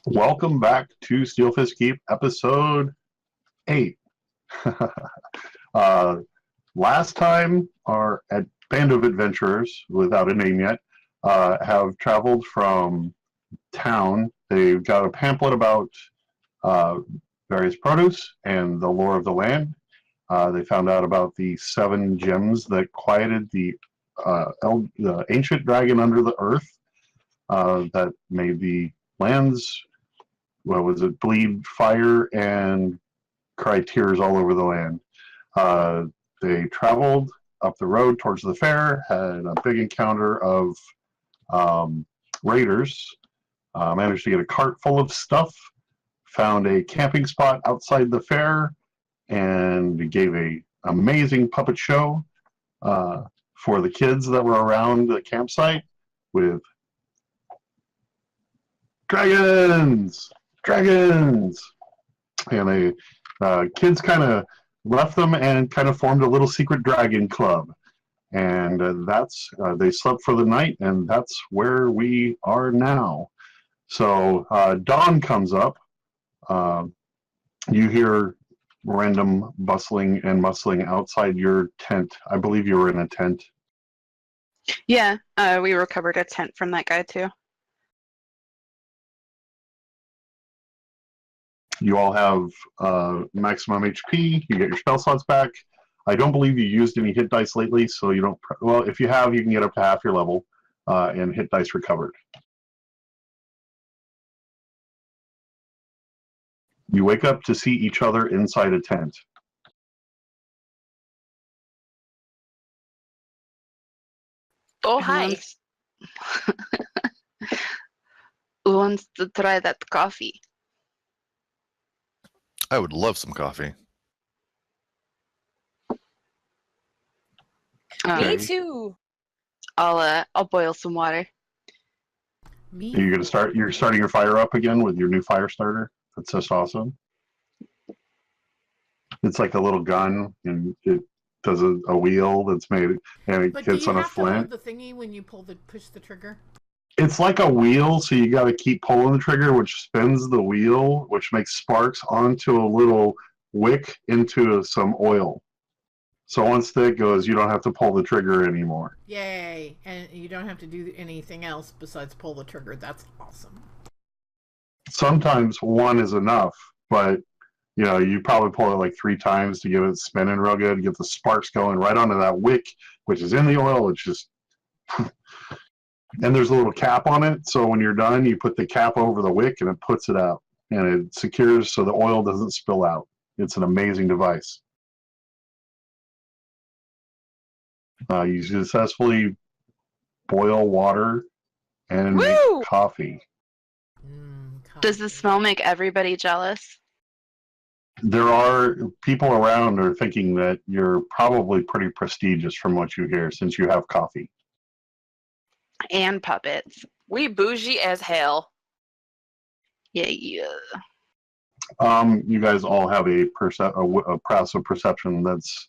Welcome back to Steelfist Keep, episode 8. uh, Last time, our band of adventurers, without a name yet, have traveled from town. They've got a pamphlet about uh, various produce and the lore of the land. They found out about the 7 gems that quieted the ancient dragon under the earth that made the lands, what was it, bleed fire and cry tears all over the land. They traveled up the road towards the fair, had a big encounter of raiders, managed to get a cart full of stuff, found a camping spot outside the fair, and gave a amazing puppet show for the kids that were around the campsite with dragons, and the kids kind of left them and kind of formed a little secret dragon club. And they slept for the night, and that's where we are now. So dawn comes up. You hear random bustling and rustling outside your tent. I believe you were in a tent. Yeah, we recovered a tent from that guy too. You all have maximum HP. You get your spell slots back. I don't believe you used any hit dice lately, so you don't. Well, if you have, you can get up to half your level and hit dice recovered. You wake up to see each other inside a tent. Oh, hi. Who wants to try that coffee? I would love some coffee. Me too. I'll boil some water. Are you gonna start? You're starting your fire up again with your new fire starter. That's just awesome. It's like a little gun, and it does a wheel that's made, and it hits on a flint. The thingy when you push the trigger. It's like a wheel, so you got to keep pulling the trigger, which spins the wheel, which makes sparks onto a little wick into some oil. So once that goes, you don't have to pull the trigger anymore. Yay! And you don't have to do anything else besides pull the trigger. That's awesome. Sometimes one is enough, but you probably pull it like 3 times to get it spinning real good, get the sparks going right onto that wick, which is in the oil. It's just... And there's a little cap on it, so when you're done, you put the cap over the wick and it puts it out. And it secures so the oil doesn't spill out. It's an amazing device. You successfully boil water and make coffee. Coffee. Does the smell make everybody jealous? There are people around are thinking that you're probably pretty prestigious from what you hear, since you have coffee. And puppets. We bougie as hell. Yeah. You guys all have a passive perception that's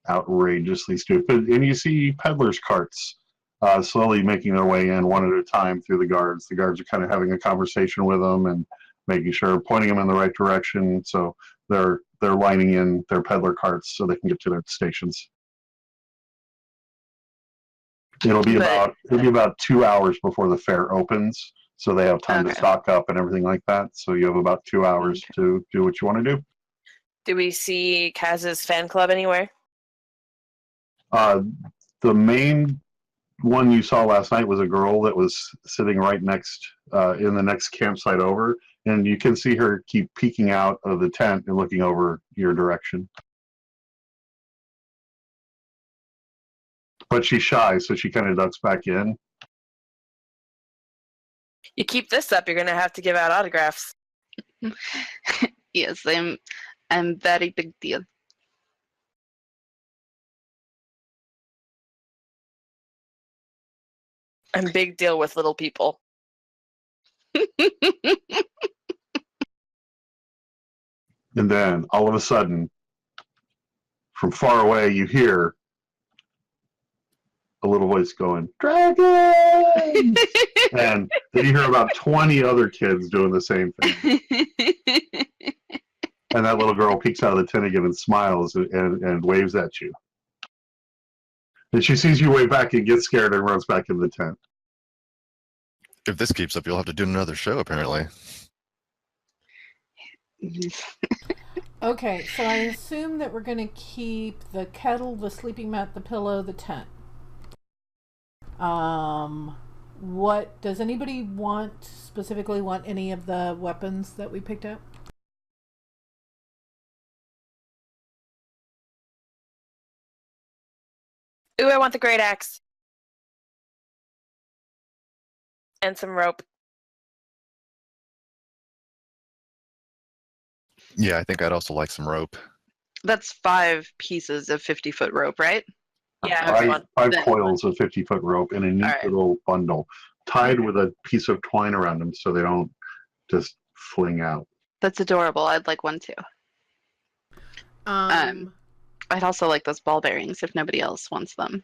outrageously stupid, and you see peddlers' carts slowly making their way in one at a time through the guards. The guards are kind of having a conversation with them and making sure, pointing them in the right direction. So they're lining in their peddler carts so they can get to their stations. It'll be about 2 hours before the fair opens, so they have time to stock up and everything like that. So you have about 2 hours to do what you want to do. Do we see Kaz's fan club anywhere? The main one you saw last night was a girl that was sitting right next in the next campsite over, and you can see her keep peeking out of the tent and looking over your direction. But she's shy, so she kind of ducks back in. You keep this up, you're going to have to give out autographs. Yes, I'm very big deal. I'm big deal with little people. And then, all of a sudden, from far away, you hear a little voice going, "Dragon!" And then you hear about 20 other kids doing the same thing. And that little girl peeks out of the tent again and smiles and waves at you. And she sees you wave back and gets scared and runs back in the tent. If this keeps up, you'll have to do another show, apparently. Okay, so I assume that we're going to keep the kettle, the sleeping mat, the pillow, the tent. What does anybody specifically want any of the weapons that we picked up? Ooh, I want the great axe. And some rope. Yeah, I think I'd also like some rope. That's 5 pieces of 50-foot rope, right? Yeah, I Five, want five Then- coils of 50-foot rope in a neat Alright. little bundle, tied with a piece of twine around them so they don't just fling out. That's adorable. I'd like one too. I'd also like those ball bearings if nobody else wants them.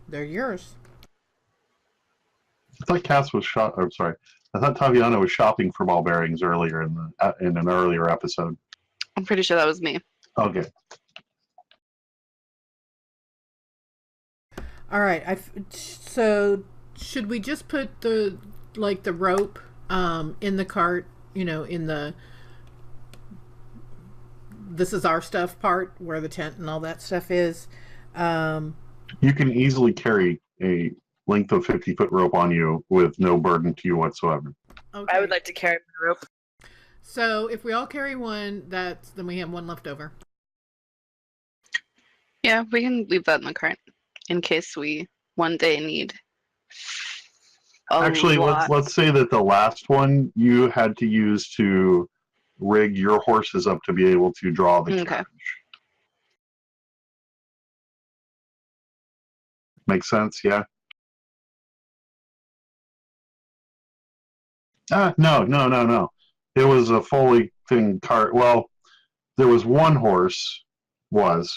They're yours. I thought Cass was I'm sorry. I thought Taviana was shopping for ball bearings earlier in an earlier episode. I'm pretty sure that was me. Okay. All right. So should we just put the rope in the cart? You know, in the this is our stuff part where the tent and all that stuff is. You can easily carry a length of 50-foot rope on you with no burden to you whatsoever. Okay. I would like to carry my rope. So if we all carry one, then we have one left over. Yeah, we can leave that in the cart in case we one day need. Actually, let's say that the last one you had to use to rig your horses up to be able to draw the Okay. carriage. Make sense? Yeah. No. It was a fully thing cart. Well, there was one horse that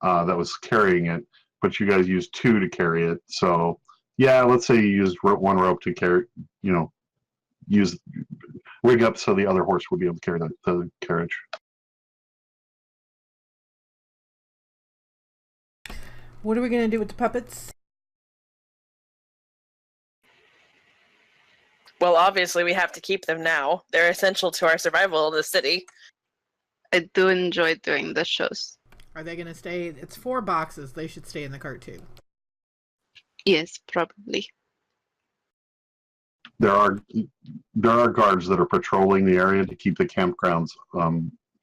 was carrying it, but you guys used 2 to carry it. So yeah, let's say you used one rope to carry, rig up so the other horse would be able to carry the carriage. What are we going to do with the puppets? Well, obviously, we have to keep them now. They're essential to our survival in the city. I do enjoy doing the shows. Are they going to stay? It's 4 boxes. They should stay in the cart too. Yes, probably. There are guards that are patrolling the area to keep the campgrounds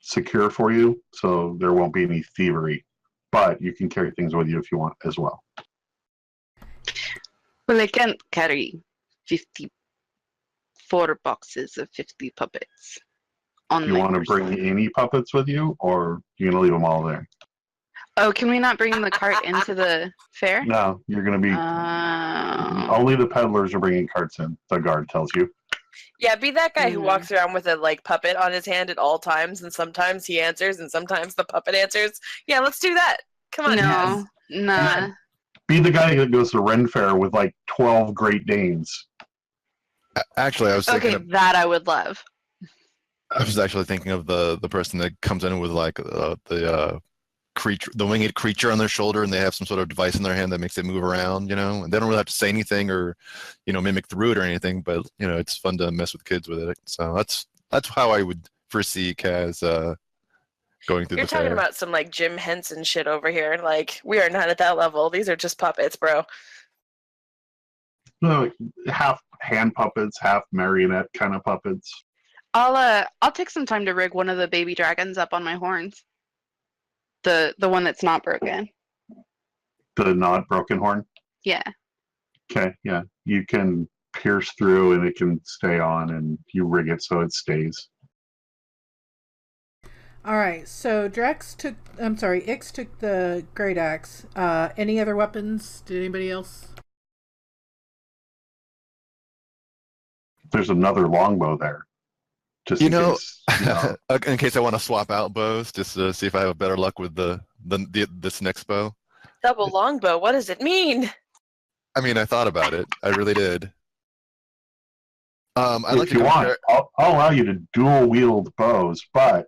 secure for you, so there won't be any thievery. But you can carry things with you if you want as well. Well, I can't carry 54 boxes of 50 puppets. On You my want to horse. bring any puppets with you, or you're gonna leave them all there? Oh, can we not bring the cart into the fair? No, you're gonna be. Only the peddlers are bringing carts in. The guard tells you. Yeah, be that guy who Mhm. walks around with a puppet on his hand at all times, and sometimes he answers, and sometimes the puppet answers. Yeah, let's do that. Come on, Cass. No, nah. Be the guy that goes to Ren Fair with 12 Great Danes. Actually, I was thinking. Okay, that I would love. I was actually thinking of the person that comes in with the creature, the winged creature on their shoulder, and they have some sort of device in their hand that makes it move around. And they don't really have to say anything or, mimic the route or anything. But it's fun to mess with kids with it. So that's how I would foresee Kaz going through You're the talking fair. about some Jim Henson shit over here. We are not at that level. These are just puppets, bro. Half hand puppets, half marionette kind of puppets. I'll take some time to rig one of the baby dragons up on my horns. The one that's not broken. The not broken horn. Yeah. Okay, yeah. You can pierce through and it can stay on, and you rig it so it stays. All right. So Ix took the great axe. Any other weapons? Did anybody else? There's another longbow there. Just in case, in case I want to swap out bows, just to see if I have better luck with this next bow. Double longbow. What does it mean? I mean, I thought about it. I really did. I'd like If to you want, compare. I'll allow you to dual wield bows, but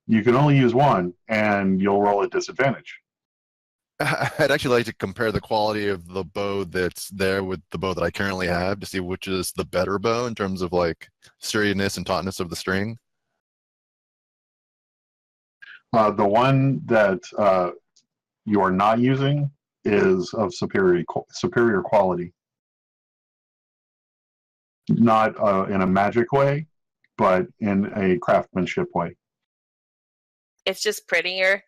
you can only use one, and you'll roll at disadvantage. I'd actually like to compare the quality of the bow that's there with the bow that I currently have to see which is the better bow in terms of like sturdiness and tautness of the string. The one that you are not using is of superior quality. Not in a magic way, but in a craftsmanship way. It's just prettier.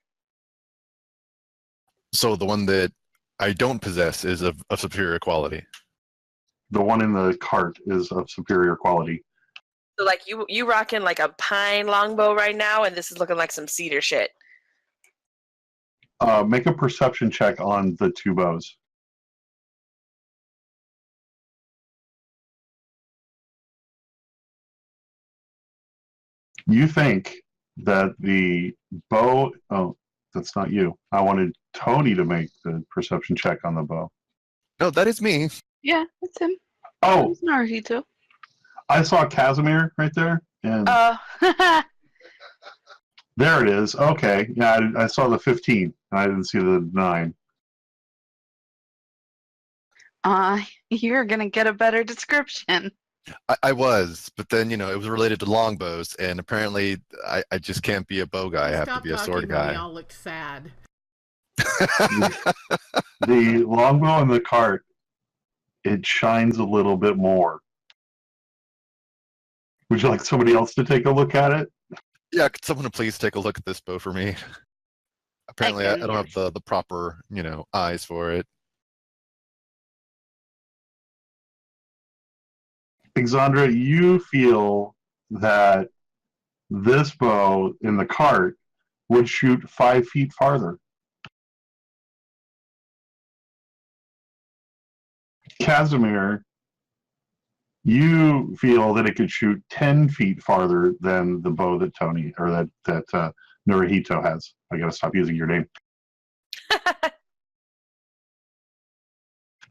So the one that I don't possess is of superior quality. The one in the cart is of superior quality. So like you rocking like a pine longbow right now, and this is looking like some cedar shit. Make a perception check on the two bows. You think that the bow... Oh, that's not you. I wanted Tony to make the perception check on the bow. No, that is me. Yeah, that's him. Oh, It's Naruhito. I saw Casimir right there. And there it is. Okay. Yeah, I saw the 15. I didn't see the 9. You're gonna get a better description. I was, but then it was related to longbows, and apparently I just can't be a bow guy. I have to Stop be a sword talking when guy. y'all looked sad. The longbow in the cart, it shines a little bit more. Would you like somebody else to take a look at it? Yeah, could someone please take a look at this bow for me? Apparently, I can, don't have the proper eyes for it. Exandra, you feel that this bow in the cart would shoot 5 feet farther. Casimir, you feel that it could shoot 10 feet farther than the bow that Tony or that Naruhito has. I gotta stop using your name.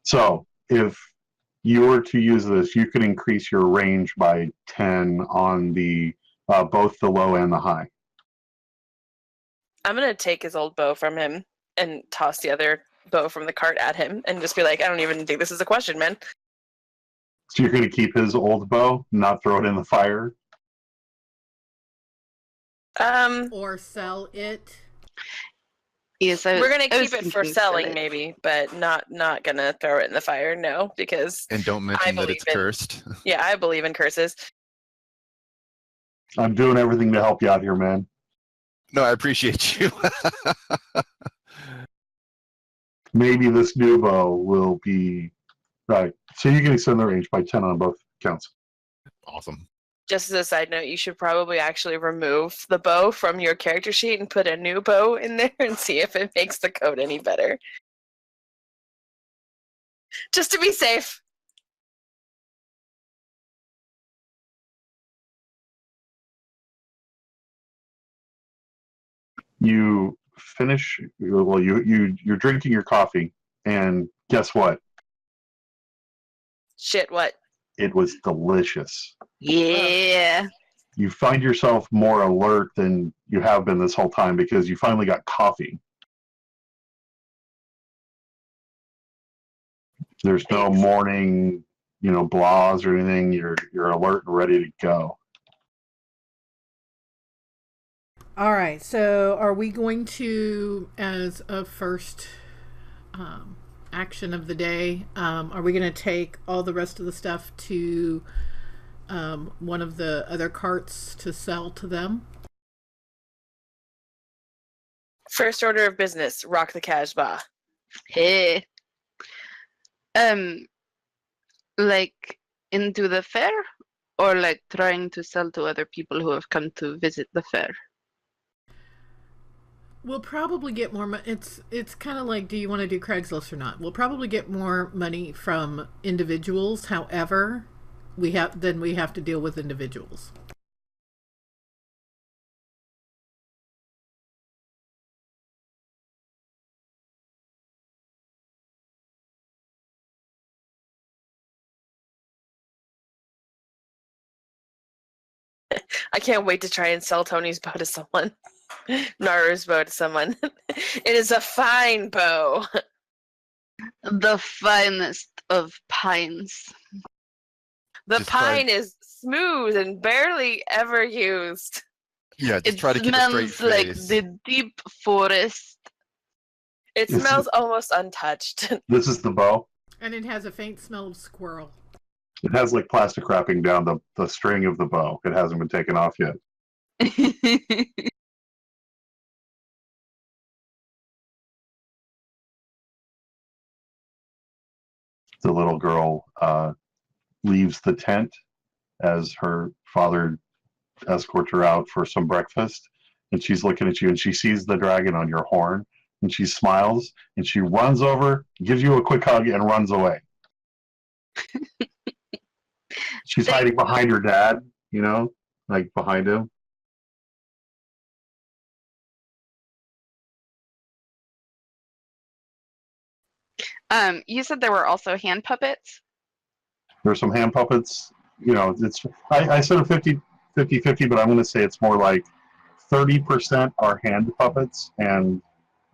So if you were to use this, you could increase your range by 10 on the both the low and the high. I'm gonna take his old bow from him and toss the other bow from the cart at him and just be like, I don't even think this is a question, man. So you're going to keep his old bow, not throw it in the fire? Or sell it. Yes, we're gonna keep it for thinking selling, maybe, but not gonna throw it in the fire. No, because And don't mention that it's cursed. Yeah, I believe in curses. I'm doing everything to help you out here, man. No, I appreciate you. Maybe this new bow will be right. So you can extend the range by 10 on both counts. Awesome. Just as a side note, you should probably actually remove the bow from your character sheet and put a new bow in there and see if it makes the code any better. Just to be safe. You finish, well, you're drinking your coffee, and guess what? Shit, what? It was delicious. Yeah. You find yourself more alert than you have been this whole time because you finally got coffee. There's no morning, blahs or anything. You're alert and ready to go. All right. So, are we going to, as a first action of the day, are we going to take all the rest of the stuff to one of the other carts to sell to them? First order of business: rock the Casbah. Hey. Like into the fair, or like trying to sell to other people who have come to visit the fair? We'll probably get more money. It's kind of like, do you want to do Craigslist or not? We'll probably get more money from individuals. However, we have to deal with individuals. I can't wait to try and sell Tony's bow to someone. Naru's bow to someone. It is a fine bow. The finest of pines. The Just try- pine is smooth and barely ever used. Yeah, just It try to keep a straight smells like face. the deep forest. It This smells is- almost untouched. This is the bow. And it has a faint smell of squirrel. It has like plastic wrapping down the string of the bow. It hasn't been taken off yet. The little girl leaves the tent as her father escorts her out for some breakfast. And she's looking at you and she sees the dragon on your horn and she smiles and she runs over, gives you a quick hug, and runs away. She's hiding behind her dad, like behind him. You said there were also hand puppets. There's some hand puppets. I said a 50-50, but I'm going to say it's more like 30% are hand puppets and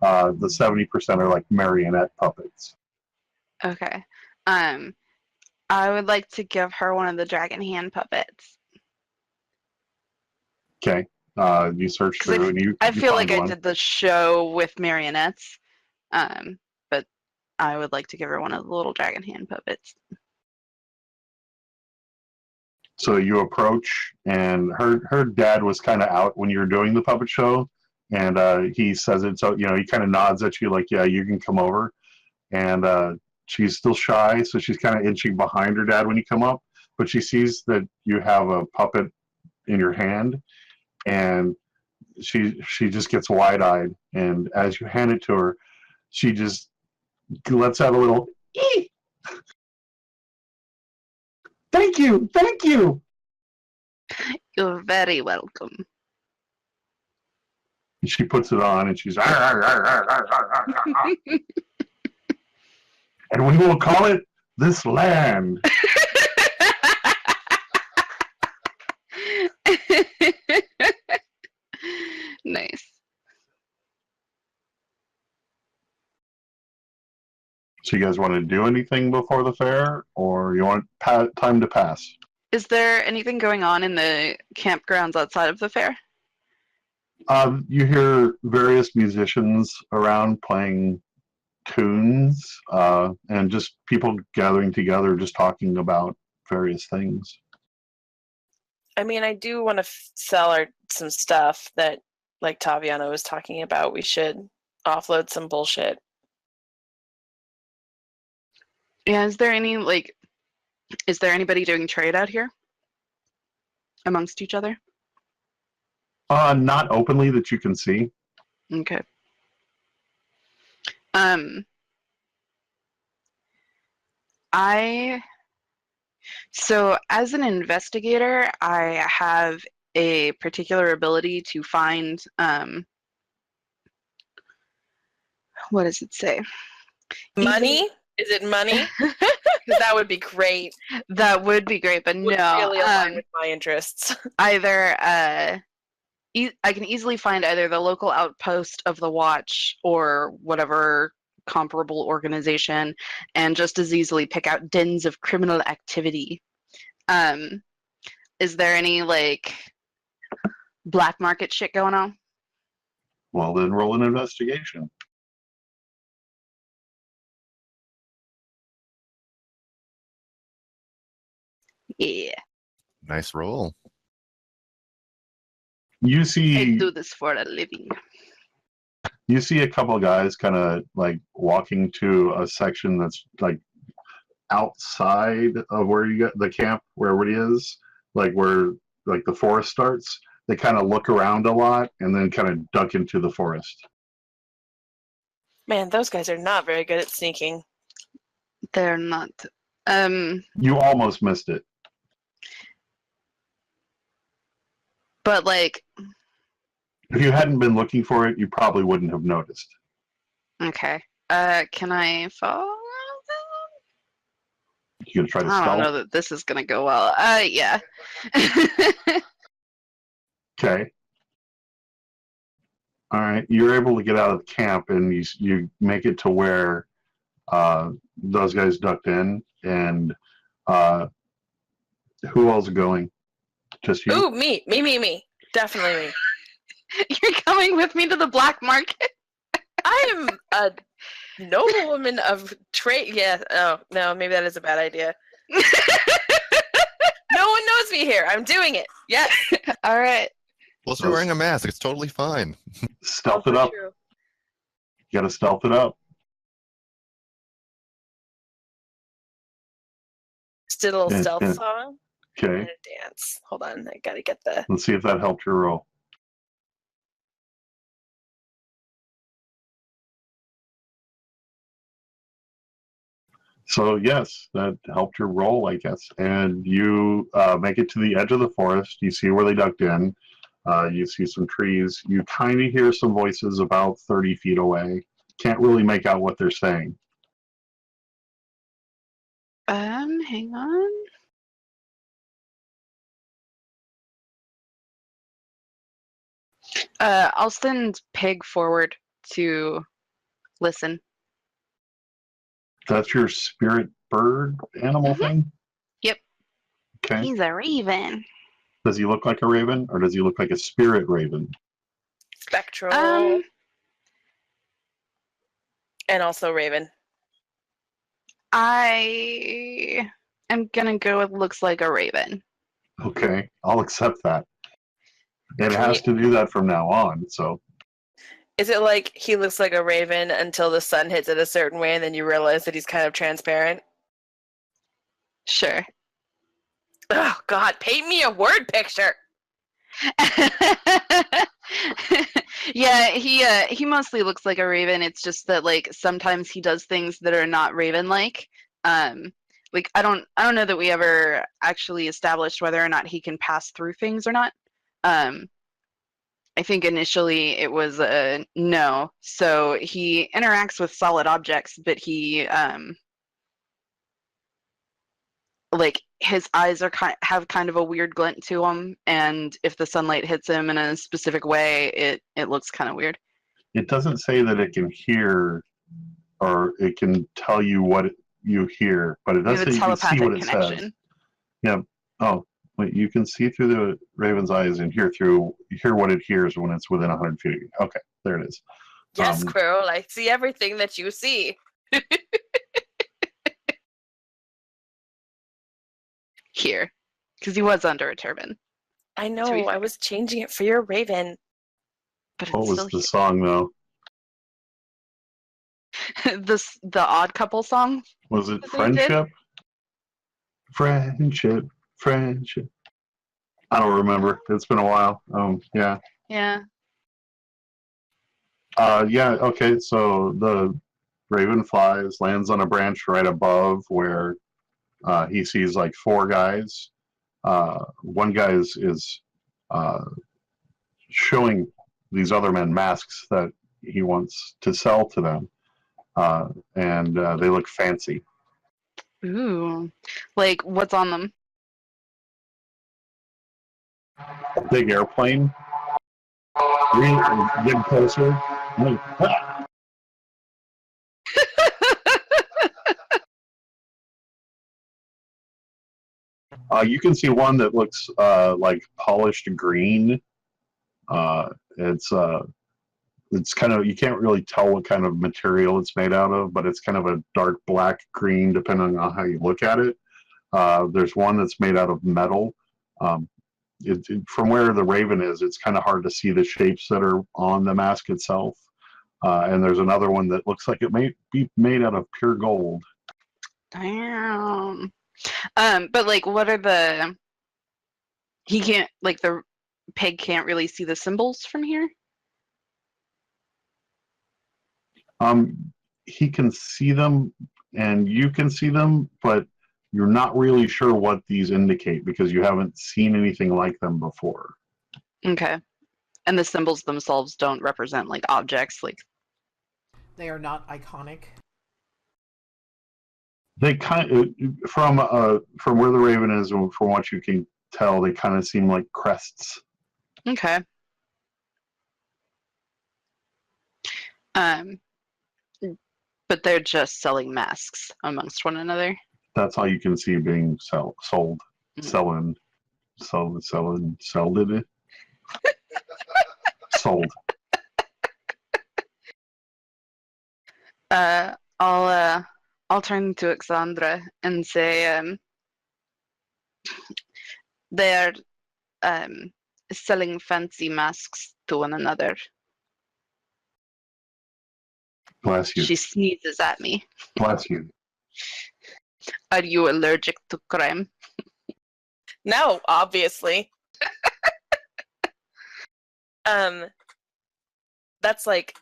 the 70% are like marionette puppets. Okay. I would like to give her one of the dragon hand puppets. Okay. You search 'Cause through and you I you feel like find I one. did the show with marionettes, but I would like to give her one of the little dragon hand puppets. So you approach, and her dad was kind of out when you were doing the puppet show, and he says it. So he kind of nods at you like, "Yeah, you can come over." And she's still shy, so she's kind of inching behind her dad when you come up. But she sees that you have a puppet in your hand, and she just gets wide-eyed. And as you hand it to her, she just lets out a little "Ee!" Thank you, thank you. You're very welcome. She puts it on and she's "Arr, arr, arr, arr, arr, arr, arr, arr." And we will call it this land. Nice. So you guys want to do anything before the fair, or you want time to pass? Is there anything going on in the campgrounds outside of the fair? You hear various musicians around playing tunes, and just people gathering together, just talking about various things. I mean, I do want to sell some stuff that, like Taviana was talking about. We should offload some bullshit. Yeah, is there anybody doing trade out here amongst each other? Not openly that you can see. Okay. So as an investigator, I have a particular ability to find, what does it say? Money? Is it money? 'Cause that would be great. That would be great, but Would no. really align with my interests. Either I can easily find either the local outpost of the Watch or whatever comparable organization, and just as easily pick out dens of criminal activity. Is there any black market shit going on? Well, then roll an investigation. Yeah, Nice roll. You I see do this for a living. you see a couple of guys kind of like walking to a section that's like outside of where you get the camp, wherever it is, like where like the forest starts. They kind of look around a lot and then kind of duck into the forest. Man, those guys are not very good at sneaking. They're not. You almost missed it. But If you hadn't been looking for it, you probably wouldn't have noticed. okay. Can I follow them? You gonna try to I don't know stealth? that this is gonna go well. Yeah. Okay. All right. You're able to get out of the camp, and you make it to where those guys ducked in, and who else is going? Just you? Ooh, me. Definitely me. You're coming with me to the black market? I am a noblewoman of trade. Yeah. Oh no, maybe that is a bad idea. No one knows me here. I'm doing it. Yes. All right. Plus, you're wearing a mask. It's totally fine. Stealth it Also up. true. You gotta stealth it up. Just did a little Yeah, stealth yeah. song Okay. and a dance. Hold on, I gotta get the. Let's see if that helped your roll. So yes, that helped your roll, I guess. And you make it to the edge of the forest. You see where they ducked in. You see some trees. You kind of hear some voices about 30 feet away. Can't really make out what they're saying. Hang on. I'll send Pig forward to listen. That's your spirit bird animal thing? Yep. Okay. He's a raven. Does he look like a raven, or does he look like a spirit raven? Spectral. And also Raven. I am gonna go with looks like a raven. Okay, I'll accept that. It Can has to do that from now on, so. Is it like he looks like a raven until the sun hits it a certain way and then you realize that he's kind of transparent? Sure. Oh God, paint me a word picture. Yeah, he mostly looks like a raven. It's just that like sometimes he does things that are not raven-like. Like I don't know that we ever actually established whether or not he can pass through things or not. I think initially it was a no. So he interacts with solid objects, but he like his eyes are have kind of a weird glint to them, and if the sunlight hits him in a specific way, it looks kind of weird. It doesn't say that it can hear or it can tell you what you hear, but it We does have a say you can see telepathic what it says. connection. Yeah. Oh, wait, you can see through the raven's eyes and hear what it hears when it's within 100 feet of you. Okay, there it is. Yes, Quirrell, I see everything that you see. Here, because he was under a turban. I To be know, I fair. was changing it for your Raven. But What it's was still the song, though? the Odd Couple song. Was it That they did? Friendship? Friendship. I don't remember. It's been a while. Yeah. Yeah. Yeah, okay, so the raven flies, lands on a branch right above where he sees like four guys. One guy is showing these other men masks that he wants to sell to them, and they look fancy. Ooh. Like what's on them? Big airplane. Really getting closer. Like, ah! You can see one that looks like polished green. It's kind of, you can't really tell what kind of material it's made out of, but it's kind of a dark black green depending on how you look at it. There's one that's made out of metal. From where the raven is, it's kind of hard to see the shapes that are on the mask itself. And there's another one that looks like it may be made out of pure gold. Damn. But like what are the he can't like the pig can't really see the symbols from here? He can see them and you can see them, but you're not really sure what these indicate because you haven't seen anything like them before. Okay. And the symbols themselves don't represent like objects, like They are not iconic. They kind of, from where the raven is and from what you can tell, they kind of seem like crests. Okay. Um, but they're just selling masks amongst one another. That's all you can see being sold. Mm. Selling. Sold. I'll turn to Alexandra and say, they're selling fancy masks to one another. Bless you. She sneezes at me. Bless you. Are you allergic to crime? No, obviously. That's like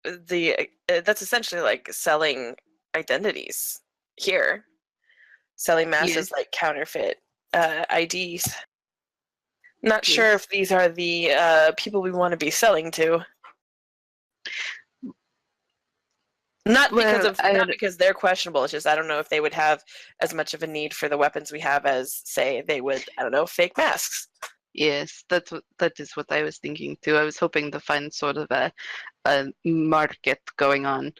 that's essentially like selling identities here. Selling masks as like counterfeit IDs. Not sure if these are the people we want to be selling to. Not because they're questionable. It's just I don't know if they would have as much of a need for the weapons we have as, say, they would. I don't know, fake masks. Yes, that is what I was thinking too. I was hoping to find sort of a market going on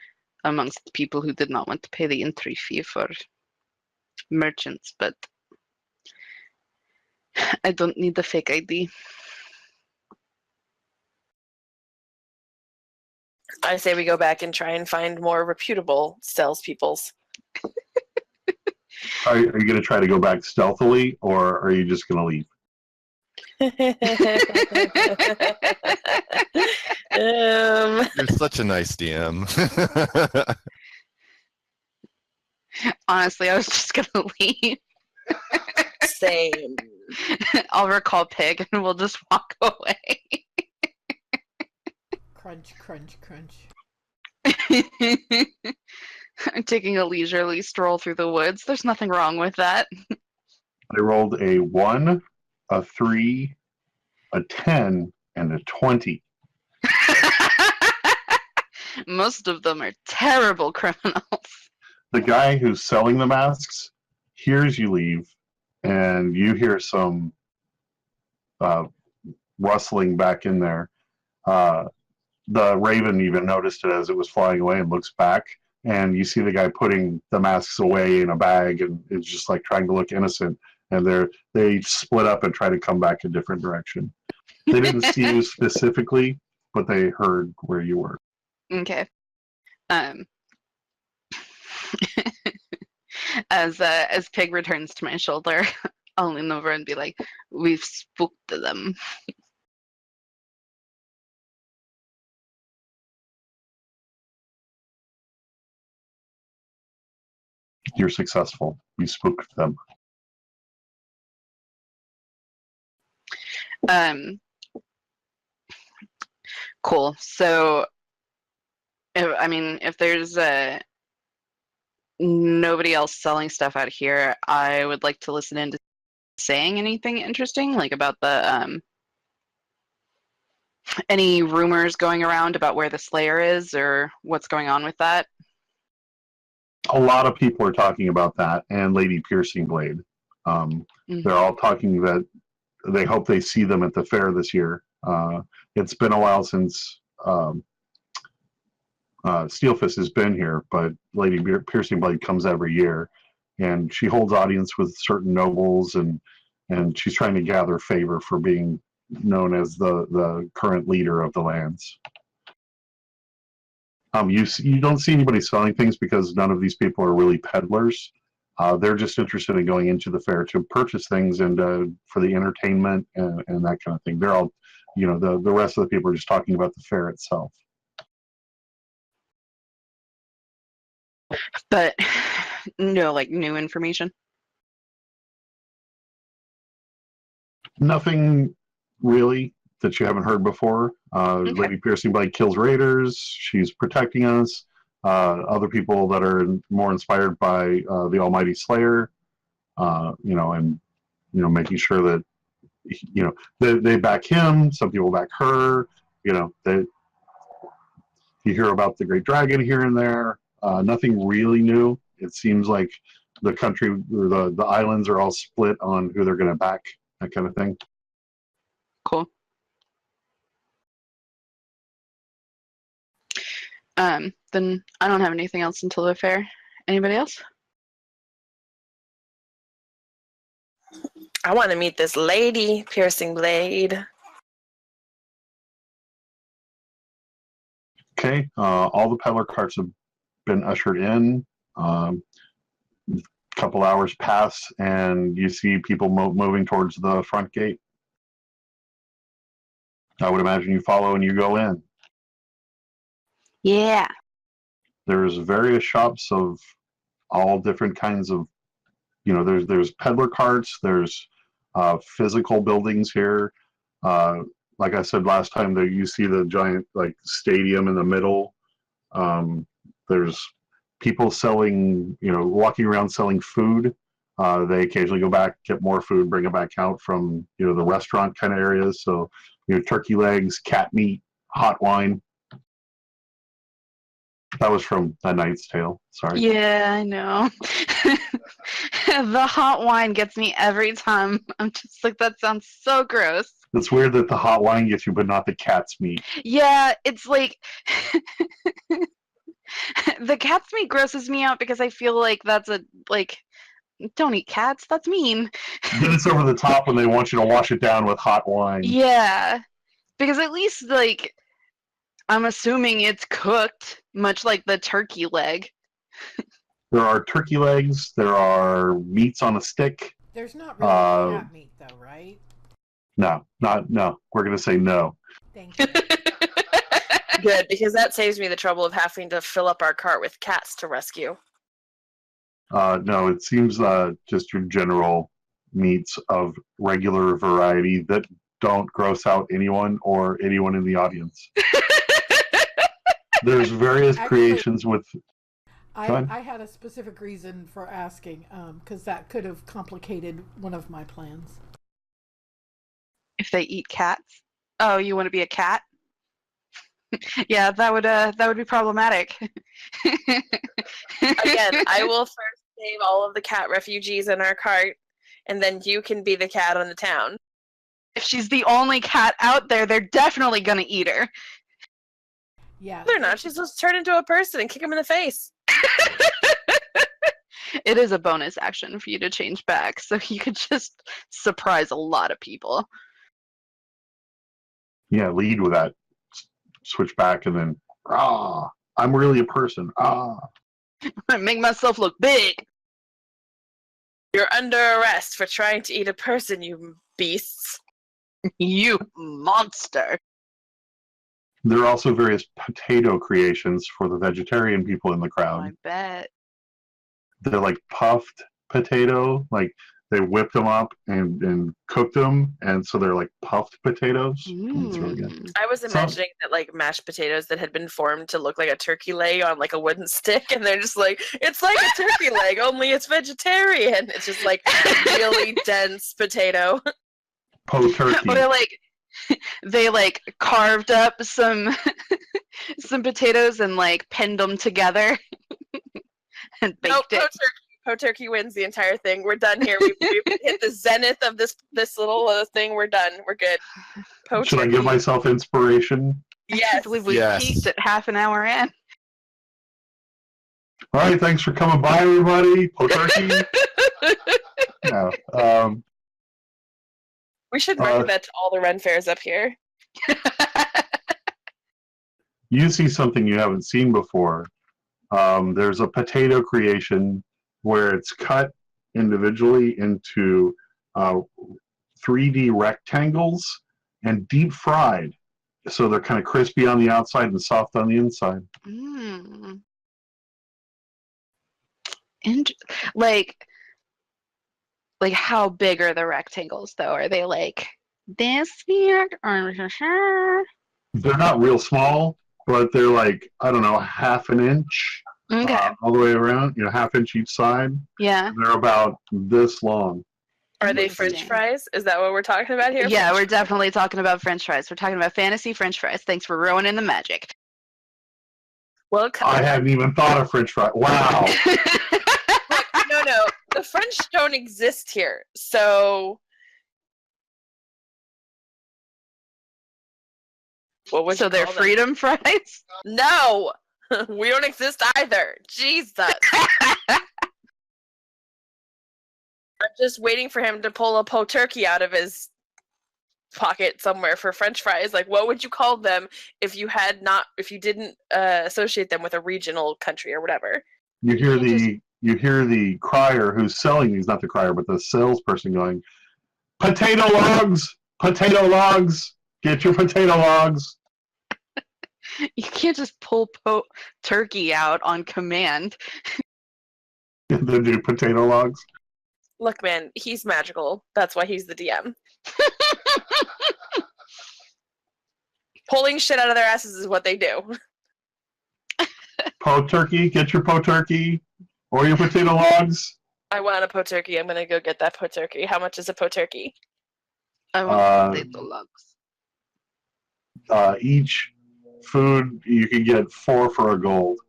amongst people who did not want to pay the entry fee for merchants, but I don't need the fake ID. I say we go back and try and find more reputable salespeoples. Are you going to try to go back stealthily, or are you just going to leave? You're such a nice DM. Honestly, I was just gonna leave. Same. I'll recall Pig and we'll just walk away. Crunch, crunch, crunch. I'm taking a leisurely stroll through the woods. There's nothing wrong with that. I rolled a 1, a 3, a 10, and a 20. Most of them are terrible criminals. The guy who's selling the masks hears you leave, and you hear some rustling back in there. The raven even noticed it as it was flying away and looks back, and you see the guy putting the masks away in a bag, and it's just like trying to look innocent. And they split up and try to come back a different direction. They didn't see you specifically, but they heard where you were. Okay. As Pig returns to my shoulder, I'll lean over and be like, "We've spooked them." You're successful. You spooked them. Cool. So, if there's nobody else selling stuff out here, I would like to listen into saying anything interesting, like about the any rumors going around about where the Slayer is or what's going on with that. A lot of people are talking about that and Lady Piercing Blade. They're all talking that they hope they see them at the fair this year. It's been a while since Steelfist has been here, but Lady Piercing Blade comes every year, and she holds audience with certain nobles, and she's trying to gather favor for being known as the current leader of the lands. You don't see anybody selling things because none of these people are really peddlers. They're just interested in going into the fair to purchase things and for the entertainment and that kind of thing. They're all, the rest of the people are just talking about the fair itself. But no, like new information. Nothing really that you haven't heard before. Okay. Lady Piercing Blade kills raiders. She's protecting us. Other people that are more inspired by the Almighty Slayer, and making sure that they back him. Some people back her. You hear about the Great Dragon here and there. Nothing really new. It seems like the country or the islands are all split on who they're going to back, that kind of thing. Cool. Then I don't have anything else until the fair. Anybody else? I want to meet this lady, Piercing Blade. Okay, all the peddler carts have been ushered in. A couple hours pass, and you see people moving towards the front gate. I would imagine you follow and you go in. Yeah. There's various shops of all different kinds of, there's peddler carts, there's physical buildings here. Like I said last time, that you see the giant stadium in the middle. There's people selling, walking around selling food. They occasionally go back, get more food, bring it back out from, the restaurant kind of areas. So, turkey legs, cat meat, hot wine. That was from A Knight's Tale. Sorry. Yeah, I know. The hot wine gets me every time. I'm just like, that sounds so gross. It's weird that the hot wine gets you, but not the cat's meat. Yeah, it's like the cat's meat grosses me out because I feel like that's don't eat cats. That's mean. Then it's over the top when they want you to wash it down with hot wine. Yeah, because at least I'm assuming it's cooked, much like the turkey leg. There are turkey legs. There are meats on a stick. There's not really cat meat, though, right? No. We're going to say no. Thank you. Good, because that saves me the trouble of having to fill up our cart with cats to rescue. No, it seems just your general meats of regular variety that don't gross out anyone or anyone in the audience. There's various creations with... I had a specific reason for asking, because that could have complicated one of my plans. If they eat cats? Oh, you want to be a cat? Yeah, that would be problematic. Again, I will first save all of the cat refugees in our cart, and then you can be the cat on the town. If she's the only cat out there, they're definitely gonna eat her. Yeah. They're not. She's supposed to turn into a person and kick him in the face. It is a bonus action for you to change back, so you could just surprise a lot of people. Yeah, lead with that. Switch back and then, I'm really a person. Make myself look big. You're under arrest for trying to eat a person, you beasts. You monster. There are also various potato creations for the vegetarian people in the crowd. I bet. They're like puffed potato, like they whipped them up and cooked them, and so they're like puffed potatoes. It's really good. I was imagining that mashed potatoes that had been formed to look like a turkey leg on a wooden stick, and they're just it's like a turkey leg, only it's vegetarian. It's just really dense potato. Po-turkey. Or they carved up some potatoes and pinned them together and baked it. Po-turkey wins the entire thing. We're done here. We've hit the zenith of this little thing. We're done. We're good. Po-turkey. Should I give myself inspiration? Yes. I believe we peaked at half an hour in. All right, thanks for coming by, everybody. Po-turkey. Yeah. We should market that to all the Ren fairs up here. You see something you haven't seen before. There's a potato creation where it's cut individually into 3D rectangles and deep fried. So they're kind of crispy on the outside and soft on the inside. How big are the rectangles though? Are they this big or They're not real small, but they're I don't know, half an inch. Okay. All the way around, half inch each side. Yeah. They're about this long. Are they French fries? Is that what we're talking about here? Yeah, we're definitely talking about French fries. We're talking about fantasy French fries. Thanks for ruining the magic. Welcome. I hadn't even thought of French fries. Wow. No. The French don't exist here. So What would So you they're call them? freedom fries? No! We don't exist either. Jesus. I'm just waiting for him to pull a po turkey out of his pocket somewhere for French fries. Like, what would you call them if you didn't associate them with a regional country or whatever? You hear the crier who's selling these, not the crier, but the salesperson going, "Potato logs! Potato logs! Get your potato logs!" You can't just pull turkey out on command. They do potato logs. Look, man, he's magical. That's why he's the DM. Pulling shit out of their asses is what they do. Po turkey, get your po turkey or your potato logs. I want a po turkey. I'm gonna go get that po turkey. How much is a po turkey? I want potato logs. Each food you can get 4 for a gold.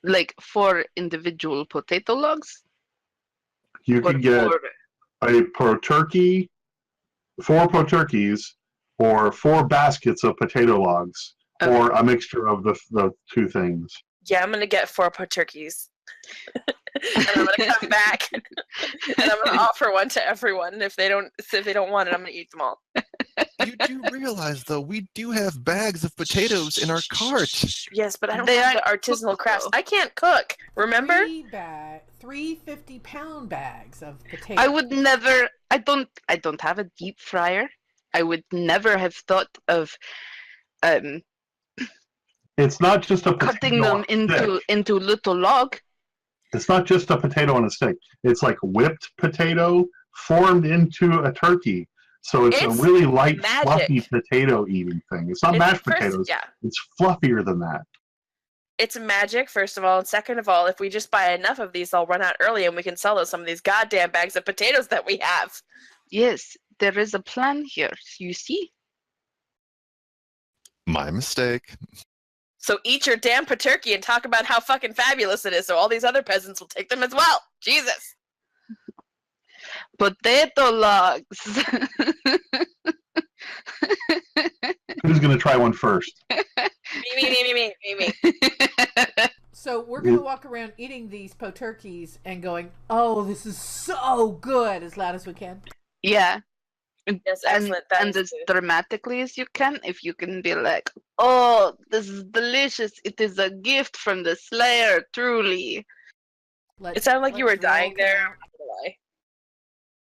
Like 4 individual potato logs? You Or can get a po turkey, 4 po turkeys, or 4 baskets of potato logs, or a mixture of the 2 things. Yeah, I'm gonna get 4 po turkeys. And I'm gonna come back and I'm gonna offer one to everyone. If they don't want it, I'm gonna eat them all. You do realize, though, we do have bags of potatoes in our cart. Yes, but I don't They have the aren't artisanal cooked, crafts. though. I can't cook. Remember? 3 50-pound bags of potatoes. I would never. I don't have a deep fryer. I would never have thought of It's not just a potato cutting them on a stick. into little log. It's not just a potato on a stick. It's like whipped potato formed into a turkey. So it's a It's really light, magic. fluffy potato eating thing. It's not mashed potatoes. Yeah. It's fluffier than that. It's magic, first of all, and second of all, if we just buy enough of these, they'll run out early and we can sell some of these goddamn bags of potatoes that we have. Yes, there is a plan here. You see? My mistake. So eat your damn turkey and talk about how fucking fabulous it is so all these other peasants will take them as well. Jesus. Potato logs. Who's going to try one first? Me. So we're going to walk around eating these po turkeys and going, "Oh, this is so good," as loud as we can. Yeah. Yes, And, excellent. That and is as good. dramatically as you can, if you can be like, "Oh, this is delicious. It is a gift from the Slayer, truly." It sounded like you were let's roll dying there. count. I'm not gonna lie.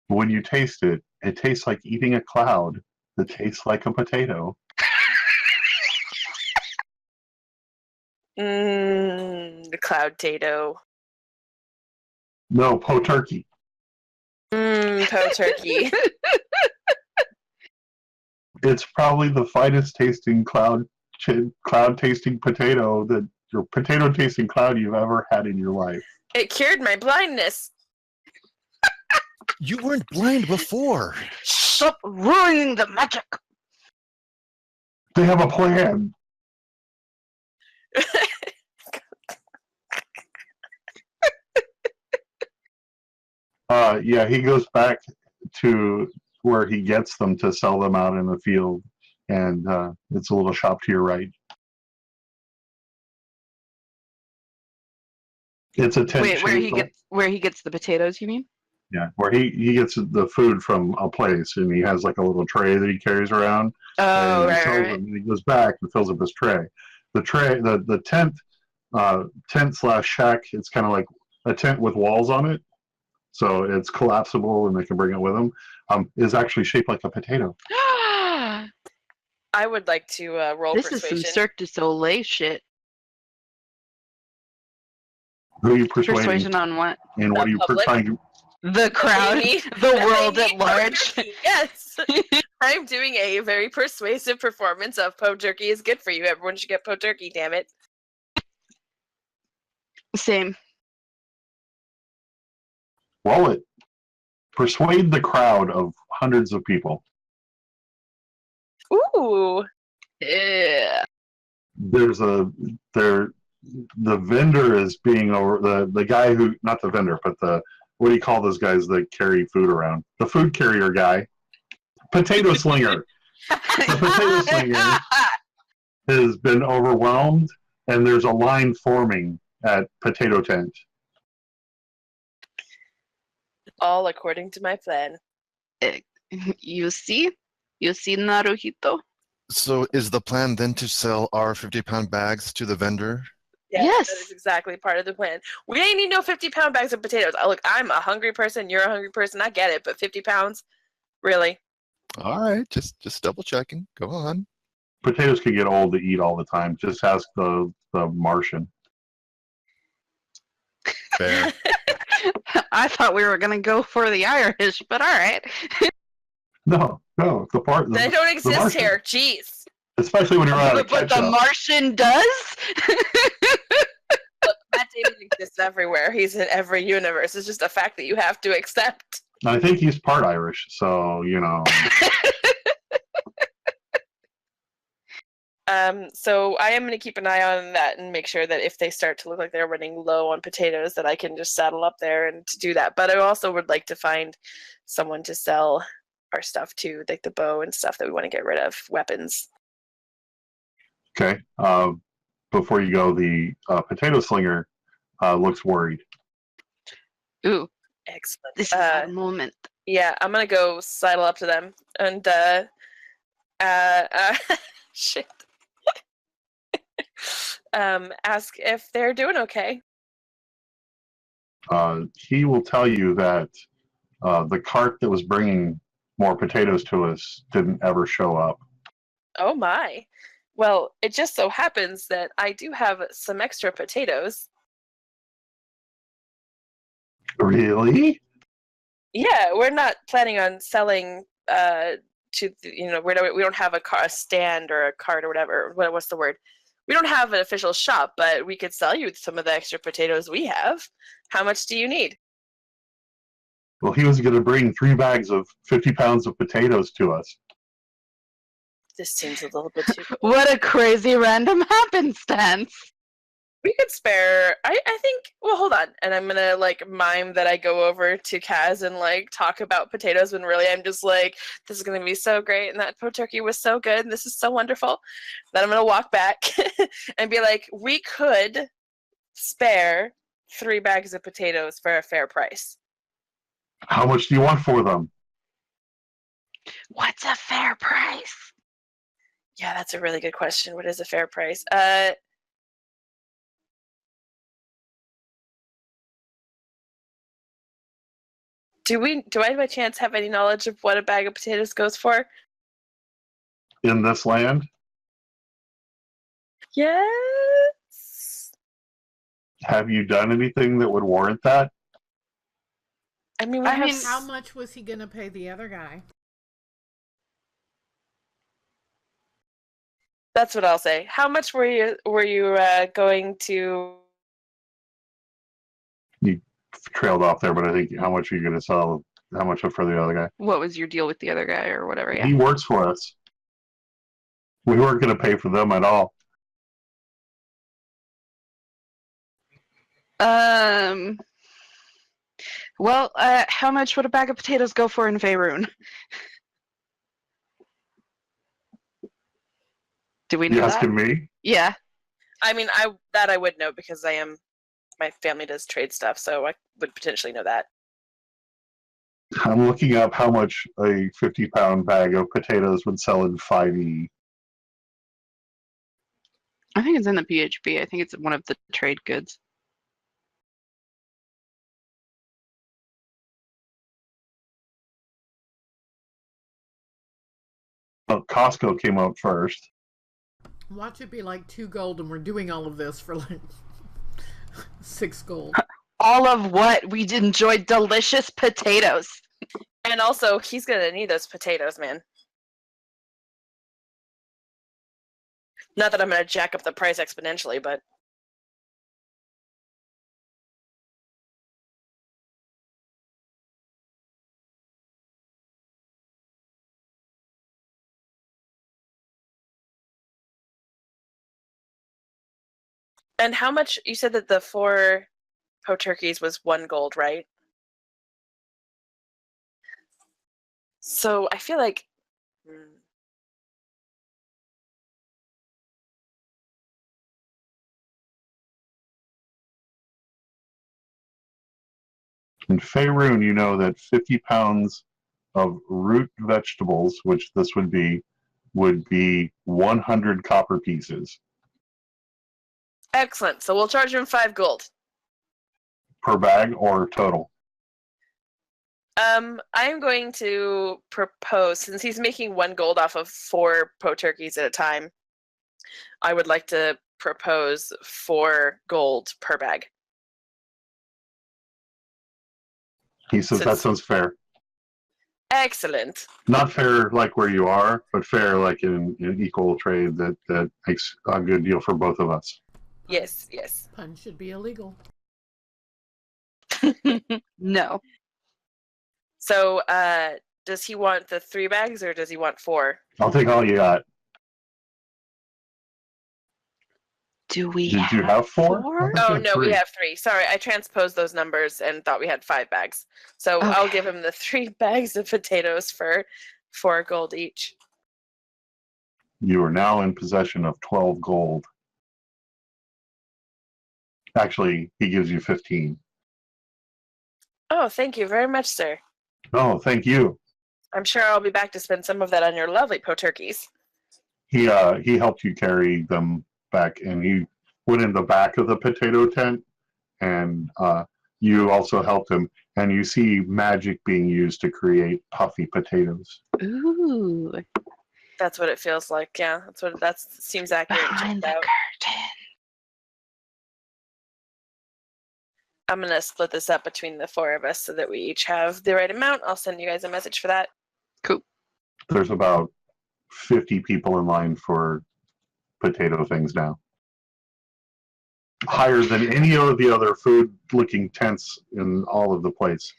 When you taste it, it tastes like eating a cloud that tastes like a potato. The cloud tato. No, po turkey. Po turkey. It's probably the finest tasting cloud tasting potato or potato tasting cloud you've ever had in your life. It cured my blindness. You weren't blind before. Stop ruining the magic. They have a plan. Yeah, he goes back to where he gets them to sell them out in the field, and it's a little shop to your right. It's a tent. Wait, where he gets the potatoes? You mean? Yeah, where he gets the food from a place, and he has like a little tray that he carries around. Oh, and he right, sells right. them, and he goes back and fills up his tray. The tent slash shack. It's kind of like a tent with walls on it, so it's collapsible, and they can bring it with them. Is actually shaped like a potato. I would like to roll This persuasion. is some Cirque du Soleil shit. Who are you persuading? Persuasion on what? And what are you public? trying to? The crowd, Amy, the world at Amy, large. Yes. I'm doing a very persuasive performance of Po Turkey is good for you. Everyone should get Po Turkey, damn it. Same. Roll it. Persuade the crowd of hundreds of people. Ooh. Yeah. The vendor is being over the guy who, not the vendor, but what do you call those guys that carry food around? The food carrier guy. Potato slinger. The potato slinger has been overwhelmed, and there's a line forming at Potato Tent. All according to my plan. You see? You see, Naruhito? So is the plan then to sell our 50-pound bags to the vendor? Yes. That is exactly part of the plan. We ain't need no 50-pound bags of potatoes. Look, I'm a hungry person. You're a hungry person. I get it, but 50 pounds? Really? All right, just double checking. Go on. Potatoes can get old to eat all the time. Just ask the Martian. Fair. I thought we were gonna go for the Irish, but all right. No, the part. They don't exist Martian. here. Jeez. Especially when you're out of But the ketchup. Martian does. Look, Matt Damon exists everywhere. He's in every universe. It's just a fact that you have to accept. I think he's part Irish, so you know. So I am going to keep an eye on that and make sure that if they start to look like they're running low on potatoes, that I can just saddle up there and to do that. But I also would like to find someone to sell our stuff to, like the bow and stuff that we want to get rid of, weapons. Okay. Before you go, the potato slinger looks worried. Ooh, Excellent. this is our moment. Yeah, I'm going to go sidle up to them and shit. Ask if they're doing okay. He will tell you that the cart that was bringing more potatoes to us didn't ever show up. Oh my. Well, it just so happens that I do have some extra potatoes. Really? Yeah, we're not planning on selling to we don't have a stand or a cart or whatever. What's the word? We don't have an official shop, but we could sell you some of the extra potatoes we have. How much do you need? Well, he was going to bring 3 bags of 50 pounds of potatoes to us. This seems a little bit too. What a crazy random happenstance. We could spare. I think. Well, hold on, and I'm gonna mime that I go over to Kaz and talk about potatoes when really I'm just this is gonna be so great, and that turkey was so good, and this is so wonderful. Then I'm gonna walk back and be like, we could spare 3 bags of potatoes for a fair price. How much do you want for them? What's a fair price? Yeah, that's a really good question. What is a fair price? Do I by chance have any knowledge of what a bag of potatoes goes for? In this land? Yes. Have you done anything that would warrant that? I mean, how much was he going to pay the other guy? That's what I'll say. How much were you going to? You trailed off there, but I think how much are you going to sell? How much for the other guy? What was your deal with the other guy or whatever? Yeah. He works for us. We weren't going to pay for them at all. Well, how much would a bag of potatoes go for in Faerun? Do we know You that? asking me? Yeah. I mean, I would know because my family does trade stuff, so I would potentially know that. I'm looking up how much a 50-pound bag of potatoes would sell in 5e. I think it's in the PHP. I think it's one of the trade goods. Well, Costco came up first. Watch it be like 2 gold, and we're doing all of this for 6 gold. All of what? We enjoyed delicious potatoes. And also, he's gonna need those potatoes, man. Not that I'm gonna jack up the price exponentially, but and how much? You said that the 4 turkeys was 1 gold, right? So I feel like In Faerun, you know that 50 pounds of root vegetables, which this would be 100 copper pieces Excellent. So we'll charge him 5 gold. per bag or total. I'm going to propose, since he's making 1 gold off of 4 turkeys at a time, I would like to propose 4 gold per bag. He says that sounds fair. Excellent. Not fair like where you are, but fair like in equal trade that makes a good deal for both of us. Yes, yes. Pun should be illegal. No. So, does he want the 3 bags or does he want 4? I'll take all you got. Do we Did you have 4? four? Oh, no, we have 3. Sorry, I transposed those numbers and thought we had 5 bags. So I'll Okay. give him the 3 bags of potatoes for 4 gold each. You are now in possession of 12 gold. Actually, he gives you 15. Oh, thank you very much, sir. Oh, thank you. I'm sure I'll be back to spend some of that on your lovely turkeys. He helped you carry them back, and he went in the back of the potato tent, and you also helped him, and you see magic being used to create puffy potatoes. Ooh. That's what it feels like. Yeah, that seems accurate. Behind Checked the out. curtain. I'm gonna split this up between the 4 of us so that we each have the right amount. I'll send you guys a message for that. Cool. There's about 50 people in line for potato things now. Higher than any of the other food-looking tents in all of the place.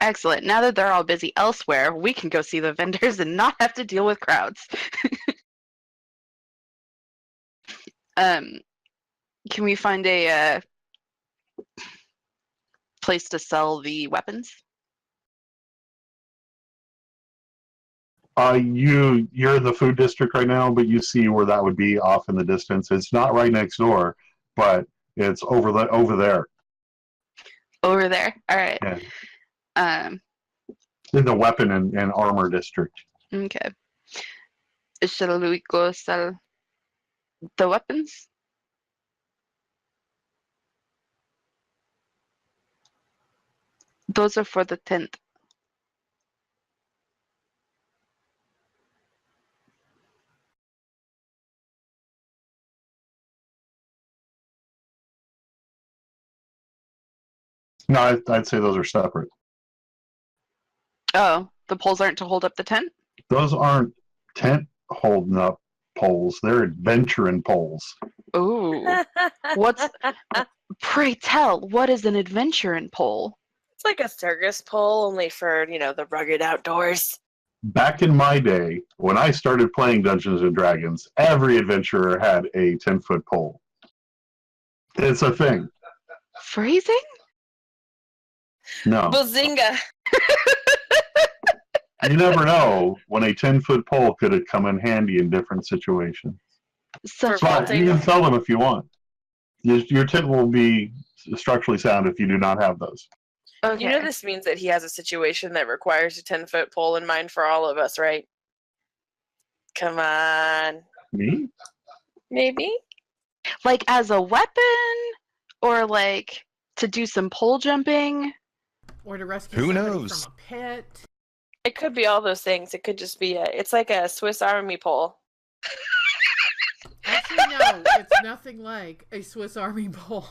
Excellent. Now that they're all busy elsewhere, we can go see the vendors and not have to deal with crowds. Can we find a place to sell the weapons? You're in the food district right now, but you see where that would be off in the distance. It's not right next door, but it's over there. Over there? All right. Yeah. In the weapon and armor district. Okay. Shall we go sell the weapons? Those are for the tent. No, I'd say those are separate. Oh, the poles aren't to hold up the tent? Those aren't tent holding up poles. They're adventuring poles. Ooh. What's pray tell, what is an adventuring pole? It's like a circus pole, only for, the rugged outdoors. Back in my day, when I started playing Dungeons and Dragons, every adventurer had a 10-foot pole. It's a thing. Phrasing? No. Bazinga! You never know when a 10-foot pole could have come in handy in different situations. Such But vaulting. you can sell them if you want. Your tent will be structurally sound if you do not have those. okay. You know this means that he has a situation that requires a 10-foot pole in mind for all of us, right? Come on. Me? Maybe? Like as a weapon? Or like to do some pole jumping? Or to rescue Who somebody knows? from a pit. It could be all those things. It could just be it's like a Swiss Army pole. Actually, no, it's nothing like a Swiss Army pole.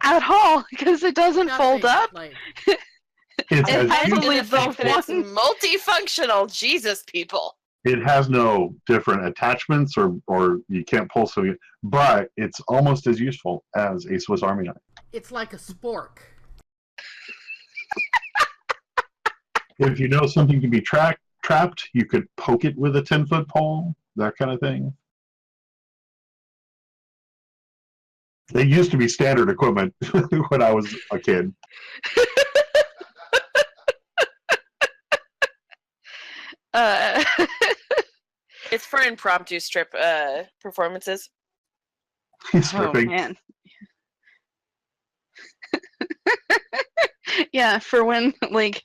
At all, because it doesn't fold Nothing up. like- It's And as I huge- believe the fact the that it's one- multifunctional. Jesus, people. it has no different attachments or you can't pull so but it's almost as useful as a Swiss Army knife. It's like a spork. If you know something can be trapped, you could poke it with a 10-foot pole, that kind of thing. They used to be standard equipment when I was a kid. It's for impromptu strip performances. Oh Stripping. man. Yeah, for when like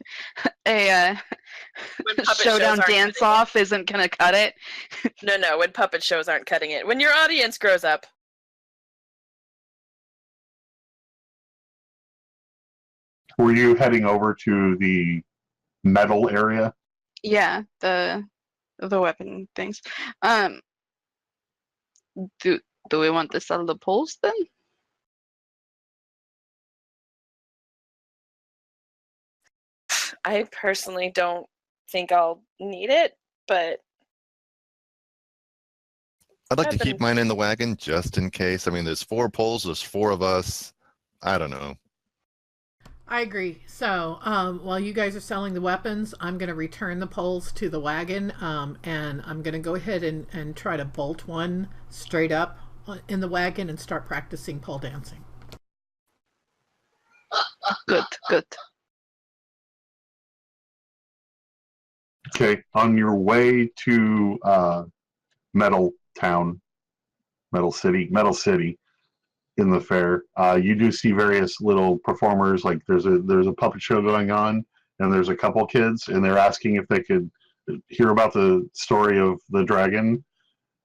a When puppet showdown shows aren't dance cutting off isn't gonna cut it. No, when puppet shows aren't cutting it. When your audience grows up. Were you heading over to the metal area? Yeah, the weapon things. Um, do we want to sell the poles then? I personally don't think I'll need it, but I'd like I've to keep been- mine in the wagon just in case. I mean, there's 4 poles, there's 4 of us. I don't know. I agree. So while you guys are selling the weapons, I'm going to return the poles to the wagon, and I'm going to go ahead and try to bolt one straight up in the wagon and start practicing pole dancing. Good, good. Okay, on your way to Metal Town, Metal City in the fair, you do see various little performers. Like there's a puppet show going on, and there's a couple kids, and they're asking if they could hear about the story of the dragon.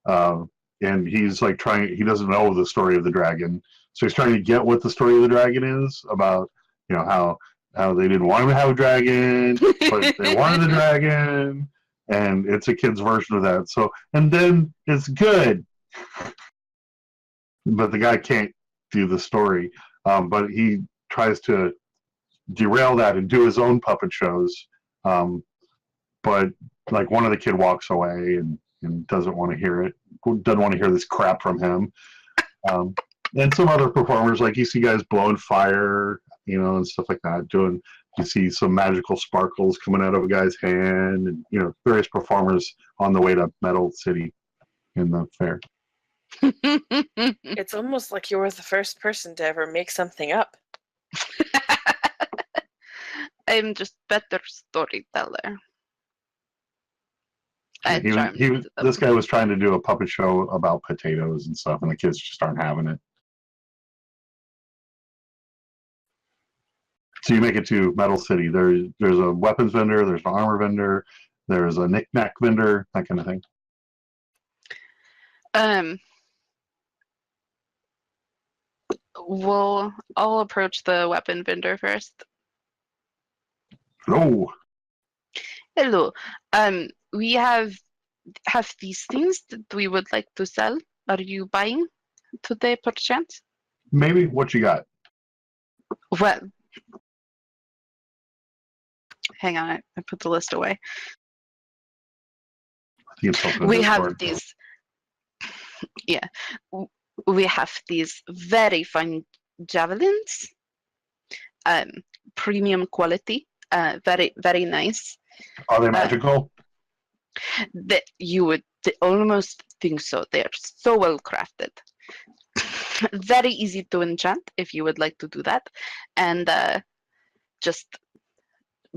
And he's like he doesn't know the story of the dragon, so he's trying to get what the story of the dragon is about. You know how they didn't want him to have a dragon, but they wanted the dragon, and it's a kid's version of that. So, and then it's good, but the guy can't do the story. But he tries to derail that and do his own puppet shows. But like one of the kid walks away and doesn't want to hear it, doesn't want to hear this crap from him. And some other performers, like you see guys blowing fire, and stuff like that. You see some magical sparkles coming out of a guy's hand, and various performers on the way to Metal City in the fair. It's almost like you were the first person to ever make something up. I'm just better storyteller. This guy was trying to do a puppet show about potatoes and stuff, and the kids just aren't having it. So you make it to Metal City. There's a weapons vendor, there's an armor vendor, there's a knick-knack vendor, that kind of thing. I'll approach the weapon vendor first. Oh, Hello. We have these things that we would like to sell. Are you buying today, perchance? maybe. What you got? Well, hang on. I put the list away. We have these. Yeah, we have these very fine javelins. Premium quality. Very, very nice. Are they magical? That you would almost think so. They are so well crafted. Very easy to enchant if you would like to do that, and just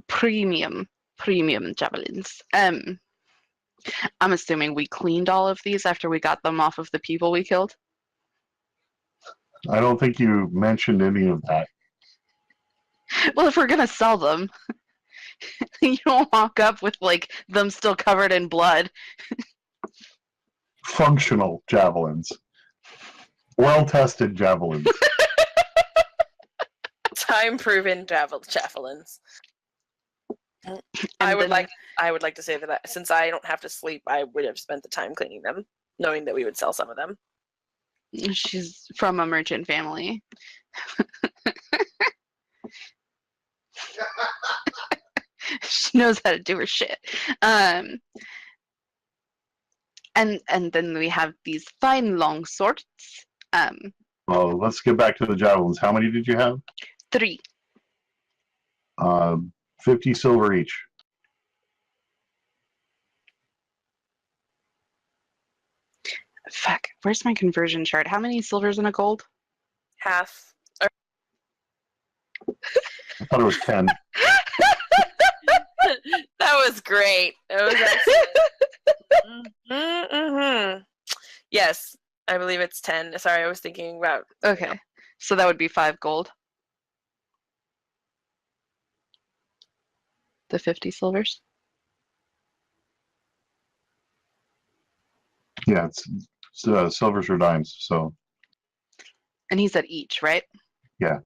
premium javelins. I'm assuming we cleaned all of these after we got them off of the people we killed. I don't think you mentioned any of that. Well, if we're gonna sell them, you don't walk up with like them still covered in blood. Functional javelins. Well-tested javelins. Time-proven javelins. I would like to say that since I don't have to sleep, I would have spent the time cleaning them, knowing that we would sell some of them. She's from a merchant family. She knows how to do her shit. And then we have these fine long swords. Well, let's get back to the javelins. How many did you have? 3. 50 silver each. Fuck, where's my conversion chart? How many silvers and a gold? Half. I thought it was 10. That was great. That was excellent. Mm-hmm. Yes, I believe it's 10. Sorry, I was thinking about... Okay, so that would be 5 gold. The 50 silvers. Yeah, it's silvers or dimes. So And he said each, right? Yeah.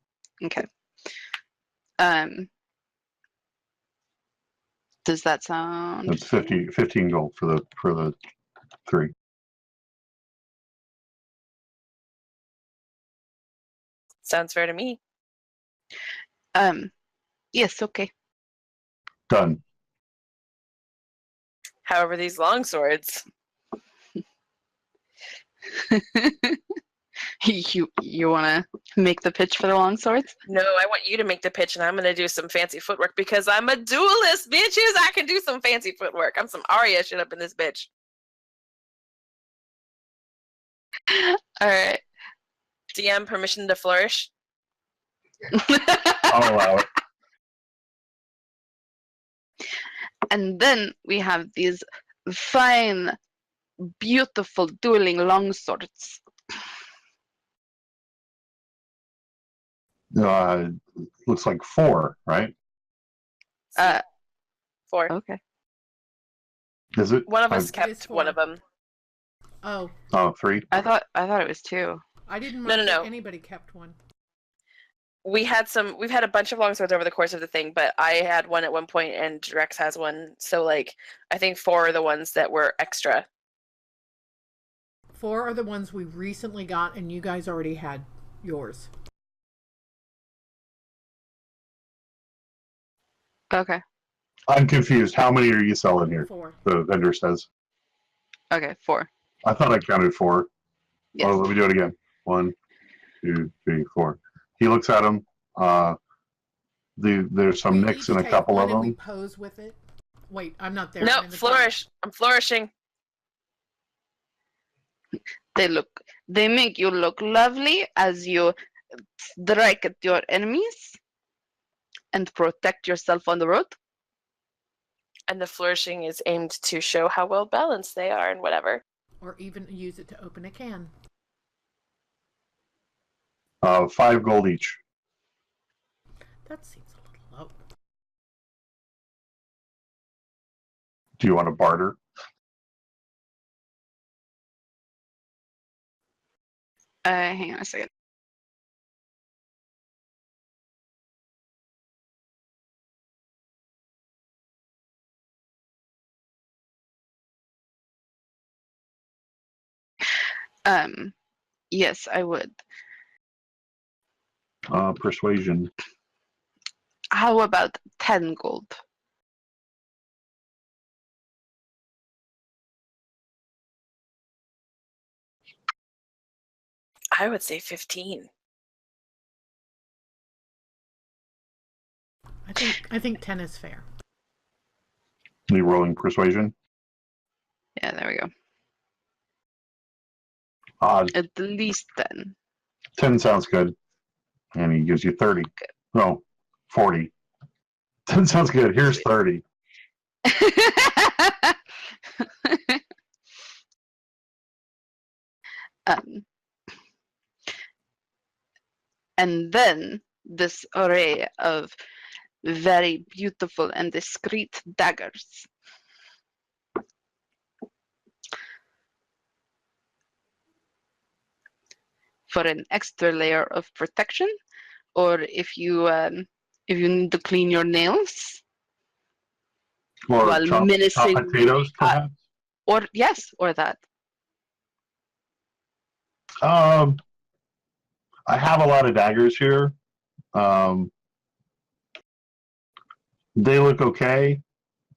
Okay. Does that sound? it's 15 gold for the 3. Sounds fair to me. Yes, okay. Done. However, these long swords. You want to make the pitch for the long swords? No, I want you to make the pitch, and I'm gonna do some fancy footwork because I'm a duelist, bitches. I can do some fancy footwork. I'm some Arya shit up in this bitch. All right. DM permission to flourish. I'll allow it. And then we have these fine, beautiful dueling long swords. Looks like 4, right? 4. Okay. Is it? One of us It is kept one 4. of them. Oh, Oh, 3. I thought it was 2. I didn't No, mark no, that no. anybody kept one. We've had a bunch of longswords over the course of the thing, but I had one at one point and Rex has one. So like I think 4 are the ones that were extra. 4 are the ones we recently got, and you guys already had yours. Okay. I'm confused. How many are you selling here? 4. The vendor says. Okay, 4. I thought I counted 4. Yes. Oh, let me do it again. 1, 2, 3, 4. He looks at them. There's some We nicks each in a take couple one of and we them. pose with it. Wait, I'm not there. No, I'm in the flourish. I'm flourishing. They make you look lovely as you strike at your enemies and protect yourself on the road. And the flourishing is aimed to show how well balanced they are and whatever. Or even use it to open a can. 5 gold each. That seems a little low. Do you want to barter? Hang on a second. Yes, I would. Persuasion. How about 10 gold? I would say 15. I think 10 is fair. Me rolling persuasion. Yeah, there we go. Odd. At least 10. 10 sounds good. And he gives you 30. No, 40. 10 sounds good. Here's 30. And then this array of very beautiful and discreet daggers. For an extra layer of protection, or if you need to clean your nails, Or while chop menacing potatoes, perhaps? or yes, or that. I have a lot of daggers here. They look okay.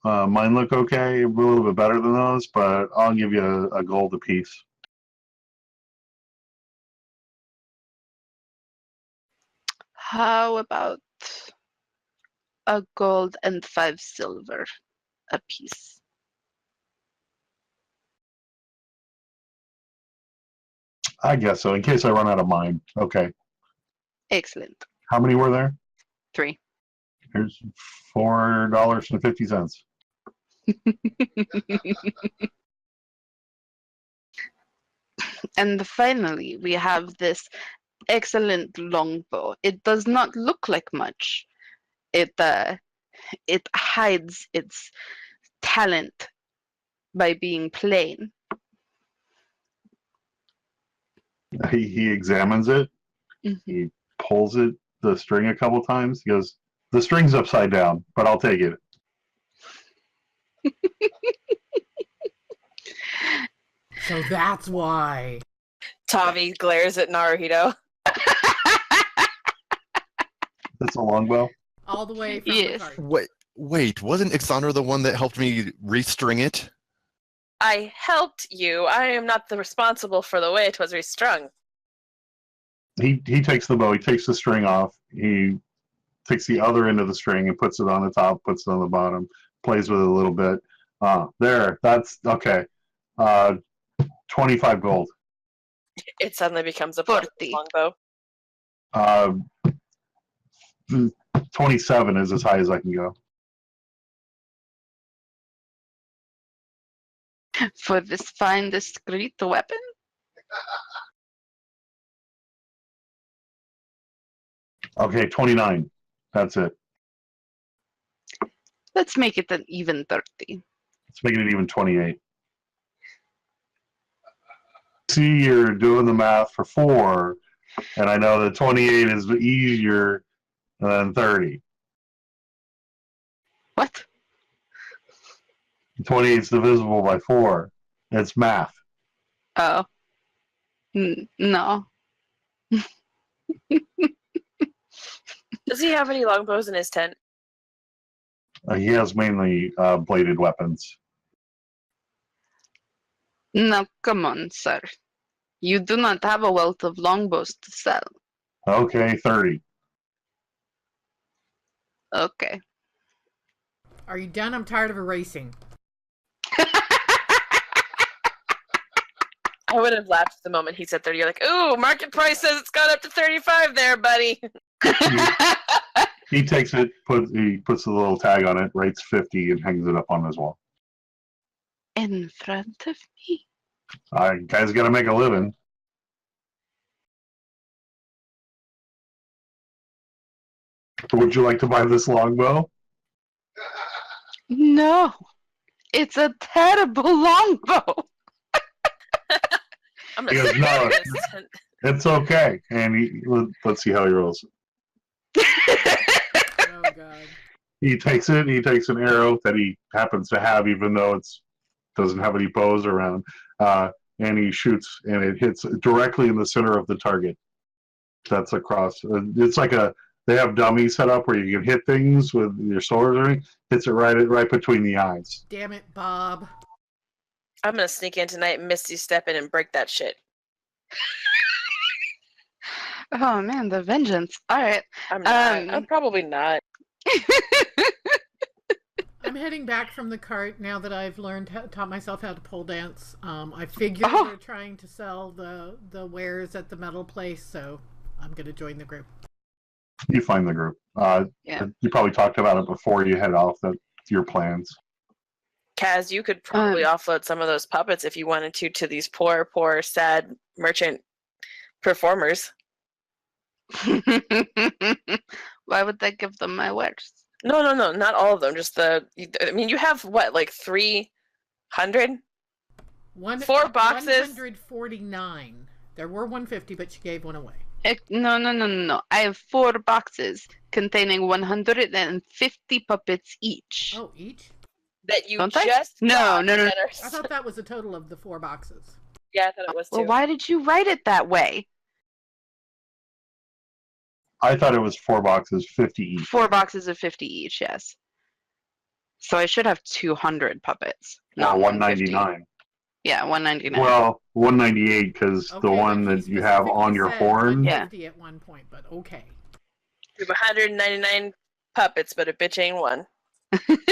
Mine look okay, a little bit better than those, but I'll give you a gold apiece. How about a gold and 5 silver apiece? I guess so, in case I run out of mine. Okay. Excellent. How many were there? 3. Here's $4.50. And finally, we have this excellent longbow. It does not look like much. It it hides its talent by being plain. He examines it. Mhm. He pulls the string a couple times. He goes, "The string's upside down, but I'll take it." So that's why. Tavi glares at Naruhito. That's a longbow. All the way from Yes. the cart. Wait, wasn't Ixandra the one that helped me restring it? I helped you. I am not the responsible for the way it was restrung. He takes the bow. He takes the string off. He takes the other end of the string and puts it on the top, puts it on the bottom, plays with it a little bit. There. That's okay. 25 gold. It suddenly becomes a 40. longbow. 27 is as high as I can go. For this fine, discreet weapon? Okay, 29. That's it. Let's make it an even 30. Let's make it even 28. See, you're doing the math for 4, and I know that 28 is easier than 30. What? 28 is divisible by 4. It's math. Oh. No. Does he have any longbows in his tent? He has mainly bladed weapons. No, come on, sir. You do not have a wealth of longbows to sell. Okay, 30. Okay. Are you done? I'm tired of erasing. I would have laughed the moment he said 30. You're like, ooh, market price says it's gone up to 35 there, buddy. He takes it, he puts a little tag on it, writes 50, and hangs it up on his wall. In front of me? Guys got to make a living. Would you like to buy this longbow? No. It's a terrible longbow. I'm He gonna goes, no, this tent. it's okay. And let's see how he rolls. Oh God. He takes it. He takes an arrow that he happens to have, even though it doesn't have any bows around, and he shoots, and it hits directly in the center of the target. That's across. It's like they have dummies set up where you can hit things with your sword or anything. Hits it right between the eyes. Damn it, Bob. I'm gonna sneak in tonight, Misty step in, and break that shit. Oh man, the vengeance. All right. I'm not. I'm probably not. I'm heading back from the cart now that I've taught myself how to pole dance. I figure Oh. they're trying to sell the wares at the metal place, so I'm gonna join the group. You find the group. Yeah. You probably talked about it before you head off. Your plans. Kaz, you could probably offload some of those puppets if you wanted to these poor, sad merchant performers. Why would they give them my wares? No, not all of them. Just you have what, like 300? 4 boxes? 149. There were 150, but she gave one away. No. I have 4 boxes containing 150 puppets each. Oh, each? That you Don't I? just No. that are- I thought that was the total of the 4 boxes. Yeah, I thought it was too. Well, why did you write it that way? I thought it was 4 boxes, 50 each. 4 boxes of 50 each, yes. So I should have 200 puppets. Or Not 150. 199. Yeah, 199. Well, 198 because the Okay, one but that he you have specifically on your said horn. 150 at one point, but okay. We have 199 puppets, but a bitch ain't one.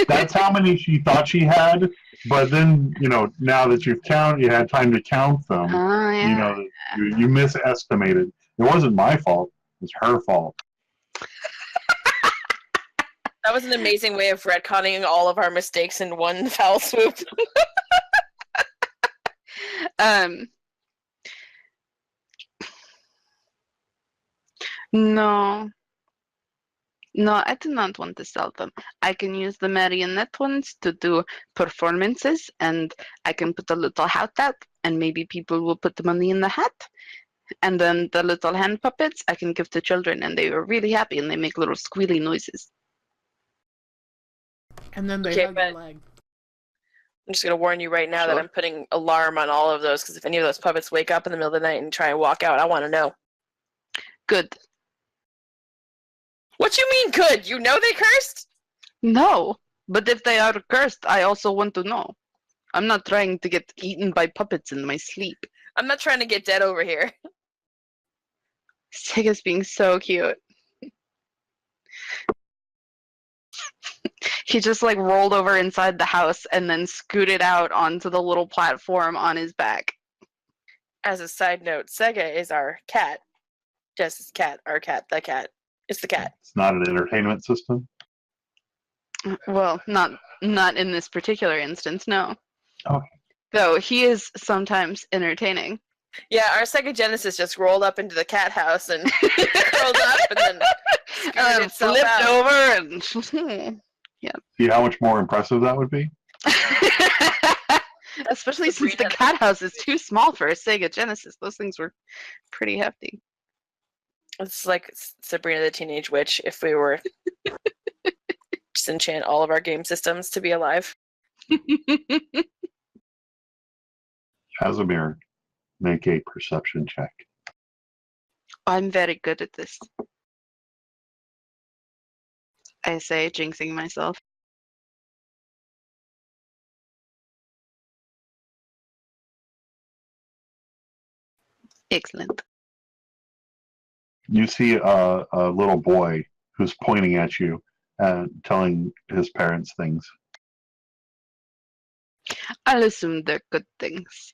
That's how many she thought she had. But then, now that you've you had time to count them. Oh, yeah. You misestimated. It wasn't my fault. It was her fault. That was an amazing way of retconning all of our mistakes in one foul swoop. No. No, I do not want to sell them. I can use the marionette ones to do performances, and I can put a little hat up, and maybe people will put the money in the hat. And then the little hand puppets I can give to children, and they are really happy, and they make little squealy noises. And then they Okay, hug your but- leg. I'm just going to warn you right now that Sure. I'm putting alarm on all of those, because if any of those puppets wake up in the middle of the night and try and walk out, I want to know. Good. What you mean good? You know they cursed? No, but if they are cursed, I also want to know. I'm not trying to get eaten by puppets in my sleep. I'm not trying to get dead over here. Sega's being so cute. He just like rolled over inside the house and then scooted out onto the little platform on his back. As a side note, Sega is our cat. Jess's cat, our cat, the cat. It's the cat. It's not an entertainment system. Well, not in this particular instance, no. Okay. Though he is sometimes entertaining. Yeah, our Sega Genesis just rolled up into the cat house and curled up and then scooted itself flipped out. over and See how much more impressive that would be? especially since the Sabrina. cat house is too small for a Sega Genesis. Those things were pretty hefty. It's like Sabrina the Teenage Witch if we were just enchant all of our game systems to be alive. Casimir, make a perception check. I'm very good at this. I say, jinxing myself. Excellent. You see a little boy who's pointing at you and telling his parents things. I'll assume they're good things.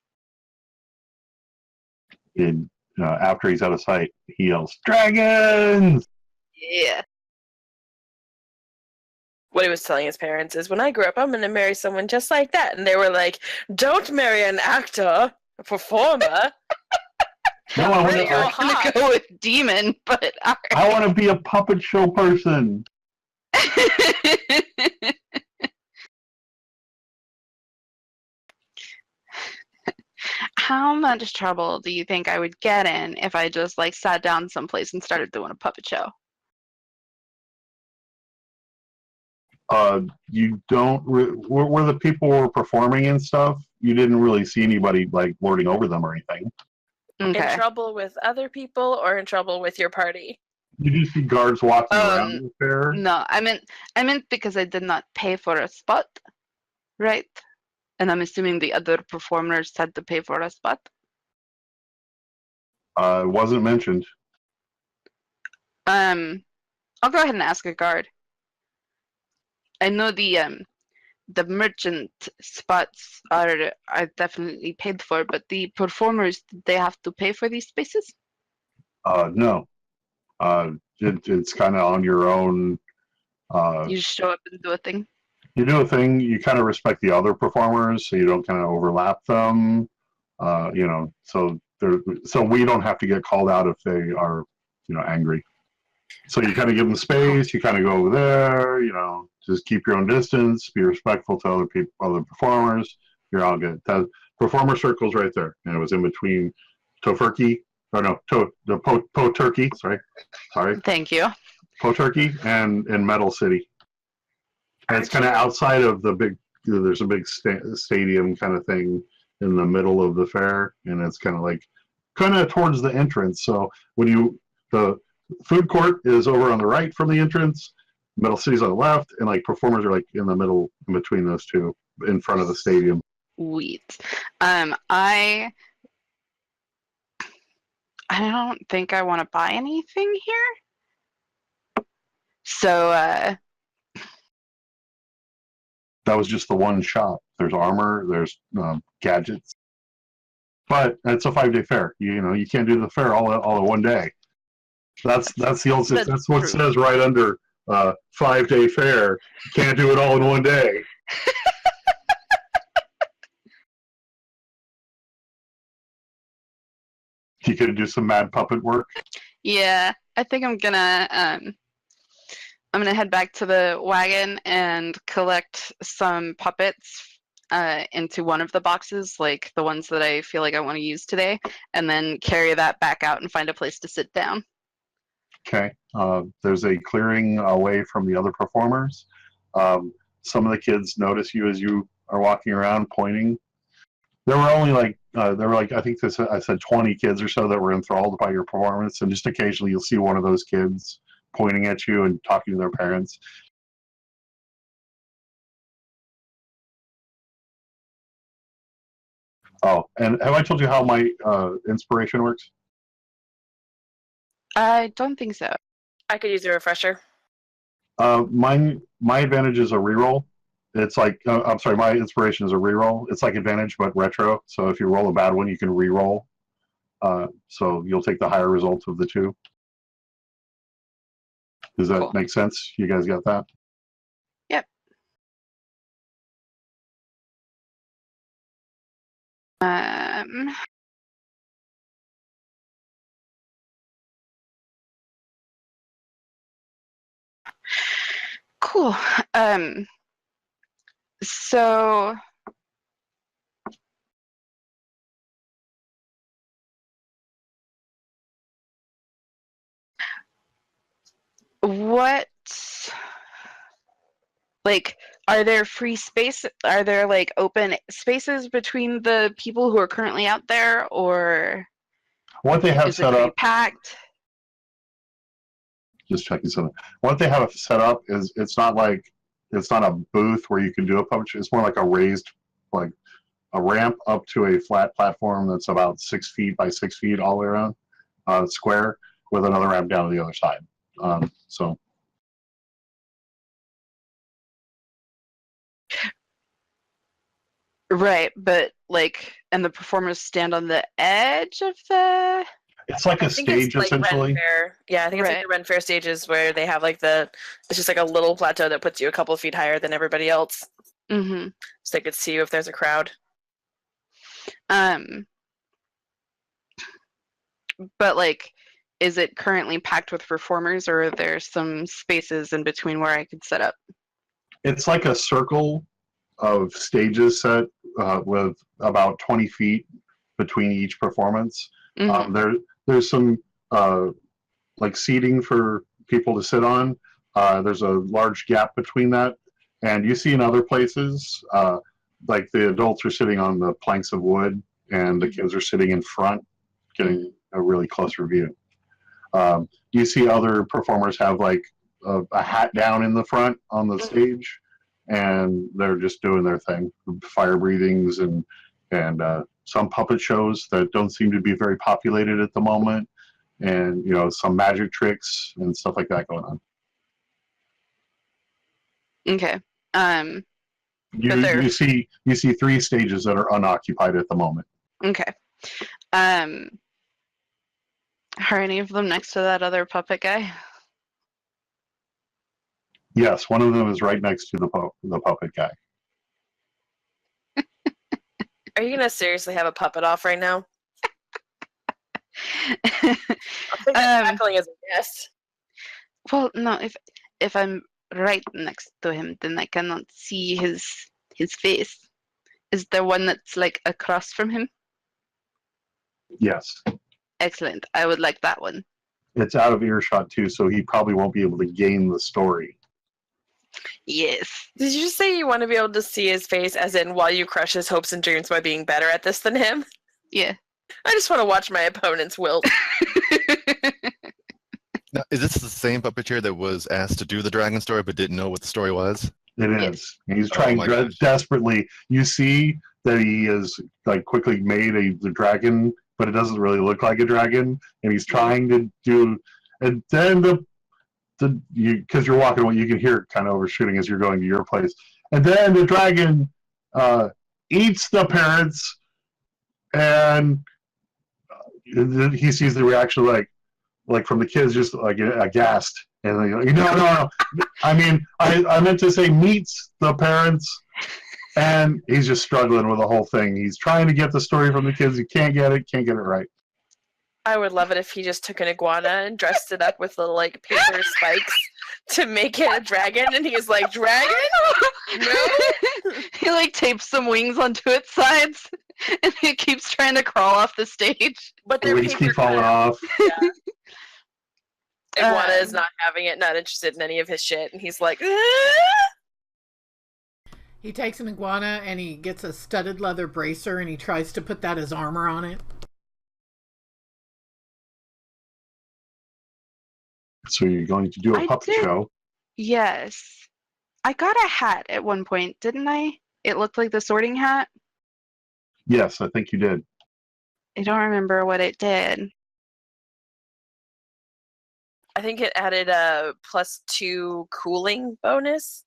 And after he's out of sight, he yells, "Dragons!" Yeah. What he was telling his parents is, when I grow up, I'm going to marry someone just like that. And they were like, don't marry an actor, a performer. No, I Really? I'm hot. gonna go with demon, but I want to be a puppet show person. How much trouble do you think I would get in if I just like sat down someplace and started doing a puppet show? You don't where the people were performing and stuff. You didn't really see anybody like lording over them or anything. In Okay. trouble with other people or in trouble with your party? You do see guards walking around the fair. No, I meant because I did not pay for a spot, right? And I'm assuming the other performers had to pay for a spot. It wasn't mentioned. I'll go ahead and ask a guard. I know the merchant spots are definitely paid for, but the performers, they have to pay for these spaces? No. It's kind of on your own. You just show up and do a thing? You do a thing. You kind of respect the other performers, so you don't kind of overlap them. So we don't have to get called out if they are, angry. So you kind of give them space. You kind of go over there. Just keep your own distance. Be respectful to other people, other performers. You're all good. That performer circle's right there, and it was in between Tofurkey. Or no, Po Turkey. Sorry. Thank you. Po Turkey and Metal City. And it's kind of outside of the big. There's a big stadium kind of thing in the middle of the fair, and it's kind of towards the entrance. So the food court is over on the right from the entrance, Metal City's on the left, and like performers are like in the middle, in between those two, in front of the stadium. Sweet. I don't think I want to buy anything here. So, That was just the one shop. There's armor, there's gadgets, but it's a 5-day fair. You can't do the fair all in one day. That's the old. That's what it says right under 5-day fair. You can't do it all in one day. You could do some mad puppet work. yeah, I think I'm gonna I'm gonna head back to the wagon and collect some puppets into one of the boxes, like the ones that I feel like I want to use today, and then carry that back out and find a place to sit down. Okay. There's a clearing away from the other performers. Some of the kids notice you as you are walking around, pointing. There were only I think I said 20 kids or so that were enthralled by your performance, and just occasionally you'll see one of those kids pointing at you and talking to their parents. Oh, and have I told you how my inspiration works? I don't think so. I could use a refresher. My advantage is a reroll. It's like I'm sorry, my inspiration is a reroll. It's like advantage but retro. So if you roll a bad one, you can reroll. So you'll take the higher result of the two. Does that make sense? You guys got that? Yep. Cool. So what, like, are there free space? Are there like open spaces between the people who are currently out there, or What they have is it set pretty up, packed? just checking something. What they have set up is it's not a booth where you can do a puppet show. It's more like a raised, like a ramp up to a flat platform that's about 6 feet by 6 feet all the way around, square, with another ramp down to the other side. So. Right, but like, and the performers stand on the edge of the. It's like a stage, like essentially. Ren Fair. Yeah, I think it's like the Ren Fair stages where they have like it's just like a little plateau that puts you a couple of feet higher than everybody else. Mm-hmm. So they could see you if there's a crowd. But like, is it currently packed with performers, or are there some spaces in between where I could set up? It's like a circle of stages set with about 20 feet between each performance. Mm-hmm. There's some like seating for people to sit on. There's a large gap between that, and you see in other places like the adults are sitting on the planks of wood and the kids are sitting in front, getting a really closer view. You see other performers have like a hat down in the front on the stage, and they're just doing their thing, fire breathings and some puppet shows that don't seem to be very populated at the moment, and some magic tricks and stuff like that going on. Okay. You see 3 stages that are unoccupied at the moment. Okay. Are any of them next to that other puppet guy? Yes, one of them is right next to the puppet guy. Are you gonna seriously have a puppet off right now? I think tackling as a guest. Well, no. If I'm right next to him, then I cannot see his face. Is there one that's like across from him? Yes. Excellent. I would like that one. It's out of earshot too, so he probably won't be able to gain the story. Yes. Did you just say you want to be able to see his face, as in while you crush his hopes and dreams by being better at this than him? Yeah. I just want to watch my opponents wilt. Now, is this the same puppeteer that was asked to do the dragon story but didn't know what the story was? It is. He's trying desperately. You see that he has like quickly made the dragon, but it doesn't really look like a dragon, and he's trying to do. And then because you're walking away, you can hear it kind of overshooting as you're going to your place, and then the dragon eats the parents, and he sees the reaction like from the kids, just like aghast, and they go, no. I mean, I meant to say meets the parents, and he's just struggling with the whole thing. He's trying to get the story from the kids. He can't get it right. I would love it if he just took an iguana and dressed it up with little like paper spikes to make it a dragon, and he's like, dragon? No? He like tapes some wings onto its sides, and it keeps trying to crawl off the stage. But The they're wings paper keep falling cut. off. Yeah. Iguana is Um, not having it, not interested in any of his shit, and he's like, "Ah!" He takes an iguana and he gets a studded leather bracer and he tries to put that as armor on it. So you're going to do a I puppet did. show. Yes. I got a hat at one point, didn't I? It looked like the sorting hat. Yes, I think you did. I don't remember what it did. I think it added a +2 cooling bonus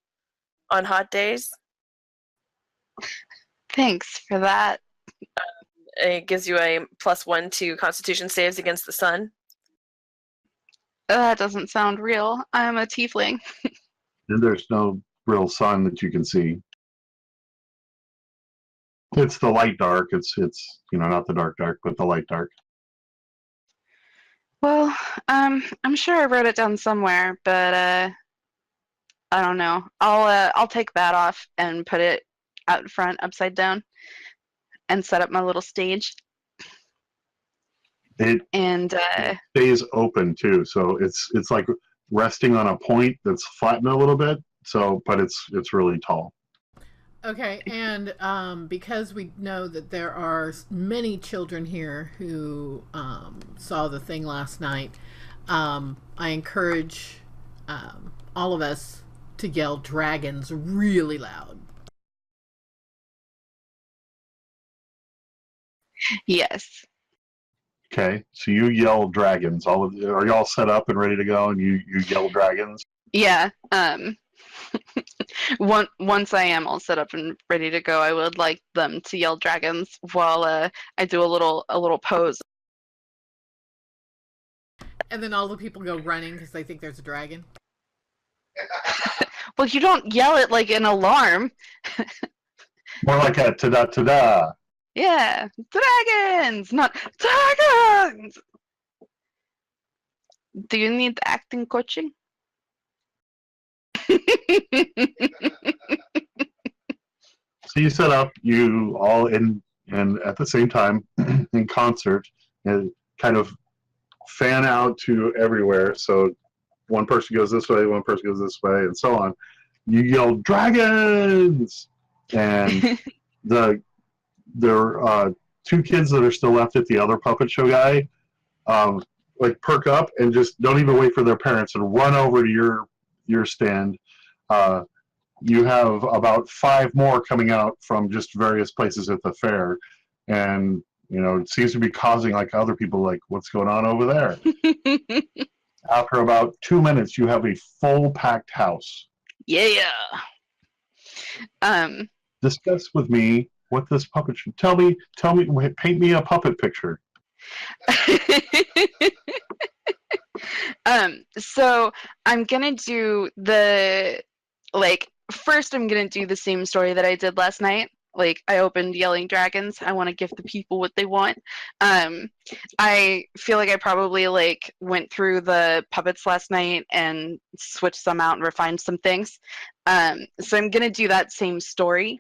on hot days. Thanks for that. It gives you a +1 to Constitution saves against the sun. That doesn't sound real. I'm a tiefling. And there's no real sun that you can see. It's the light dark. It's not the dark, but the light dark. Well, I'm sure I wrote it down somewhere, but I don't know. I'll take that off and put it out front, upside down, and set up my little stage. It And stays open too, so it's like resting on a point that's flattened a little bit. So, but it's really tall. Okay, and because we know that there are many children here who saw the thing last night, I encourage all of us to yell dragons really loud. yes. Okay, so you yell dragons. Are y'all set up and ready to go? And you yell dragons. Yeah. Once I am all set up and ready to go, I would like them to yell dragons while I do a little pose. And then all the people go running because they think there's a dragon. Well, you don't yell it like an alarm. More like a ta-da ta-da. Yeah, dragons, not dragons. Do you need acting coaching? So you set up, you all and at the same time in concert, and kind of fan out to everywhere. So one person goes this way, one person goes this way, and so on. You yell dragons, and the two kids that are still left at the other puppet show guy, like perk up and just don't even wait for their parents and run over to your stand. You have about 5 more coming out from just various places at the fair, and it seems to be causing like other people like, what's going on over there? After about 2 minutes, you have a full packed house. Yeah. Discuss with me what this puppet show. Tell me, paint me a puppet picture. So I'm gonna do first I'm gonna do the same story that I did last night. Like, I opened yelling dragons. I want to give the people what they want. I feel like I probably went through the puppets last night and switched some out and refined some things. So I'm gonna do that same story,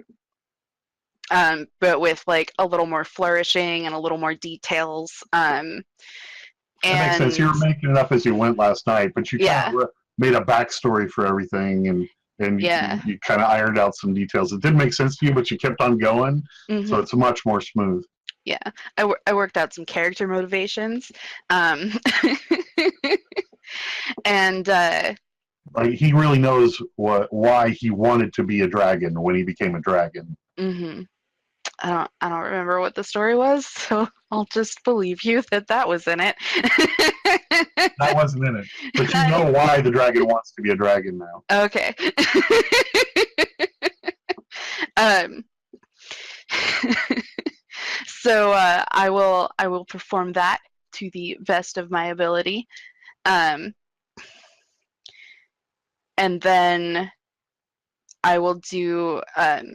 but with a little more flourishing and a little more details. That makes sense. You were making it up as you went last night, but you kind of made a backstory for everything, and you kind of ironed out some details. It didn't make sense to you, but you kept on going, so it's much more smooth. Yeah, I worked out some character motivations, and like, he really knows why he wanted to be a dragon when he became a dragon. I don't remember what the story was, so I'll just believe you that was in it. That wasn't in it, but you know why the dragon wants to be a dragon now. Okay. So I will perform that to the best of my ability, and then I will do,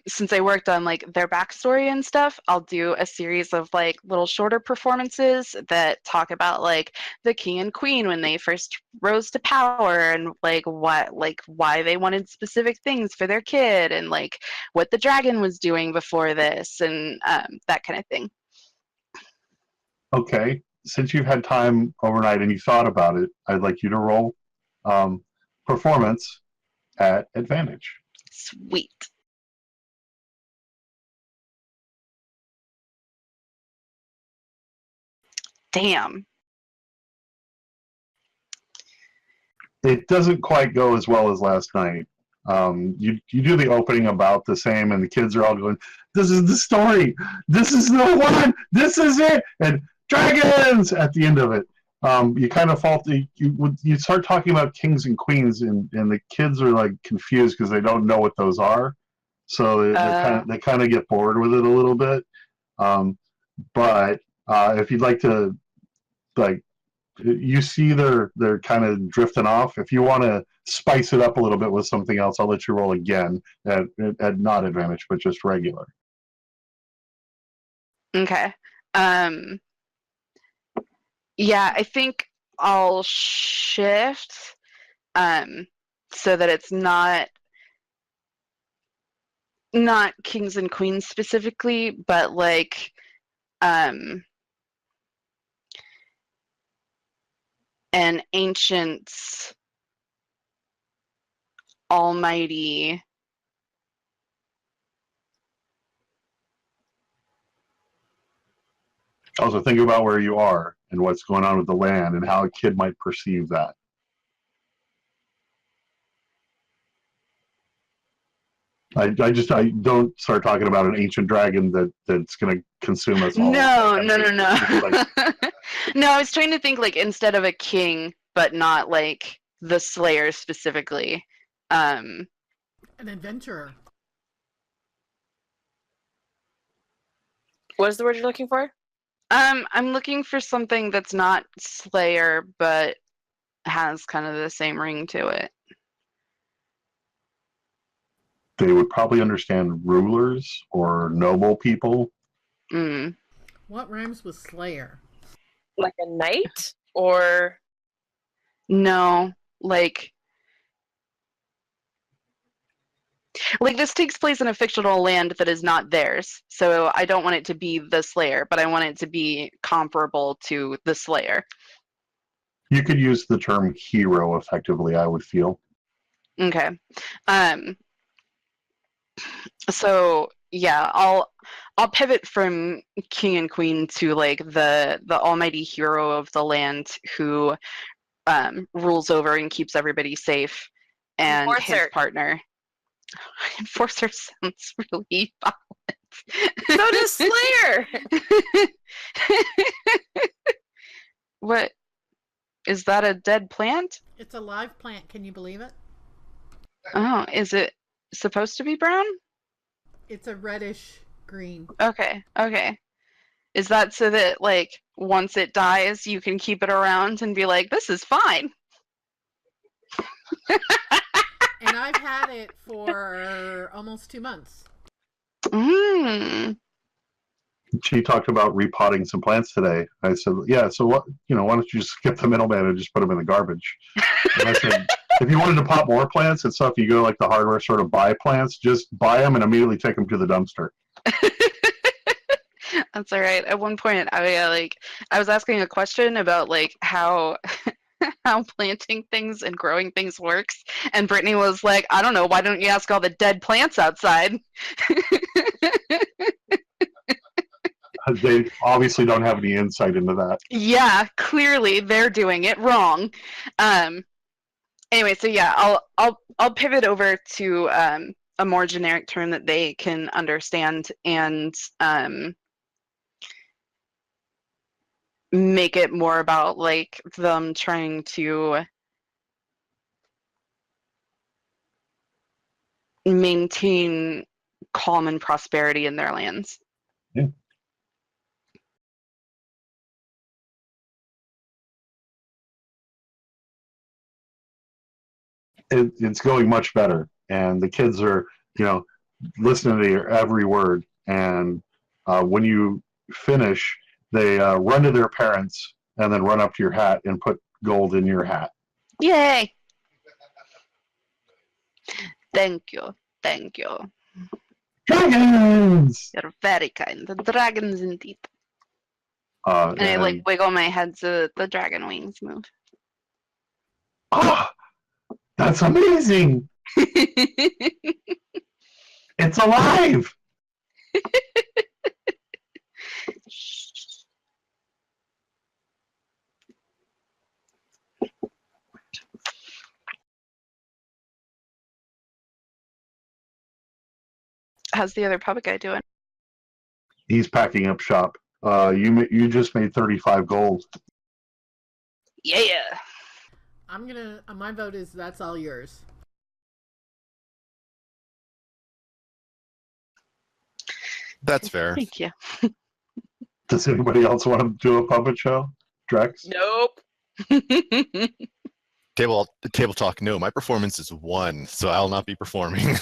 since I worked on like their backstory and stuff, I'll do a series of like little shorter performances that talk about like the king and queen when they first rose to power, and like why they wanted specific things for their kid, and like what the dragon was doing before this, and that kind of thing. Okay, since you've had time overnight and you thought about it, I'd like you to roll performance at advantage. Sweet. Damn. It doesn't quite go as well as last night. You do the opening about the same, and the kids are all going, "This is the story. This is the one. This is it." And dragons at the end of it. You kind of you start talking about kings and queens, and the kids are like confused because they don't know what those are. So they kind of get bored with it a little bit. But if you'd like to, like, you see they're kind of drifting off. If you want to spice it up a little bit with something else, I'll let you roll again at not advantage, but just regular. Okay. Yeah, I think I'll shift so that it's not kings and queens specifically, but like an ancient almighty Also, think about where you are and what's going on with the land and how a kid might perceive that. I don't start talking about an ancient dragon that's going to consume us all. No. Like, No, I was trying to think like instead of a king, but not like the Slayer specifically. An adventurer. What is the word you're looking for? I'm looking for something that's not Slayer, but has kind of the same ring to it. they would probably understand rulers or noble people. Mm. What rhymes with Slayer? Like a knight? Or No, like this takes place in a fictional land that is not theirs. So I don't want it to be the Slayer, but I want it to be comparable to the Slayer. You could use the term hero effectively, I would feel. Okay. So yeah, I'll pivot from king and queen to like the almighty hero of the land who rules over and keeps everybody safe, and his Enforcer. partner. Enforcer sounds really violent. So does Slayer. What is that? A dead plant? It's a live plant. Can you believe it? Oh, is it supposed to be brown? It's a reddish green. Okay. Is that so that like once it dies, you can keep it around and be like, this is fine? And I've had it for almost 2 months. Mm. She talked about repotting some plants today. I said, yeah, so what, why don't you just skip the middleman and just put them in the garbage? And I said, if you wanted to pot more plants and stuff, you go like the hardware store to buy plants, just buy them and immediately take them to the dumpster. That's all right. At one point, I was asking a question about like how planting things and growing things works, and Brittany was like, "I don't know. Why don't you ask all the dead plants outside?" They obviously don't have any insight into that. Yeah, clearly they're doing it wrong. Anyway, so yeah, I'll pivot over to a more generic term that they can understand, and make it more about like them trying to maintain calm and prosperity in their lands. Yeah. It's going much better, and the kids are listening to your every word. And when you finish, they run to their parents and then run up to your hat and put gold in your hat. Yay! Thank you. Thank you. Dragons! You're very kind. The dragons indeed. And I like wiggle my head so the dragon wings move. Oh, that's amazing! It's alive! How's the other puppet guy doing? He's packing up shop. You just made 35 gold. Yeah. I'm gonna. My vote is that's all yours. That's fair. Thank you. Does anybody else want to do a puppet show? Drex? Nope. Table talk. No, my performance is 1, so I'll not be performing.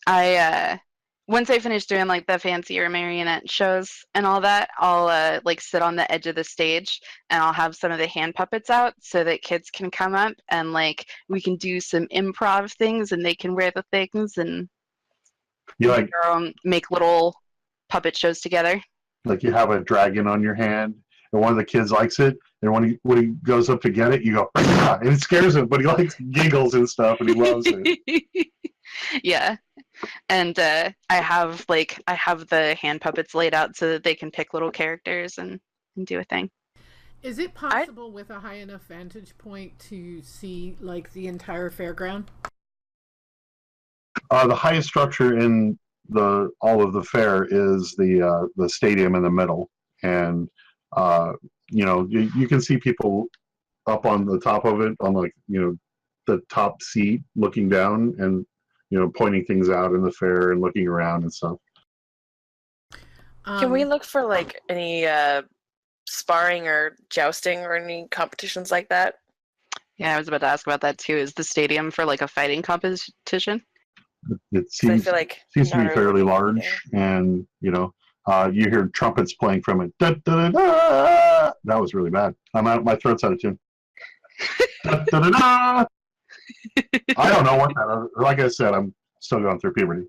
I once I finish doing like the fancier marionette shows and all that, I'll like sit on the edge of the stage and I'll have some of the hand puppets out so that kids can come up and like we can do some improv things and they can wear the things and make little puppet shows together. Like you have a dragon on your hand and one of the kids likes it, and when he goes up to get it, you go, ah! And it scares him, but he like giggles and stuff and he loves it. Yeah. And I have the hand puppets laid out so that they can pick little characters and do a thing. Is it possible with a high enough vantage point to see like the entire fairground? The highest structure in all of the fair is the stadium in the middle, and you can see people up on the top of it on the top seat looking down and pointing things out in the fair and looking around and stuff. Can we look for like any sparring or jousting or any competitions like that? Yeah, I was about to ask about that too. Is the stadium for like a fighting competition? It seems, I feel like seems to be fairly large, and you hear trumpets playing from it. Da, da, da, da. That was really bad. My throat's out of tune. Da, da, da, da. I don't know what that. Like I said, I'm still going through puberty.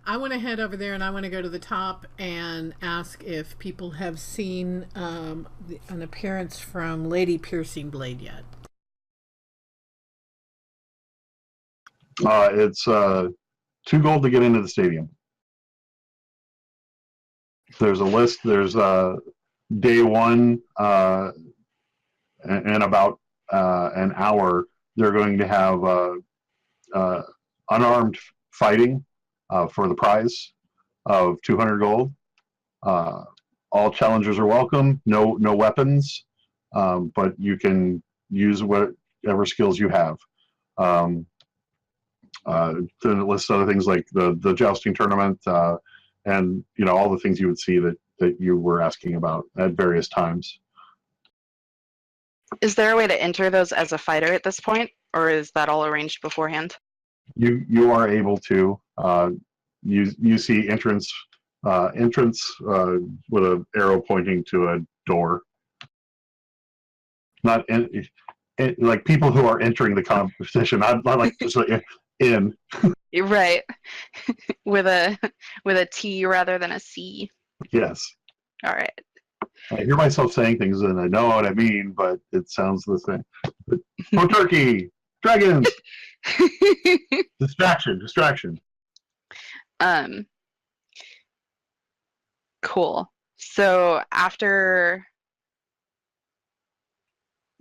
I want to head over there and I want to go to the top and ask if people have seen an appearance from Lady Piercing Blade yet. It's 2 gold to get into the stadium. There's a list. There's day 1, and about an hour, they're going to have unarmed fighting for the prize of 200 gold. All challengers are welcome. No weapons, but you can use whatever skills you have. Then it lists other things like the jousting tournament and all the things you would see that you were asking about at various times. Is there a way to enter those as a fighter at this point, or is that all arranged beforehand? You are able to. You see entrance with an arrow pointing to a door. Not like people who are entering the competition, not like just like in. Right, with a T rather than a C. Yes. All right. I hear myself saying things and I know what I mean, but it sounds the same. Oh, turkey! Dragons! Distraction. Cool. So after,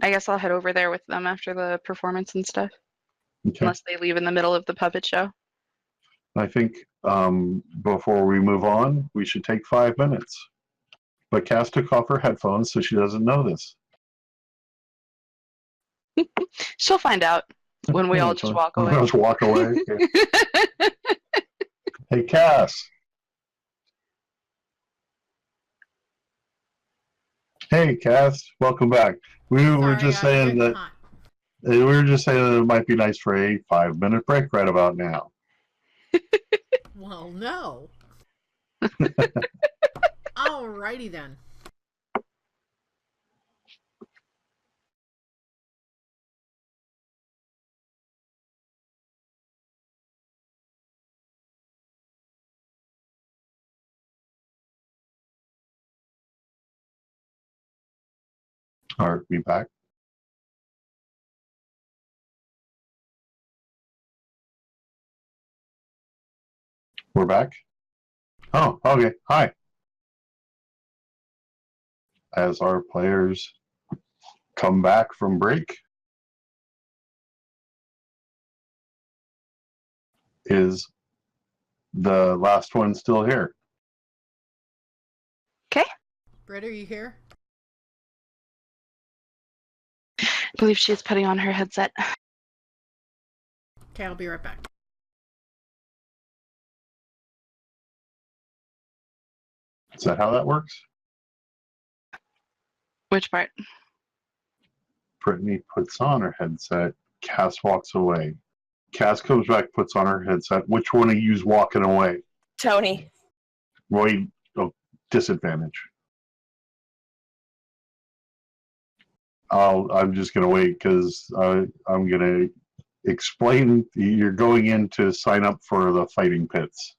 I guess I'll head over there with them after the performance and stuff. Okay. Unless they leave in the middle of the puppet show. I think before we move on, we should take 5 minutes. But Cass took off her headphones, so she doesn't know this. She'll find out when we all just walk away. We'll just walk away. Hey, Cass. Hey, Cass. Welcome back. We were just saying that. We were just saying that it might be nice for a 5-minute break right about now. Well, no. Alrighty then. Are we back? We're back? Oh, okay. Hi. As our players come back from break, is the last one still here? Okay. Britt, are you here? I believe she's putting on her headset. Okay, I'll be right back. Is that how that works? Which part? Brittany puts on her headset. Cass walks away. Cass comes back, puts on her headset. Which one of you's walking away? Tony. Roy, oh, disadvantage. I'm just going to wait because I'm going to explain. You're going in to sign up for the fighting pits,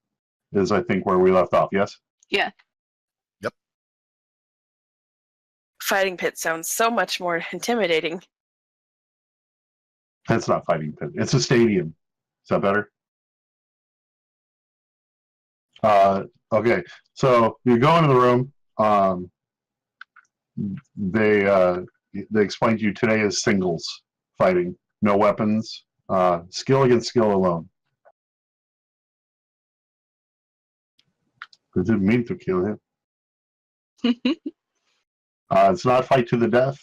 is I think where we left off, yes? Yeah. Fighting pit sounds so much more intimidating. That's not fighting pit. It's a stadium. Is that better? Okay, so you go into the room. They explained to you today is singles fighting, no weapons, skill against skill alone. I didn't mean to kill him. It's not fight to the death.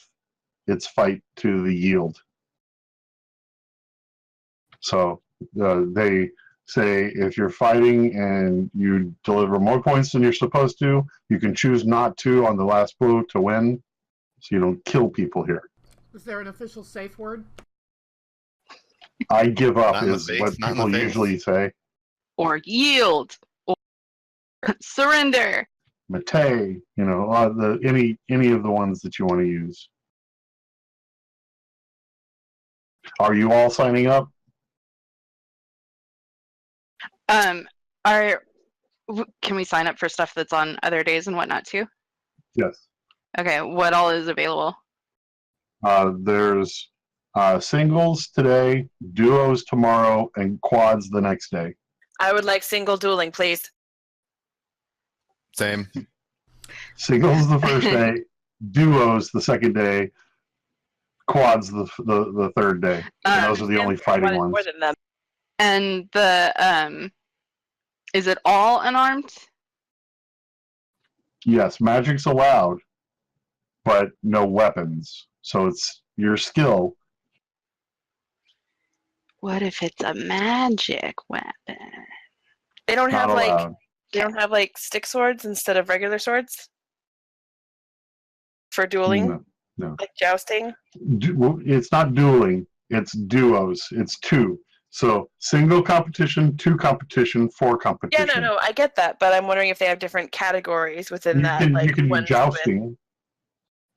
It's fight to the yield. So they say if you're fighting and you deliver more points than you're supposed to, you can choose not to on the last blow to win, so you don't kill people here. Is there an official safe word? I give up Not in the is face, what not in the people face. usually say. Or yield. Or surrender. Mate, any of the ones that you want to use. Are you all signing up? Can we sign up for stuff that's on other days and whatnot too? Yes. Okay, what all is available? There's singles today, duos tomorrow, and quads the next day. I would like single dueling, please. Same. Singles the first day, duos the second day, quads the third day. And those are the only fighting ones. More than them. And the is it all unarmed? Yes, magic's allowed, but no weapons. So it's your skill. What if it's a magic weapon? They don't Not have allowed. they don't have like stick swords instead of regular swords for dueling, No. like jousting. It's not dueling. It's duos. It's two. So single competition, two competition, four Yeah, competition. no, I get that, but I'm wondering if they have different categories within that. You can do one's jousting.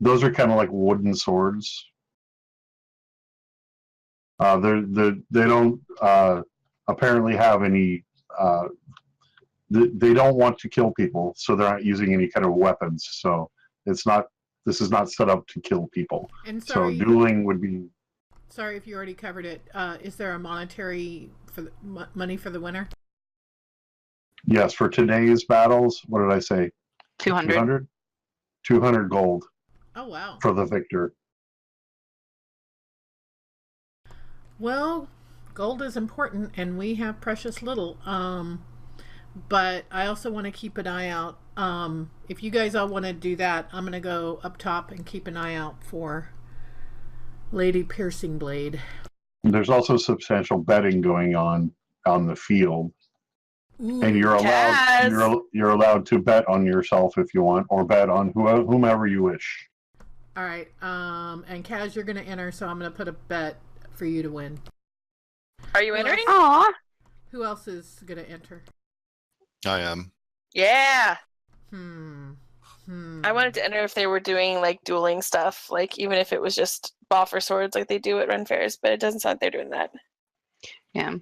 Those are kind of like wooden swords. They don't apparently have any. They don't want to kill people, so they're not using any kind of weapons. So it's not. This is not set up to kill people. And So sorry, dueling would be. sorry if you already covered it. Is there a monetary for money for the winner? Yes, for today's battles, what did I say? 200. 200? 200 gold Oh wow. for the victor. Well, gold is important, and we have precious little. But I also want to keep an eye out. If you guys all want to do that, I'm going to go up top and keep an eye out for Lady Piercing Blade. There's also substantial betting going on the field, Ooh, and you're allowed Kaz! you're allowed to bet on yourself if you want, or bet on whomever you wish. all right. And Kaz, you're going to enter, so I'm going to put a bet for you to win. Are you entering? Aw. Who else is gonna enter? I am. Yeah. Hmm. I wanted to enter if they were doing like dueling stuff, like even if it was just ball for swords like they do at Ren Fairs, but it doesn't sound like they're doing that. Yeah.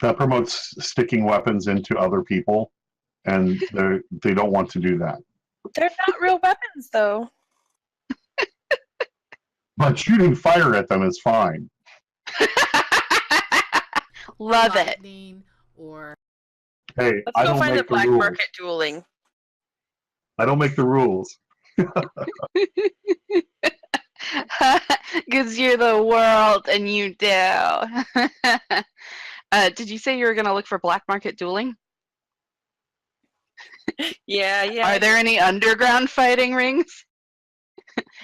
That promotes sticking weapons into other people, and they don't want to do that. They're not real weapons though. But shooting fire at them is fine. Love it. Lightning or Hey, Let's I go don't find the make the black rules. market dueling. I don't make the rules. Because you're the world and you do. Did you say you were going to look for black market dueling? Yeah. Are there any underground fighting rings?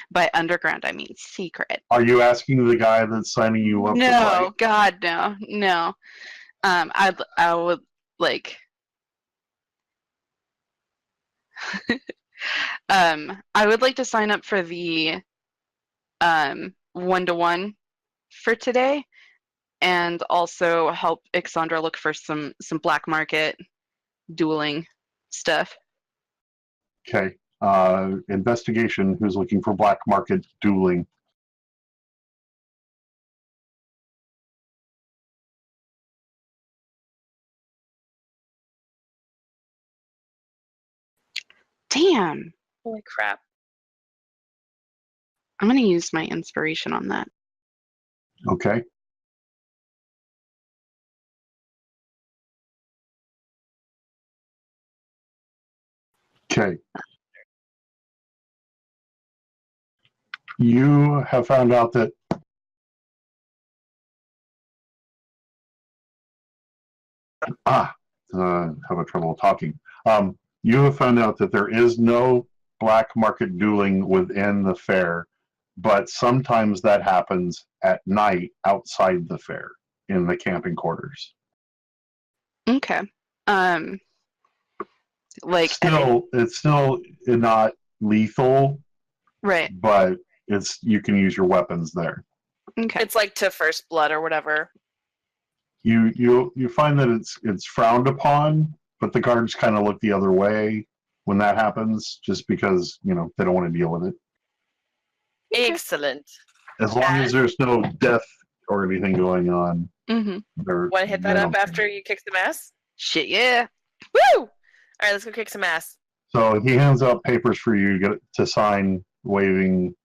By underground, I mean secret. Are you asking the guy that's signing you up to No, fight? God, no. I would like. I would like to sign up for the 1-to-1 for today, and also help Ixandra look for some black market dueling stuff. Okay. Investigation. Who's looking for black market dueling? Damn, Holy crap. I'm gonna use my inspiration on that. Okay. Okay. You have found out that having trouble talking. You have found out that there is no black market dueling within the fair, but sometimes that happens at night outside the fair in the camping quarters. Okay. Like It's still not lethal, right. but you can use your weapons there. Okay. It's like to first blood or whatever. You find that it's frowned upon, but the guards kind of look the other way when that happens, just because they don't want to deal with it. Excellent. As long as there's no death or anything going on, Mm-hmm. they're. Want to hit that up after you kick some ass? Shit, yeah. Woo! All right, let's go kick some ass. So he hands out papers for you to sign, waiving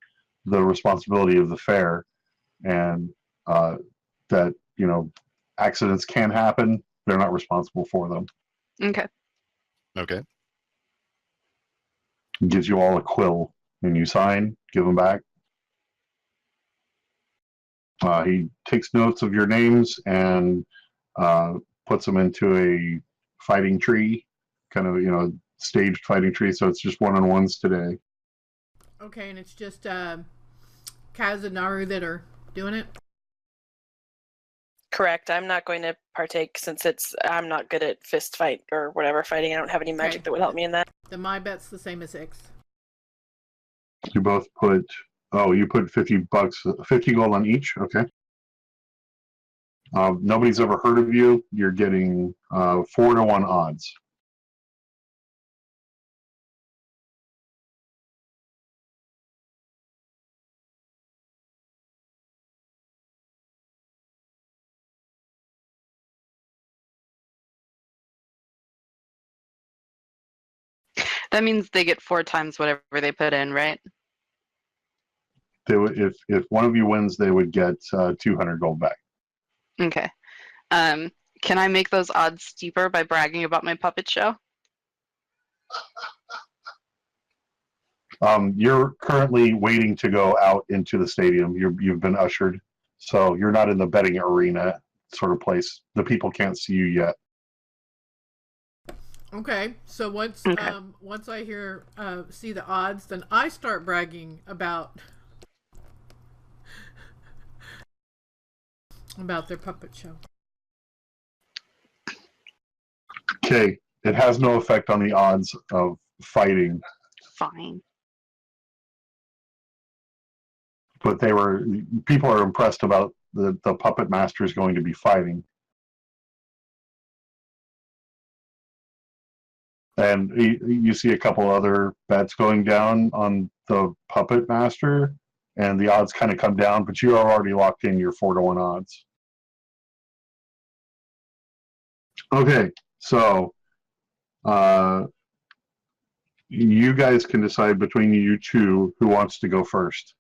the responsibility of the fair, and that accidents can happen. They're not responsible for them. Okay. Okay. He gives you all a quill, and you sign, give them back. He takes notes of your names and puts them into a fighting tree, kind of staged fighting tree. So it's just one-on-ones today. okay, and it's just Kaz and Naru that are doing it. Correct. I'm not going to partake since I'm not good at fist fight or whatever fighting. I don't have any magic that would help me in that. Then my bet's the same as Ix. You both put. Oh, you put $50, 50 gold on each. Okay. Nobody's ever heard of you. You're getting 4-to-1 odds. That means they get 4 times whatever they put in, right? They would, if one of you wins, they would get 200 gold back. Okay. Can I make those odds steeper by bragging about my puppet show? You're currently waiting to go out into the stadium. You've been ushered, so you're not in the betting arena sort of place. The people can't see you yet. Okay, so once I hear see the odds, then I start bragging about their puppet show. Okay, it has no effect on the odds of fighting, Fine. but people are impressed about the puppet master is going to be fighting. And you see a couple other bets going down on the puppet master, and the odds kind of come down, but you are already locked in your 4-to-1 odds. Okay, so you guys can decide between you two who wants to go first.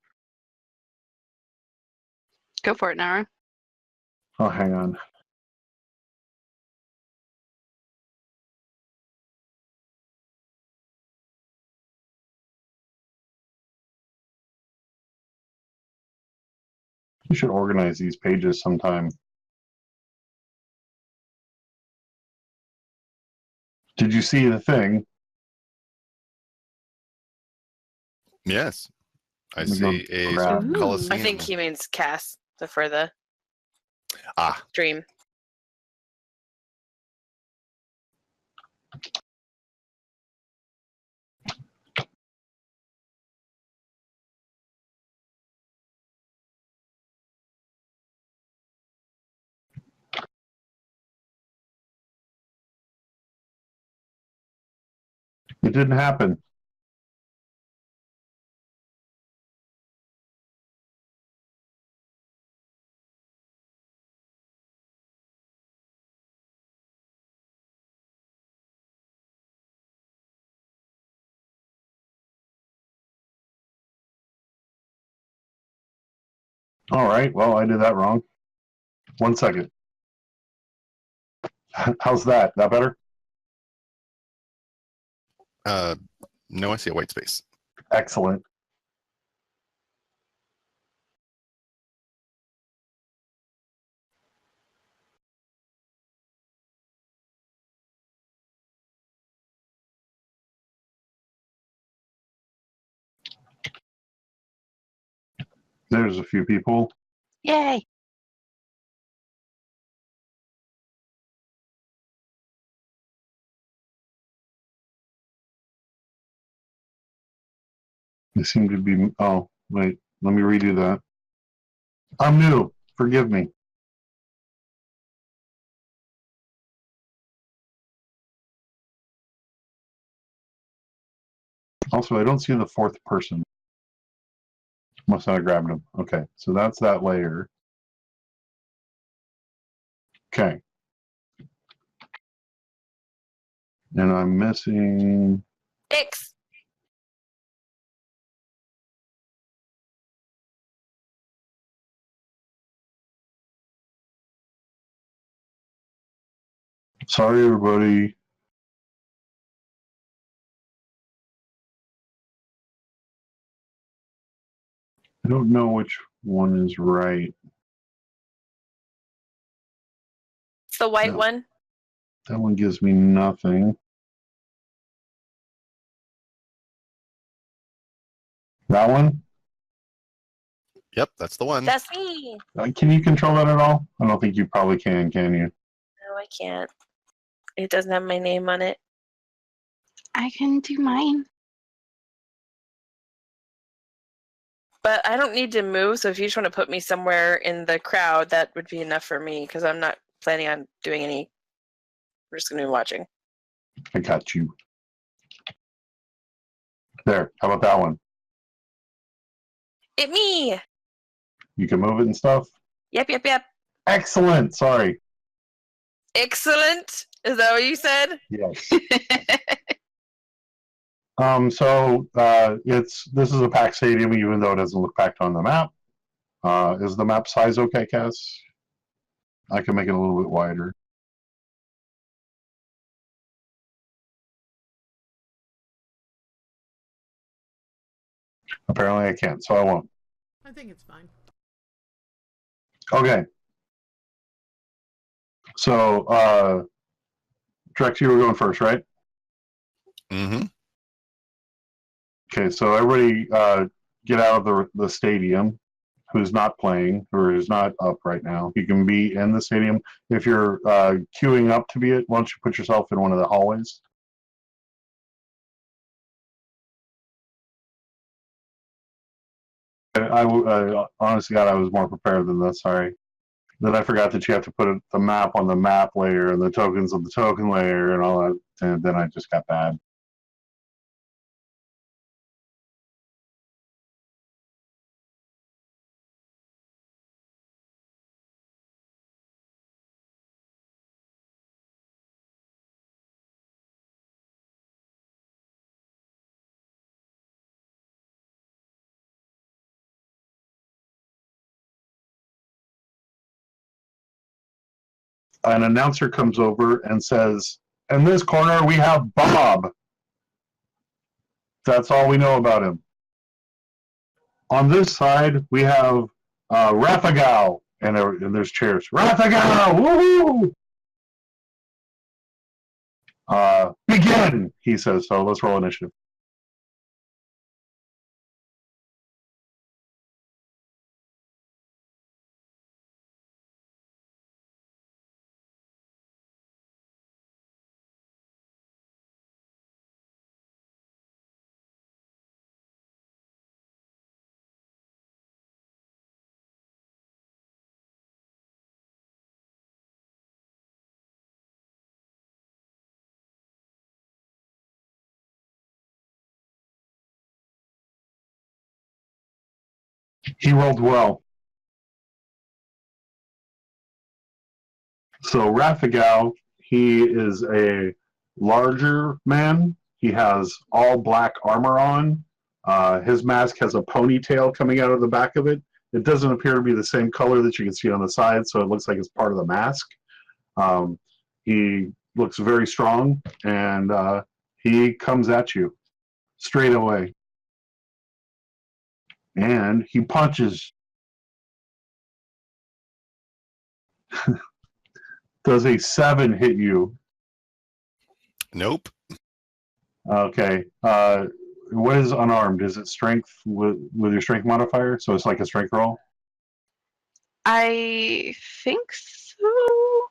Go for it, Nara. Oh, hang on. You should organize these pages sometime. Did you see the thing? Yes. I Let me go see a grab- Ooh. Coliseum. I think he means cast for the stream. It didn't happen. All right, well, I did that wrong. 1 second. How's that? That better? No, I see a white space. Excellent. There's a few people. Yay! They seem to be. Oh, wait. Let me redo that. I'm new. Forgive me. Also, I don't see the fourth person. Must not have grabbed him. Okay, so that's that layer. Okay. And I'm missing. X. Sorry, everybody. I don't know which one is right. It's the white No. one. That one gives me nothing. That one? Yep, that's the one. That's me. Can you control that at all? I don't think you probably can you? No, I can't. It doesn't have my name on it. I can do mine. But I don't need to move, so if you just want to put me somewhere in the crowd, that would be enough for me, because I'm not planning on doing any. We're just going to be watching. I got you. There. How about that one? It me! You can move it and stuff? Yep. Excellent. Sorry. Excellent! Is that what you said? Yes. This is a packed stadium, even though it doesn't look packed on the map. Is the map size okay, Cass? I can make it a little bit wider. Apparently I can't, so I won't. I think it's fine. Okay. So, Drex, you were going first, right? Mm-hmm. Okay, so everybody get out of the stadium who's not playing or is not up right now. You can be in the stadium. If you're queuing up to be it, why don't you put yourself in one of the hallways? Honestly, God, I was more prepared than this. Sorry. Then I forgot that you have to put the map on the map layer and the tokens on the token layer and all that. And then I just got bad. An announcer comes over and says, "In this corner, we have Bob." That's all we know about him. On this side, we have Rafagao, and there's chairs. Rafagao, woohoo! Begin, he says. So let's roll initiative. He rolled well. So Rafagao, he is a larger man. He has all black armor on. His mask has a ponytail coming out of the back of it. It doesn't appear to be the same color that you can see on the side, so it looks like it's part of the mask. He looks very strong, and he comes at you straight away. And he punches. Does a 7 hit you? Nope. Okay. What is unarmed? Is it strength with your strength modifier? So it's like a strength roll? I think so.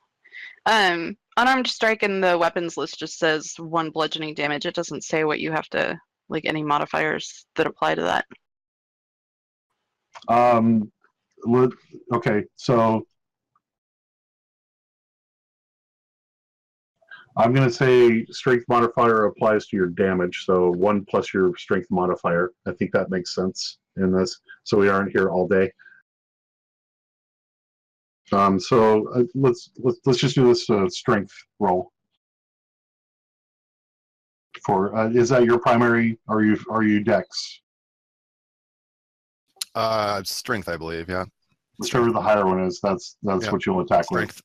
Unarmed strike in the weapons list just says 1 bludgeoning damage. It doesn't say what you have to, like, any modifiers that apply to that. Okay, so I'm going to say strength modifier applies to your damage, so 1 plus your strength modifier. I think that makes sense in this, so we aren't here all day. So let's just do this strength roll. For is that your primary? Are you dex? Strength, I believe. Yeah. Whichever the higher one is, that's yeah, what you'll attack strength.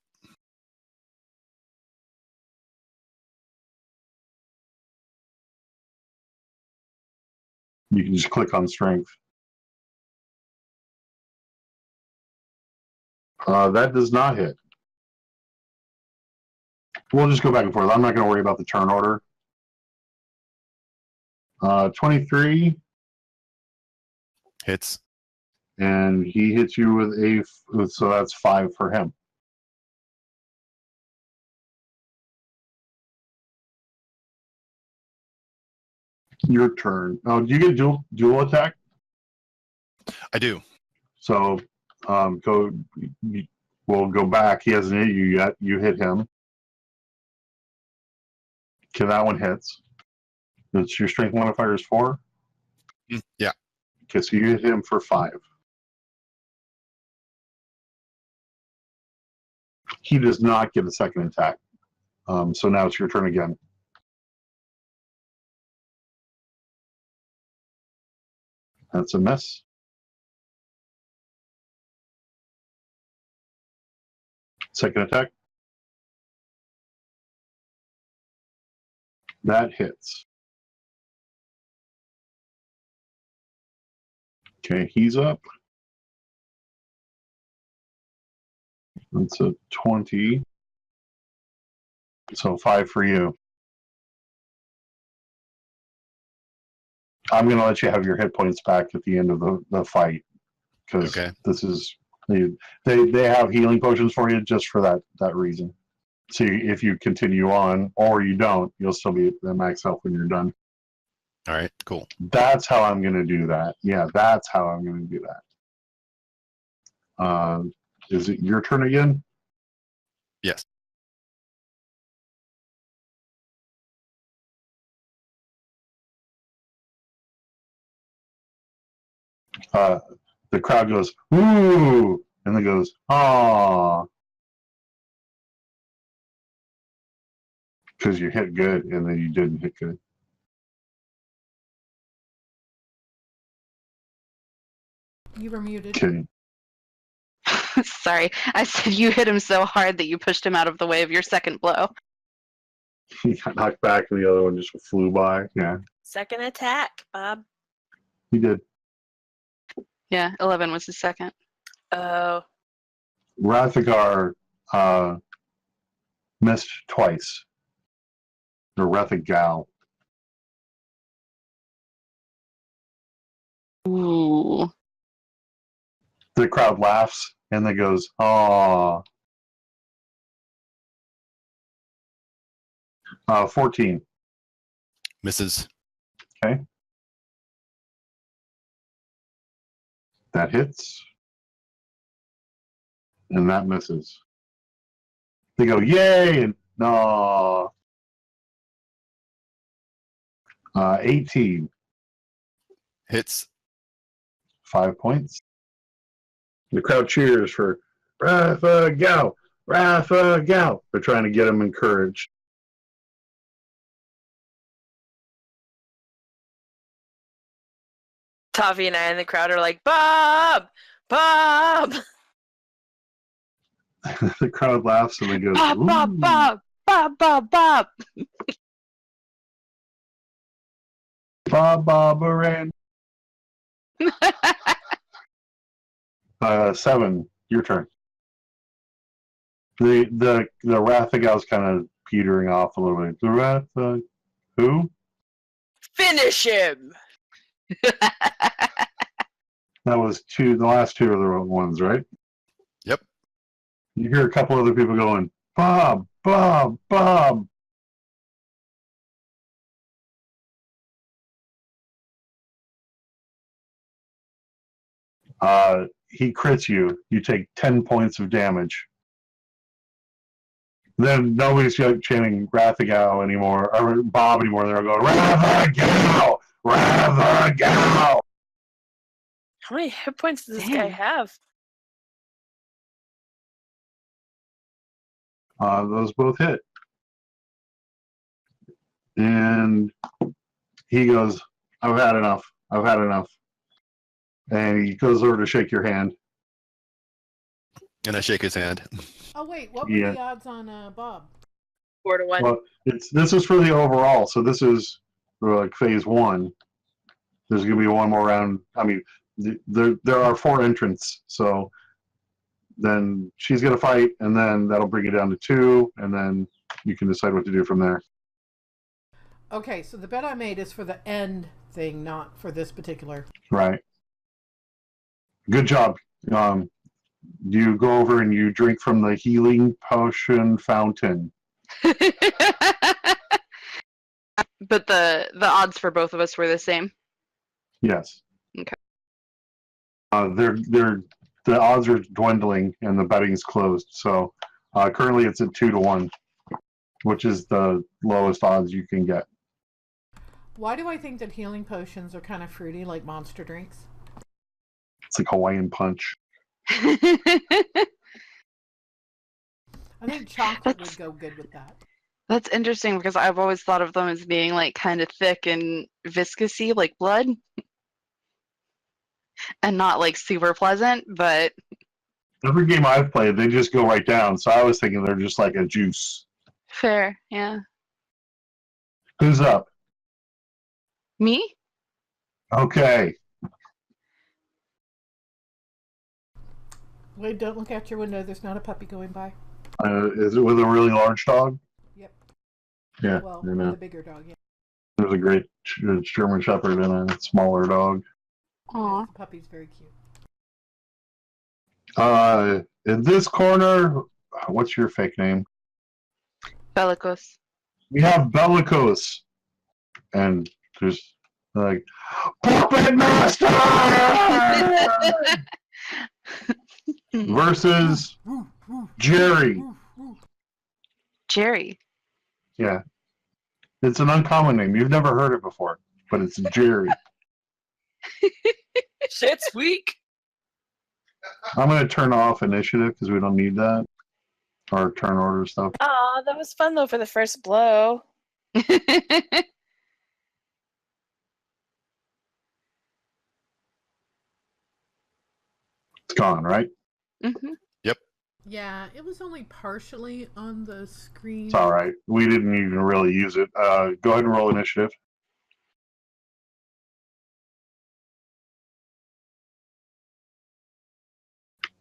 With. You can just click on strength. That does not hit. We'll just go back and forth. I'm not going to worry about the turn order. 23 hits, and he hits you with so that's 5 for him. Your turn. Oh, do you get dual attack? I do. So we'll go back. He hasn't hit you yet. You hit him. Okay, that one hits. That's your strength modifier is 4? Yeah. Okay, so you hit him for 5. He does not get a second attack. So now it's your turn again. That's a miss. Second attack. That hits. Okay, he's up. That's a 20. So 5 for you. I'm going to let you have your hit points back at the end of the fight. Because this is... They have healing potions for you just for that reason. So if you continue on, or you don't, you'll still be at max health when you're done. All right, cool. That's how I'm going to do that. Yeah, that's how I'm going to do that. is it your turn again? Yes. The crowd goes, ooh, and then goes, ah, because you hit good and then you didn't hit good. You were muted. Kidding. Sorry, I said you hit him so hard that you pushed him out of the way of your second blow. He got knocked back and the other one just flew by. Yeah, Second attack, Bob. he did. Yeah, 11 was his second. Oh. Rathagar missed twice. Or Rathagal. Ooh. The crowd laughs and then goes, "Aw." 14. Misses. That hits. And that misses. They go, "Yay!" and no. 18. Hits. 5 points. The crowd cheers for Rathagal, Rathagal. They're trying to get him encouraged. Tavi and I in the crowd are like, Bob! Bob! The crowd laughs and they go, Bob, Bob, "Ooh." Bob, Bob, Bob, Bob. Bob, Bob, Moran. 7. Your turn. The Rathagal's kind of petering off a little bit. The who? Finish him! That was 2. The last 2 are the ones, right? Yep. You hear a couple other people going, Bob, Bob, Bob. He crits you. You take 10 points of damage. Then nobody's chanting Rathagal anymore, or Bob anymore. They're going, Rathagal! Rathagal! How many hit points does this Dang. guy have? Those both hit. And he goes, I've had enough. I've had enough. And he goes over to shake your hand. And I shake his hand. Oh wait, what were Yeah. the odds on Bob? 4 to 1. Well, this is for the overall, so this is for like phase 1. There's going to be one more round. I mean, there are 4 entrants, so then she's going to fight, and then that'll bring it down to 2, and then you can decide what to do from there. Okay, so the bet I made is for the end thing, not for this particular. Right. Good job. You go over and you drink from the healing potion fountain. But the odds for both of us were the same. Yes. Okay. The odds are dwindling and the betting's closed. So currently it's at 2 to 1, which is the lowest odds you can get. Why do I think that healing potions are kind of fruity, like monster drinks? It's like Hawaiian punch. I think chocolate would go good with that. That's interesting because I've always thought of them as being like kind of thick and viscousy, like blood, and not like super pleasant. But Every game I've played, they just go right down. So I was thinking they're just like a juice. fair, yeah. Who's up? Me? Okay. Wait, don't look out your window. There's not a puppy going by. Is it with a really large dog? Yep. Yeah. Well, I with know. a bigger dog, yeah. There's a great German Shepherd and a smaller dog. Aw. The puppy's very cute. In this corner, what's your fake name? Bellicose. We have Bellicose. And there's like, Puppet Master! versus Jerry. Jerry. Yeah. It's an uncommon name. You've never heard it before, but it's Jerry. Shit's weak. I'm going to turn off initiative because we don't need that. Or turn order stuff. Aw, that was fun though for the first blow. It's gone, right? Mm-hmm. Yeah, it was only partially on the screen. It's all right. We didn't even really use it. Go ahead and roll initiative.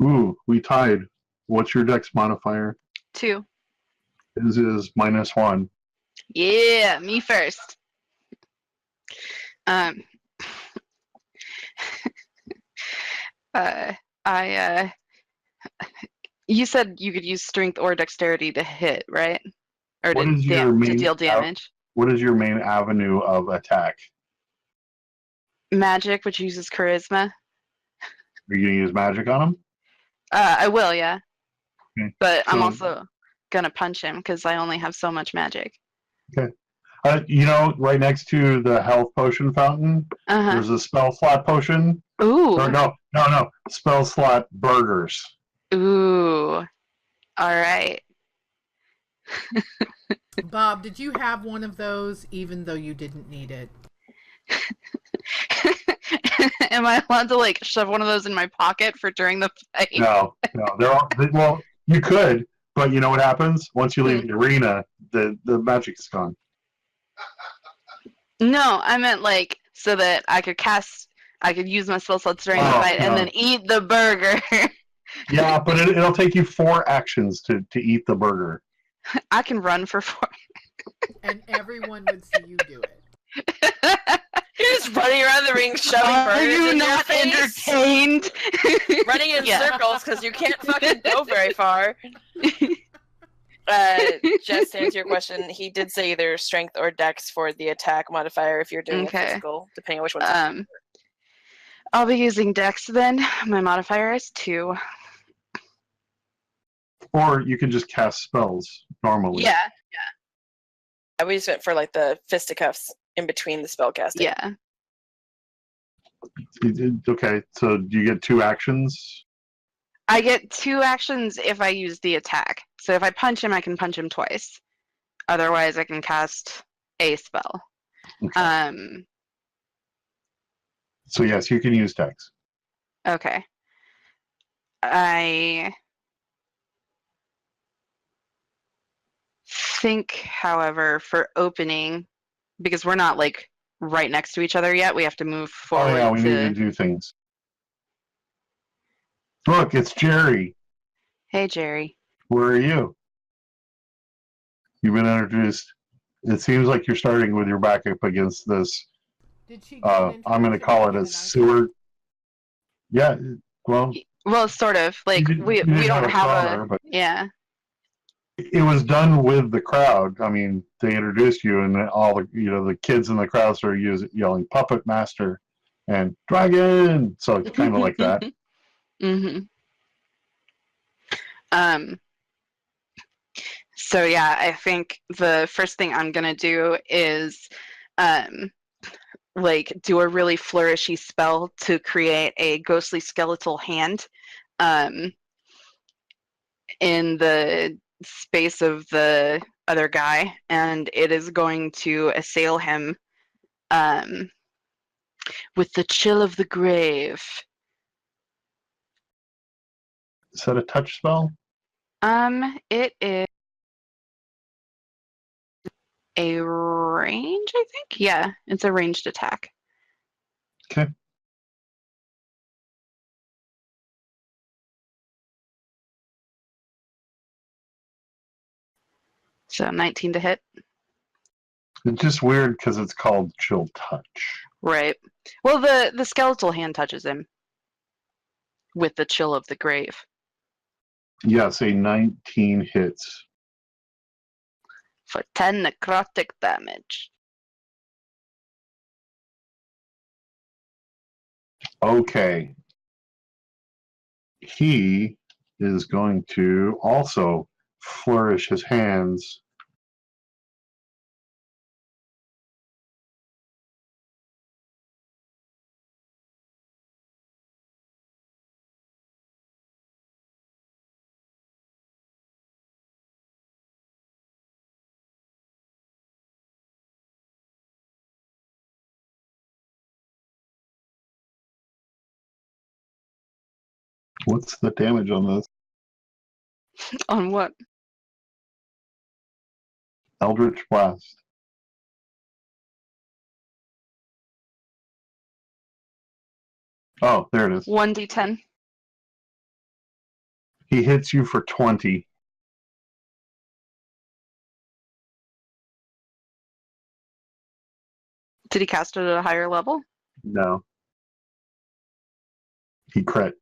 Ooh, we tied. What's your dex modifier? 2. His is -1. Yeah, me first. I you said you could use strength or dexterity to hit, right? Or What to, is your main to deal damage. What is your main avenue of attack? Magic, which uses charisma. Are you going to use magic on him? I will, yeah. Okay. But I'm So- also gonna punch him because I only have so much magic. Right next to the health potion fountain, Uh-huh. there's a spell slot potion. Ooh. Or no. Spell slot burgers. Ooh. All right. Bob, did you have one of those even though you didn't need it? Am I allowed to like shove one of those in my pocket for during the fight? No. Well, you could, but you know what happens? Once you leave the arena, the magic is gone. No, I meant like so that I could use my spell slots during the fight and then eat the burger. Yeah, but it'll take you 4 actions to eat the burger. I can run for 4. And everyone would see you do it. You're just running around the ring, shoving Are burgers you in not your face, entertained? running in Yeah. circles because you can't fucking go very far. Just to answer your question, he did say either strength or dex for the attack modifier if you're doing Okay. a physical, depending on which one. I'll be using dex then. My modifier is 2. Or you can just cast spells normally. Yeah, We just went for like the fisticuffs in between the spell casting. yeah. Okay, so do you get 2 actions? I get 2 actions if I use the attack. So if I punch him, I can punch him twice. Otherwise, I can cast a spell. Okay. So yes, you can use dex. Okay. I think, however, for opening, because we're not like right next to each other yet, we have to move forward. Oh yeah, we need to do things. Look, it's Jerry. Hey, Jerry. Where are you? You've been introduced. It seems like you're starting with your back up against this. Did she? I'm going to call it a sewer. Yeah, well, Well, sort of. Like You we didn't don't have a have crawler, but- yeah. it was done with the crowd. I mean, they introduced you, and all the kids in the crowd started yelling "Puppet Master" and "Dragon." So it's kind of like that. Mm-hmm. So yeah, I think the first thing I'm gonna do is like do a really flourishy spell to create a ghostly skeletal hand in the space of the other guy, and it is going to assail him with the chill of the grave. Is that a touch spell? It is a range, I think. Yeah, it's a ranged attack. Okay. So 19 to hit. It's just weird because it's called Chill Touch. Right. Well, the skeletal hand touches him with the chill of the grave. Yes, a 19 hits. For 10 necrotic damage. Okay. he is going to also flourish his hands. What's the damage on this? On what? Eldritch Blast. Oh, there it is. 1d10. He hits you for 20. Did he cast it at a higher level? No. He crit.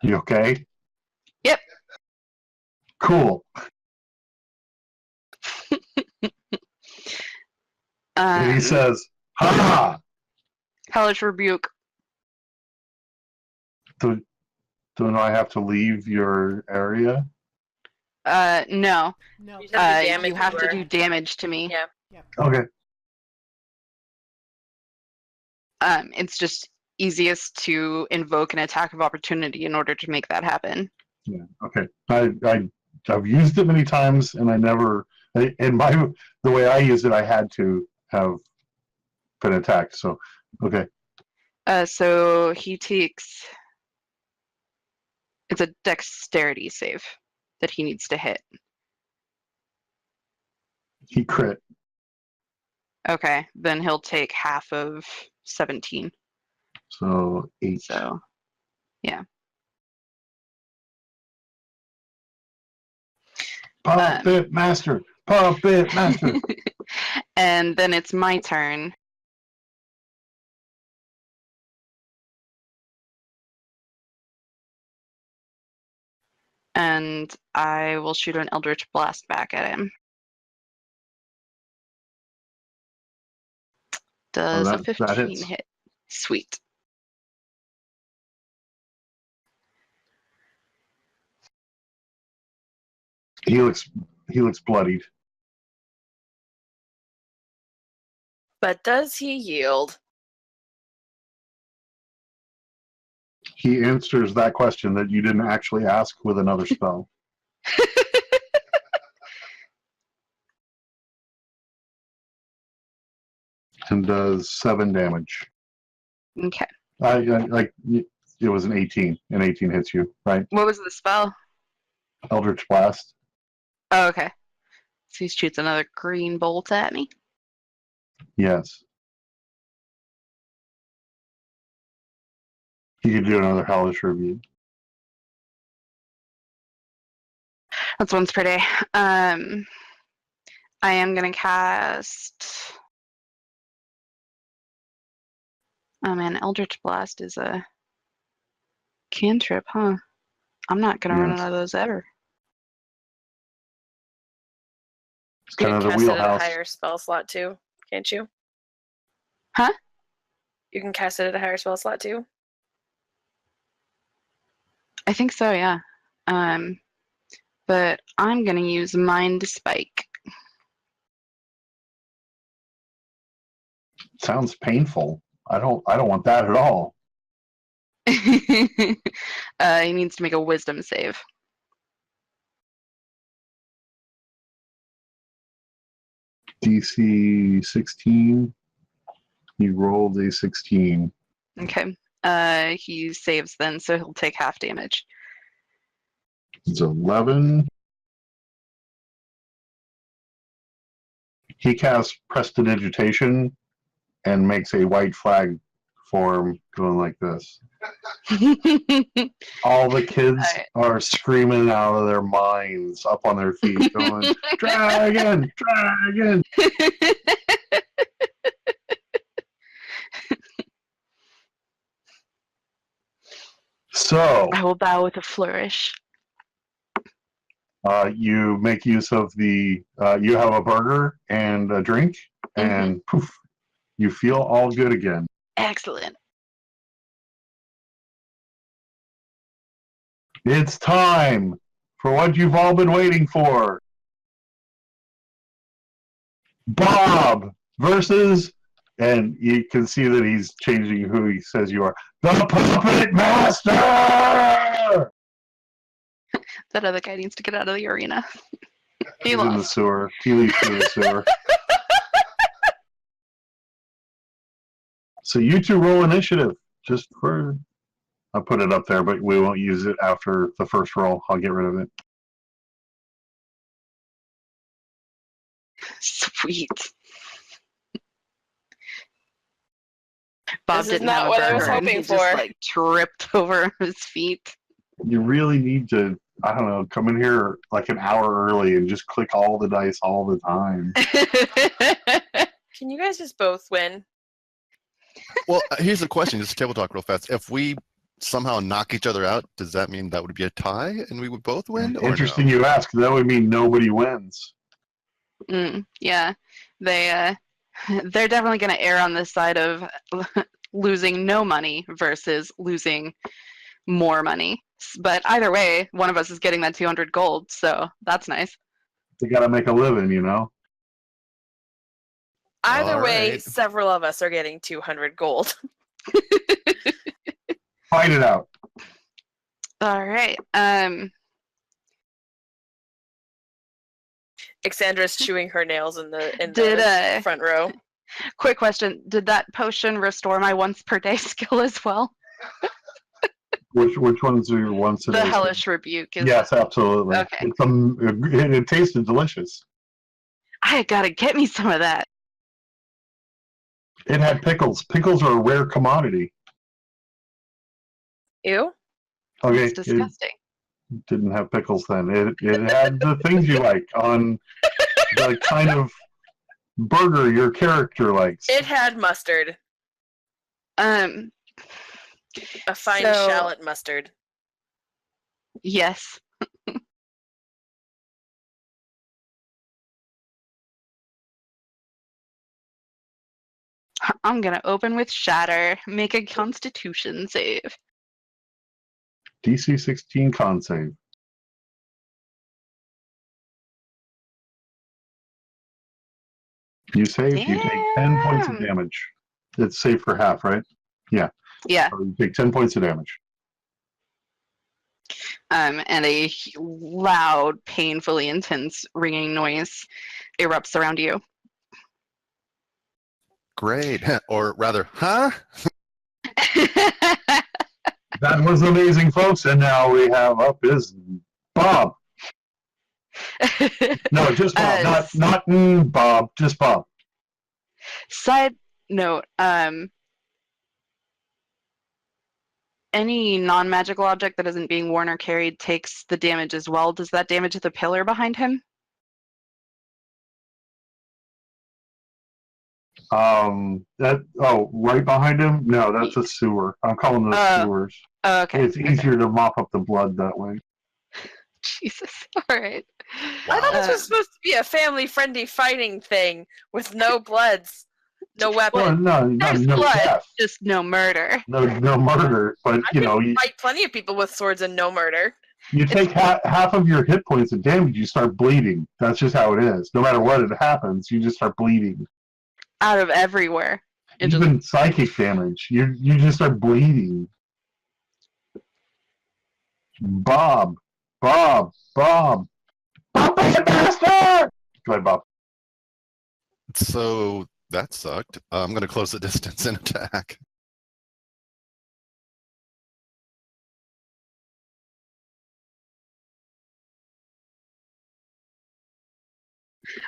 You okay? Yep. Cool. And he says, "Ha Hellish Rebuke. ha! Don't I have to leave your area?" No. No. You have to damage You have to her. do damage to me. Yeah. Okay. It's just easiest to invoke an attack of opportunity in order to make that happen. Yeah. Okay. I've used it many times, and I never. And the way I used it, I had to have been attacked. So, okay. So he takes. It's a dexterity save that he needs to hit. He crit. Okay, then he'll take half of 17. So 8. So, yeah. Puppet Master. Puppet Master. And then it's my turn. And I will shoot an Eldritch Blast back at him. Does a that 15 hits. hit? Sweet. He looks bloodied. But does he yield? He answers that question that you didn't actually ask with another spell. And does 7 damage. Okay. It was an 18, and 18 hits you, right? What was the spell? Eldritch Blast. Oh, okay. So he shoots another green bolt at me. Yes. You could do another Hellish Review. That's once per day. I am going to cast... Oh man, Eldritch Blast is a cantrip, huh? I'm not going to run Yes. out of those ever. It's You kind can of the cast it at a wheelhouse. higher spell slot too, can't you? Huh? You can cast it at a higher spell slot too. I think so, yeah. But I'm going to use Mind Spike. Sounds painful. I don't want that at all. He needs to make a wisdom save. DC 16. He rolled a 16. Okay. He saves then, so he'll take half damage. It's 11. He casts Prestidigitation and makes a white flag form going like this. All the kids are screaming out of their minds up on their feet going, "Dragon! Dragon!" So I will bow with a flourish. you make use of the you have a burger and a drink, and poof, you feel all good again. Excellent. It's time for what you've all been waiting for. Bob versus, and you can see that he's changing who he says you are. The Puppet Master! That other guy needs to get out of the arena. He's in the sewer. He leads through the sewer. So you two roll initiative. Just for, I'll put it up there, but we won't use it after the first roll. I'll get rid of it. Sweet. Bob This is didn't not have a what I was burger, and hoping he for. just like tripped over his feet. You really need to, I don't know, come in here like an hour early and just click all the dice all the time. Can you guys just both win? Well, here's the question. Just table talk real fast. If we somehow knock each other out, does that mean that would be a tie and we would both win? Or Interesting no? you ask. That would mean nobody wins. Yeah, they're definitely going to err on the side of losing no money versus losing more money. But either way, one of us is getting that 200 gold, so that's nice. They got to make a living, you know? Either All way, right. several of us are getting 200 gold. Fight it out. All right. Exandra's chewing her nails in the front row. Quick question: did that potion restore my once per day skill as well? Which ones are your ones The today? hellish rebuke is. Yes, absolutely. Okay. It tasted delicious. I gotta get me some of that. It had pickles. Pickles are a rare commodity. Ew. Okay, It's disgusting. it didn't have pickles then. It had the things you like on the kind of burger your character likes. It had mustard. Um. A fine So- shallot mustard. Yes. I'm gonna open with Shatter. Make a Constitution save. DC 16 con save. You save, you take 10 points of Damn. damage. It's safe for half, right? Yeah. Yeah. So you take 10 points of damage. And a loud, painfully intense ringing noise erupts around you. Great. Or rather, huh? That was amazing, folks. And now we have up is Bob. No, just Bob. Not Bob. Just Bob. Side note, any non-magical object that isn't being worn or carried takes the damage as well. Does that damage the pillar behind him? Right behind him? No, that's a sewer. I'm calling those sewers. Okay. It's easier to mop up the blood that way. Jesus. All right. I thought this was supposed to be a family-friendly fighting thing with no bloods, no weapons. Well, There's no blood, death. just no murder. No murder. But, I can fight plenty of people with swords and no murder. you take half of your hit points of damage, you start bleeding. That's just how it is. No matter what it happens, you just start bleeding. Out of everywhere. Even psychic damage, you just start bleeding. Bob. Puppet Master! Go ahead, Bob. So that sucked. I'm going to close the distance and attack.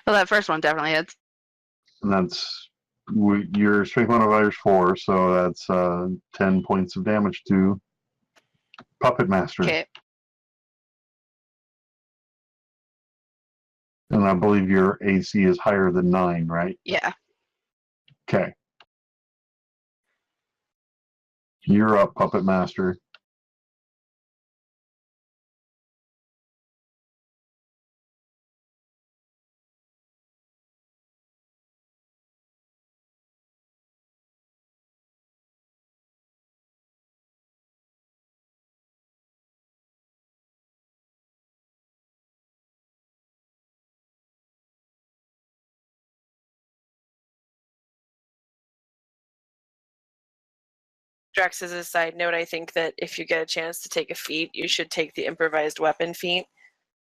Well, that first one definitely hits. And that's your strength modifier is 4, so that's 10 points of damage to Puppet Master. Okay. And I believe your AC is higher than 9, right? Yeah. Okay. You're up, Puppet Master. Drax, as a side note, I think that if you get a chance to take a feat, you should take the improvised weapon feat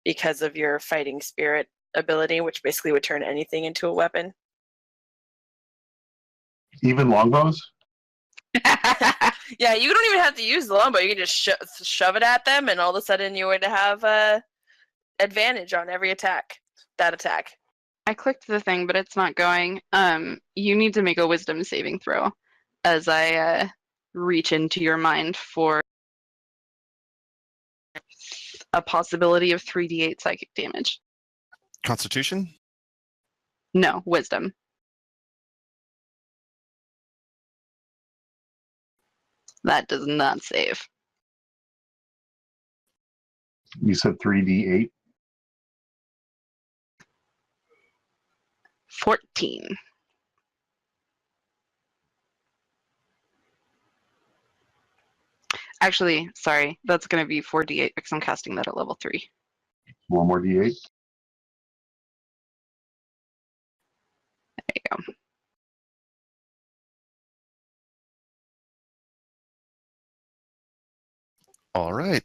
because of your fighting spirit ability, which basically would turn anything into a weapon. Even longbows? Yeah, you don't even have to use the longbow. You can just shove it at them, and all of a sudden you would have advantage on every attack. That attack. I clicked the thing, but it's not going. You need to make a wisdom saving throw as I reach into your mind for a possibility of 3d8 psychic damage. Constitution? No, wisdom. That does not save. You said 3d8? 14. Actually, sorry, that's going to be 4d8 because I'm casting that at level 3. One more d8? There you go. All right.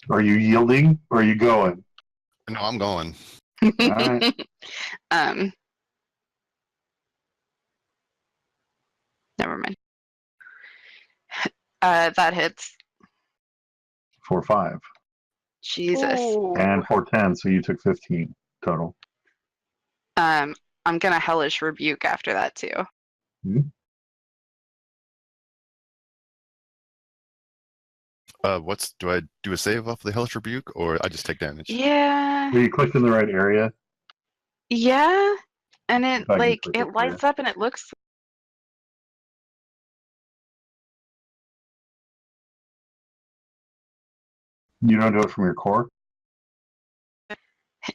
Are you yielding or are you going? No, I'm going. All right. Never mind. That hits. For 5. Jesus. Ooh. And for 10, so you took 15 total. I'm gonna hellish rebuke after that too. Do I do a save off the Hellish Rebuke, or I just take damage? Yeah. Well, you clicked in the right area. Yeah. And it If I can like click it it for you. lights up and it looks. You don't do it from your core?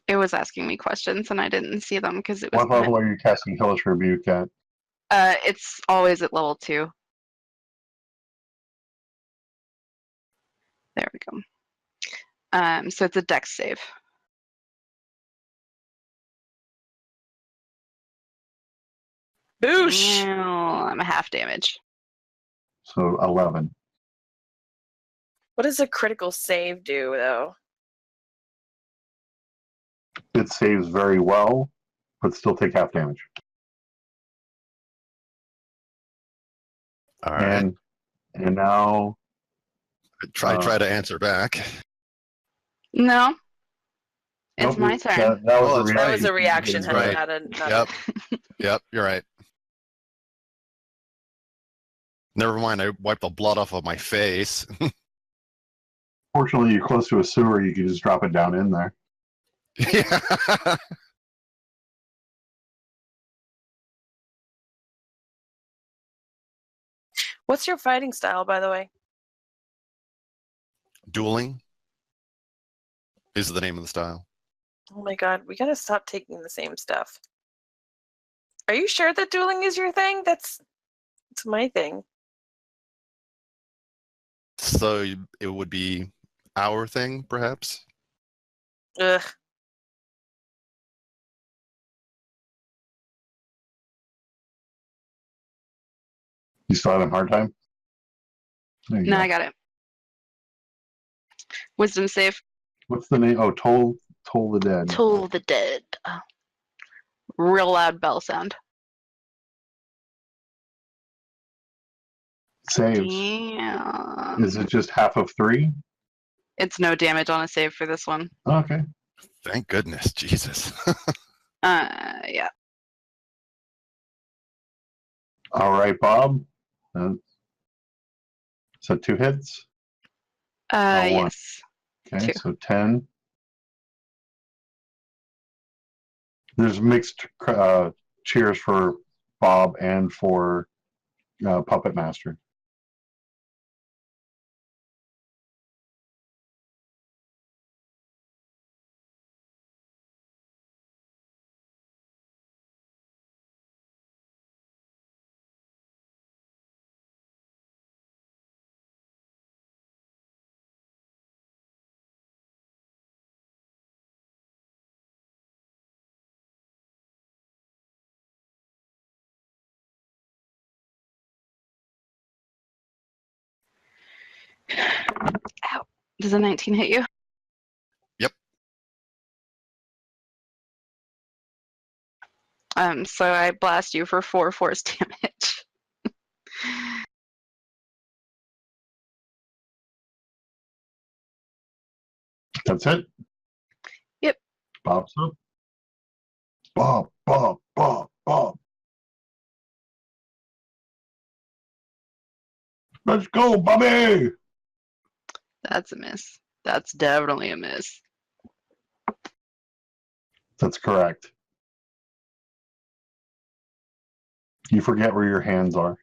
It was asking me questions and I didn't see them because it was. What level are you casting Hellish Rebuke at? It's always at level 2. There we go. So it's a dex save. Boosh! I'm a half damage. So 11. What does a critical save do, though? It saves very well, but still take half damage. All right. And now Try to answer back. No. It's nope, my turn. That was Oh, a that's reaction. That was a reaction, That's honey, right. not Yep. Yep, you're right. Never mind, I wiped the blood off of my face. Fortunately, you're close to a sewer. You can just drop it down in there. Yeah. What's your fighting style, by the way? Dueling is the name of the style. Oh my god, we gotta stop taking the same stuff. Are you sure that dueling is your thing? It's my thing. So it would be our thing, perhaps? Ugh. You still having a hard time? There you No, go. I got it. Wisdom save. What's the name? Oh, Toll the Dead. Toll the dead. Oh. Real loud bell sound. Saves. Damn. Is it just half of 3? It's no damage on a save for this one. Okay. Thank goodness, Jesus. Yeah. All right, Bob. So 2 hits. One. Yes. Okay, 2. so 10. There's mixed cheers for Bob and for Puppet Master. Does a 19 hit you? Yep. So I blast you for 4 force damage. That's it? Yep. Bob's up. Bob, Bob, Bob, Bob. Let's go, Bobby! That's a miss. That's definitely a miss. That's correct. You forget where your hands are.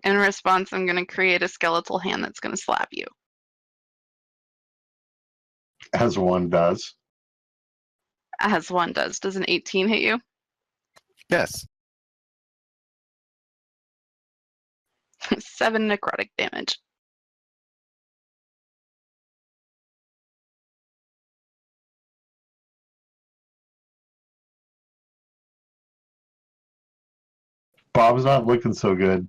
In response, I'm going to create a skeletal hand that's going to slap you. As one does. As one does. Does an 18 hit you? Yes. 7 necrotic damage. Bob's not looking so good.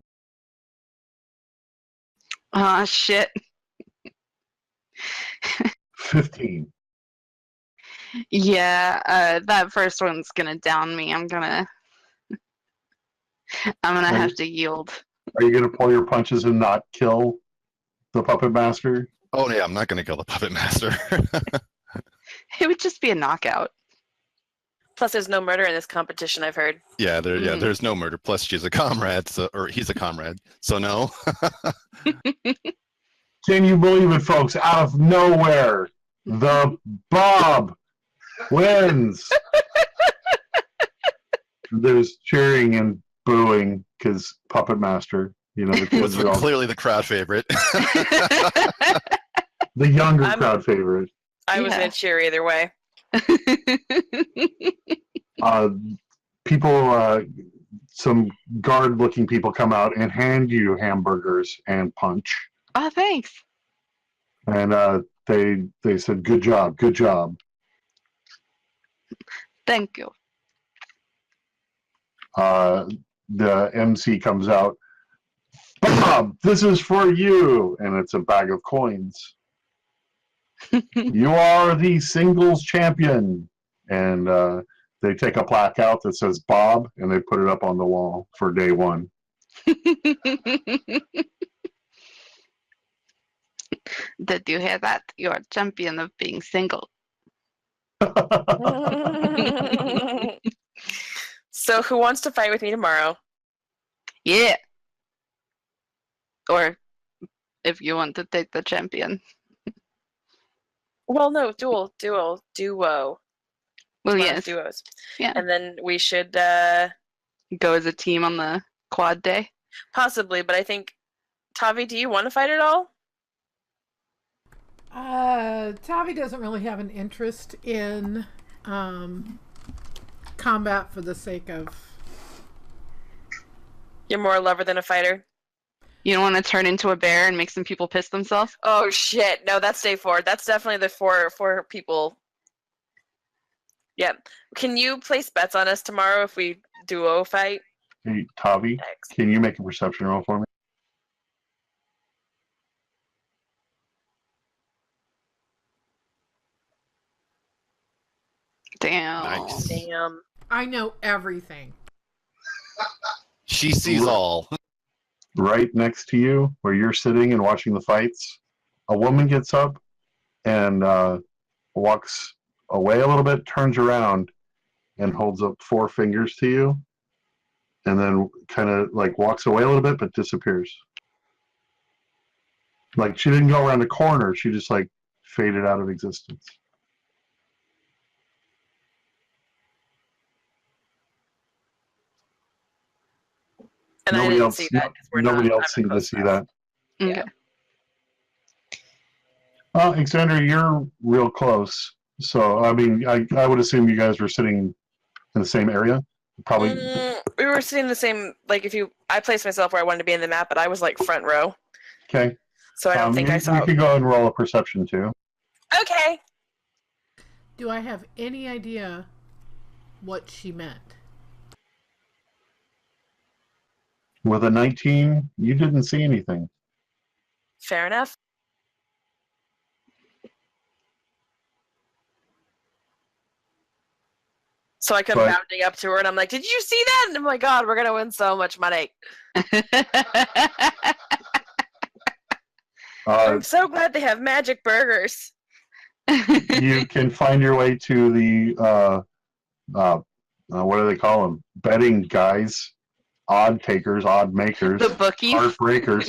Ah, shit. 15. Yeah, that first one's gonna down me. I'm gonna have to yield. Are you going to pull your punches and not kill the puppet master? Oh yeah, I'm not gonna kill the puppet master. It would just be a knockout. Plus, there's no murder in this competition, I've heard. Yeah, Mm. there's no murder. Plus, she's a comrade, or he's a comrade. So no. Can you believe it, folks? Out of nowhere, the Bob wins. There's cheering and booing because Puppet Master, the was kids are all, clearly the crowd favorite. the younger crowd favorite. I was Yeah. going to cheer either way. People, some guard-looking people come out and hand you hamburgers and punch, Oh, thanks. and they said, "Good job, good job." Thank you. The MC comes out, "Bob, this is for you," and it's a bag of coins. You are the singles champion, and they take a plaque out that says Bob, and they put it up on the wall for day one. Did you hear that? You are champion of being single. So, who wants to fight with me tomorrow? Yeah. Or if you want to take the champion. Well, no, duo. Well, Tomorrow's yes. duos. Yeah. And then we should Go as a team on the quad day. possibly, but I think, Tavi, do you want to fight at all? Tavi doesn't really have an interest in combat for the sake of. You're more a lover than a fighter? You don't want to turn into a bear and make some people piss themselves? Oh, shit. No, that's day 4. That's definitely the four people. Yep. Can you place bets on us tomorrow if we duo fight? Hey, Tavi, Thanks. can you make a perception roll for me? Damn. Nice. Damn. I know everything. She sees all. Right next to you, where you're sitting and watching the fights, a woman gets up and walks away a little bit, turns around, and holds up 4 fingers to you, and then kind of like walks away a little bit, but disappears. Like she didn't go around the corner; she just like faded out of existence. And I didn't see that because we're nobody not. else seemed to see that. Okay. Alexander, you're real close. So, I mean, I would assume you guys were sitting in the same area. Probably. We were sitting the same. Like, I placed myself where I wanted to be in the map, but I was like front row, Okay. so I don't think I saw. You could go and roll a perception too. Okay. Do I have any idea what she meant? With a 19, you didn't see anything. Fair enough. So I come But- bounding up to her and I'm like, "Did you see that?" And oh my god, we're gonna win so much money. I'm so glad they have magic burgers. You can find your way to the what do they call them? Betting guys, odd takers, odd makers, The bookies. heartbreakers,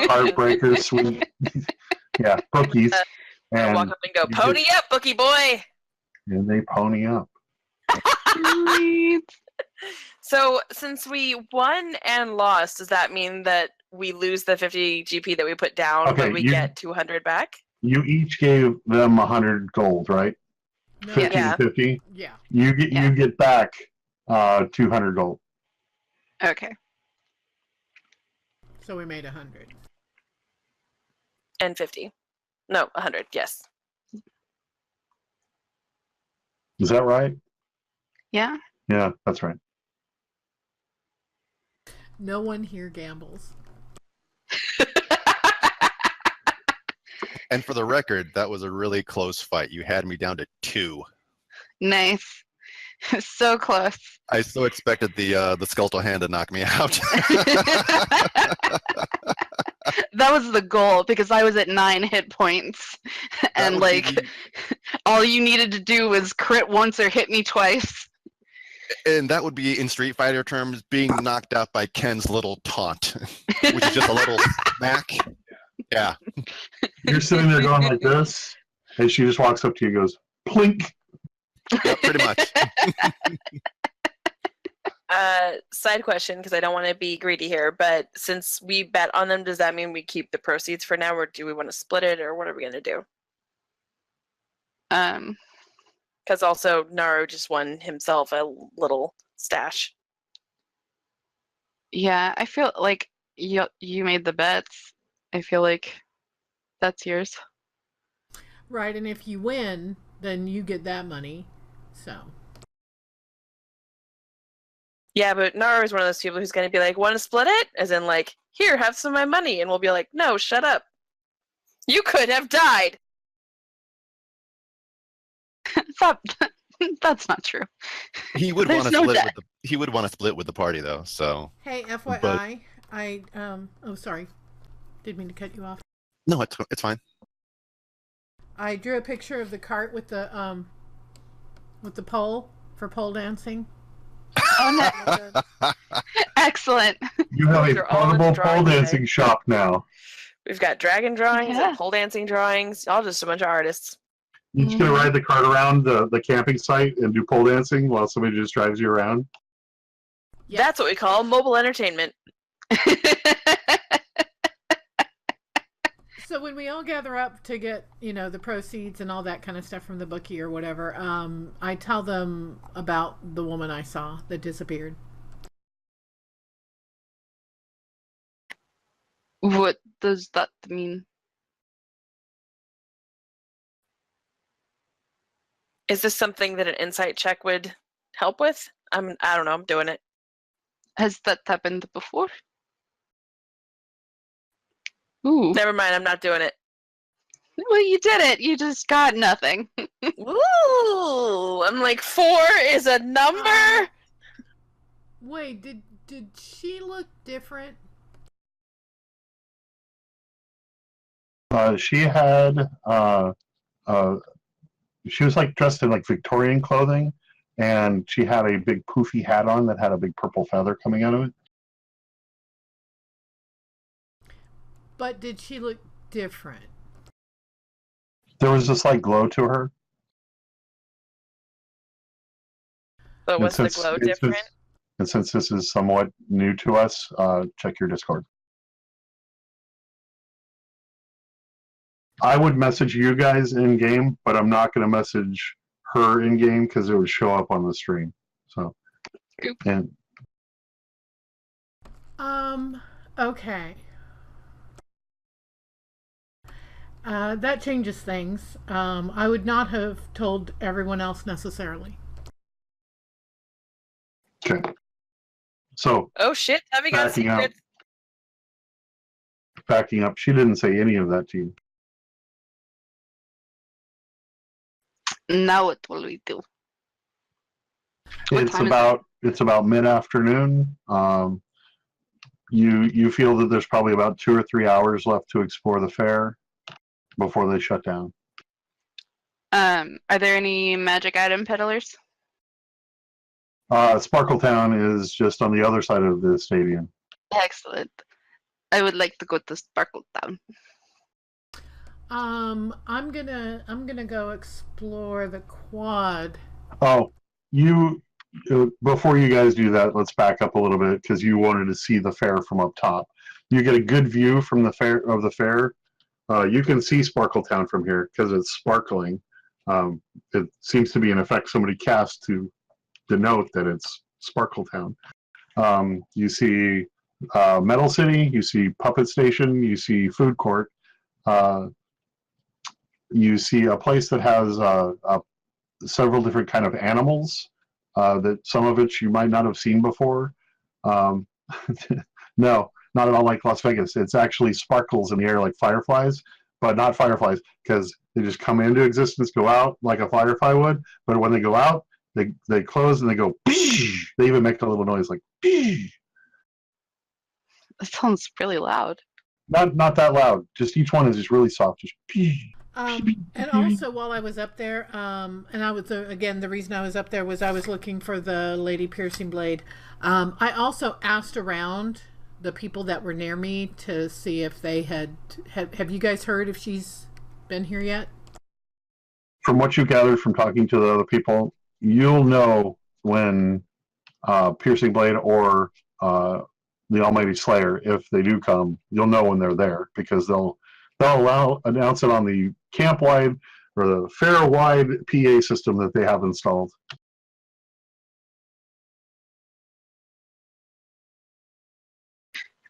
heartbreakers, sweet, yeah, bookies, I walk and up and go, you "Pony up, bookie boy." and they pony up. Sweet. So since we won and lost, does that mean that we lose the 50 GP that we put down, Okay, but we you- get 200 back? You each gave them 100 gold, right? No. 50 Yeah. and 50. Yeah. You get back 200 gold. Okay. So we made 100. And 50. No, 100, yes. Is that right? Yeah. Yeah, that's right. No one here gambles. And for the record, that was a really close fight. You had me down to 2. Nice. So close. I still expected the skeletal hand to knock me out. That was the goal because I was at 9 hit points, and would like be all you needed to do was crit once or hit me twice. And that would be, in Street Fighter terms, being knocked out by Ken's little taunt, which is just a little smack. Yeah. You're sitting there going like this, and she just walks up to you and goes, plink. Yeah, pretty much. Side question, because I don't want to be greedy here, but since we bet on them, does that mean we keep the proceeds for now, or do we want to split it, or what are we going to do? Because also Naru just won himself a little stash. Yeah, I feel like you made the bets. I feel like that's yours. Right, and if you win, then you get that money. So. Yeah, but Naru is one of those people who's going to be like, "Want to split it?" As in, like, "Here, have some of my money," and we'll be like, "No, shut up. You could have died." Stop. That's not true. He would There's want to no split debt. with he would want to split with the party though. So Hey, FYI, oh sorry. Didn't mean to cut you off. no, it's fine. I drew a picture of the cart with the pole for pole dancing. Oh, no. Excellent. You have Those a are all in the portable pole drawing dancing today. shop now. We've got dragon drawings Yeah. and pole dancing drawings, all just a bunch of artists. You're just going to Mhm. ride the cart around the camping site and do pole dancing while somebody just drives you around? Yep. That's what we call mobile entertainment. So when we all gather up to get, the proceeds and all that kind of stuff from the bookie or whatever, I tell them about the woman I saw that disappeared. What does that mean? Is this something that an insight check would help with? I don't know. I'm doing it. Has that happened before? Ooh. Never mind. I'm not doing it. Well, you did it. You just got nothing. Ooh, I'm like, 4 is a number. Wait, did she look different? She had she was like dressed in like Victorian clothing, and she had a big poofy hat on that had a big purple feather coming out of it. But did she look different? There was a slight glow to her. But And was the since- glow and since- different? And since this is somewhat new to us, check your Discord. I would message you guys in game, but I'm not going to message her in game because it would show up on the stream. So, Oop. and Okay. That changes things. I would not have told everyone else necessarily. okay. So Oh shit! Have you got Backing out. secrets? backing up. She didn't say any of that to you. Now what will we do? What It's time is about mid-afternoon. You feel that there's probably about 2 or 3 hours left to explore the fair before they shut down. Are there any magic item peddlers? Sparkletown is just on the other side of the stadium. Excellent. I would like to go to Sparkle Town. I'm gonna go explore the quad. Oh, before you guys do that, let's back up a little bit because you wanted to see the fair from up top. You get a good view from the fair. You can see Sparkletown from here because it's sparkling. It seems to be an effect somebody cast to denote that it's Sparkletown. You see Metal City, you see Puppet Station, you see Food Court. You see a place that has several different kind of animals that some of which you might not have seen before. No, not at all like Las Vegas. It's actually sparkles in the air like fireflies, but not fireflies because they just come into existence, go out like a firefly would. But when they go out, they close and they go. They even make a little noise like. That sounds really loud. Not that loud. Just each one is just really soft. Just. And also while I was up there, and I was again the reason I was up there was I was looking for the Lady Piercing Blade. I also asked around the people that were near me to see if they have you guys heard if she's been here yet? From what you gathered from talking to the other people, you'll know when Piercing Blade or the Almighty Slayer, if they do come, you'll know when they're there because they'll announce it on the camp-wide or the fair-wide PA system that they have installed.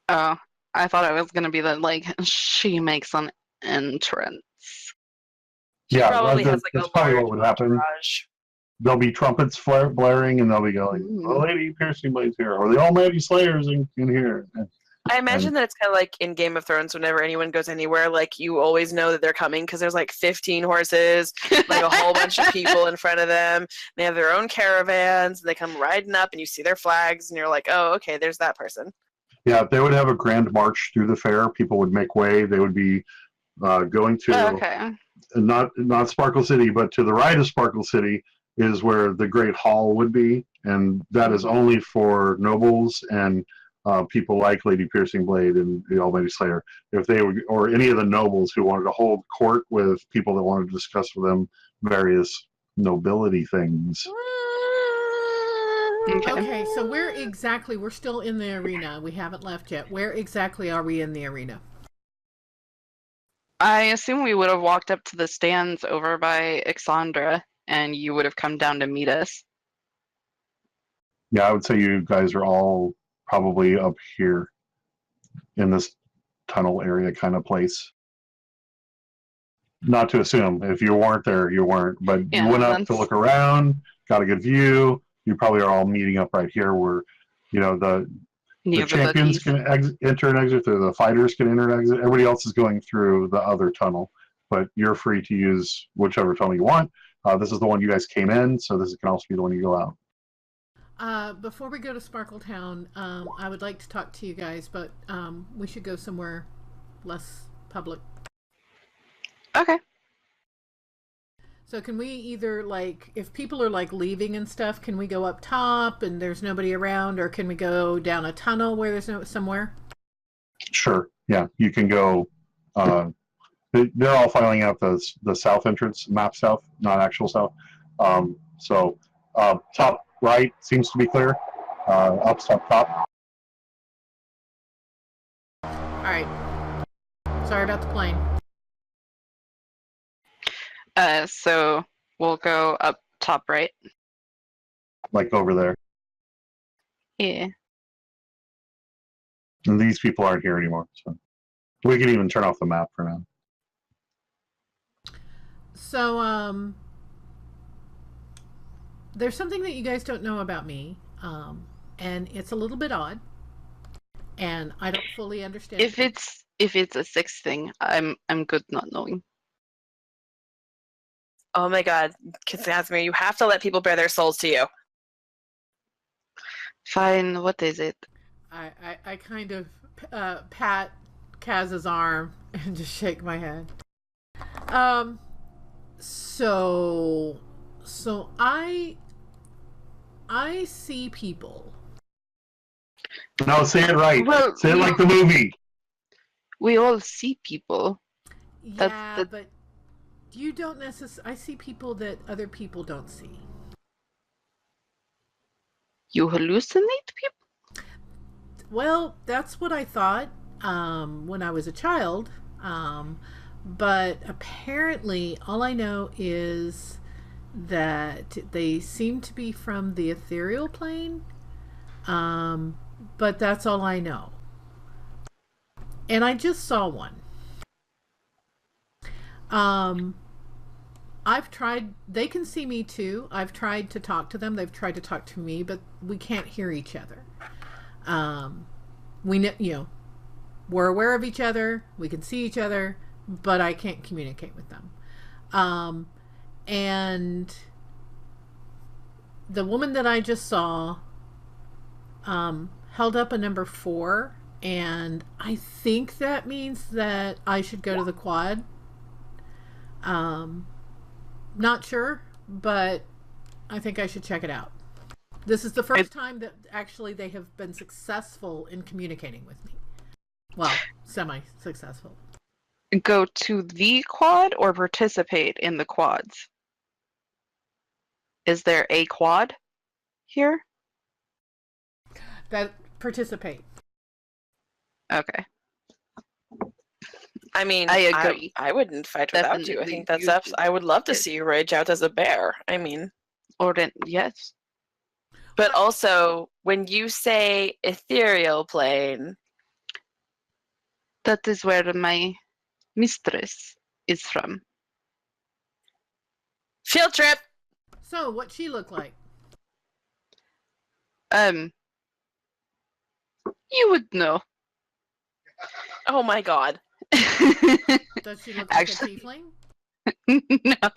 Oh, I thought it was gonna be that like she makes an entrance. Yeah, Probably has like that's a probably large what would happen. entourage. There'll be trumpets blaring, and they'll be going, "The Lady Piercing Blade's here," or "The Almighty Slayer's in here." I imagine that it's kind of like in Game of Thrones. Whenever anyone goes anywhere, like you always know that they're coming because there's like 15 horses, like a whole bunch of people in front of them. They have their own caravans. And they come riding up, and you see their flags, and you're like, "Oh, okay, there's that person." Yeah, they would have a grand march through the fair. People would make way. They would be going to Okay. not Sparkle City, but to the right of Sparkle City is where the Great Hall would be, and that is only for nobles and people like Lady Piercing Blade and the Almighty Slayer. If they would, or any of the nobles who wanted to hold court with people that wanted to discuss with them various nobility things. Okay, so we're still in the arena. We haven't left yet. Where exactly are we in the arena? I assume we would have walked up to the stands over by Exandra, and you would have come down to meet us. Yeah, I would say you guys are all probably up here in this tunnel area kind of place. Not to assume. If you weren't there, you weren't. But Yeah, you went up to look around, got a good view. You probably are all meeting up right here where, the champions can enter and exit, or the fighters can enter and exit. Everybody else is going through the other tunnel, but you're free to use whichever tunnel you want. This is the one you guys came in, so this can also be the one you go out. Before we go to Sparkletown, I would like to talk to you guys, but we should go somewhere less public. Okay. So can we either, if people are, leaving and stuff, can we go up top and there's nobody around, or can we go down a tunnel where there's somewhere? Sure. Yeah, you can go. They're all filing out the south entrance, map south, not actual south. So top right seems to be clear. Up top. All right. Sorry about the plane. So we'll go up top right. Like over there. Yeah. And these people aren't here anymore, so we can even turn off the map for now. So, there's something that you guys don't know about me, and it's a little bit odd. and I don't fully understand. If it's a sixth thing, I'm good not knowing. Oh my god, Casimir, you have to let people bare their souls to you. Fine, what is it? I kind of pat Kaz's arm and just shake my head. So I see people. No, say it right. Well, Say it like the movie. We all see people. Yeah, but you don't necessarily. I see people that other people don't see. You hallucinate people? Well, that's what I thought when I was a child. But apparently, all I know is that they seem to be from the ethereal plane. But that's all I know. And I just saw one. I've tried, they can see me too. I've tried to talk to them. They've tried to talk to me, but we can't hear each other. We know, we're aware of each other. We can see each other, but I can't communicate with them. And the woman that I just saw held up a number 4, and I think that means that I should go to the quad. Not sure, but I think I should check it out. This is the first time that actually they have been successful in communicating with me. Well, semi-successful. Go to the quad or participate in the quads? Is there a quad here? That participate. Okay. I mean, I agree. I wouldn't fight without you. I Definitely think that's you I would love to should. see you rage out as a bear. I mean, Or then, yes. but also when you say ethereal plane, That is where my mistress is from. field trip. So, what'd she look like? You would know. Oh my god. Does she look like Actually- a tiefling? No.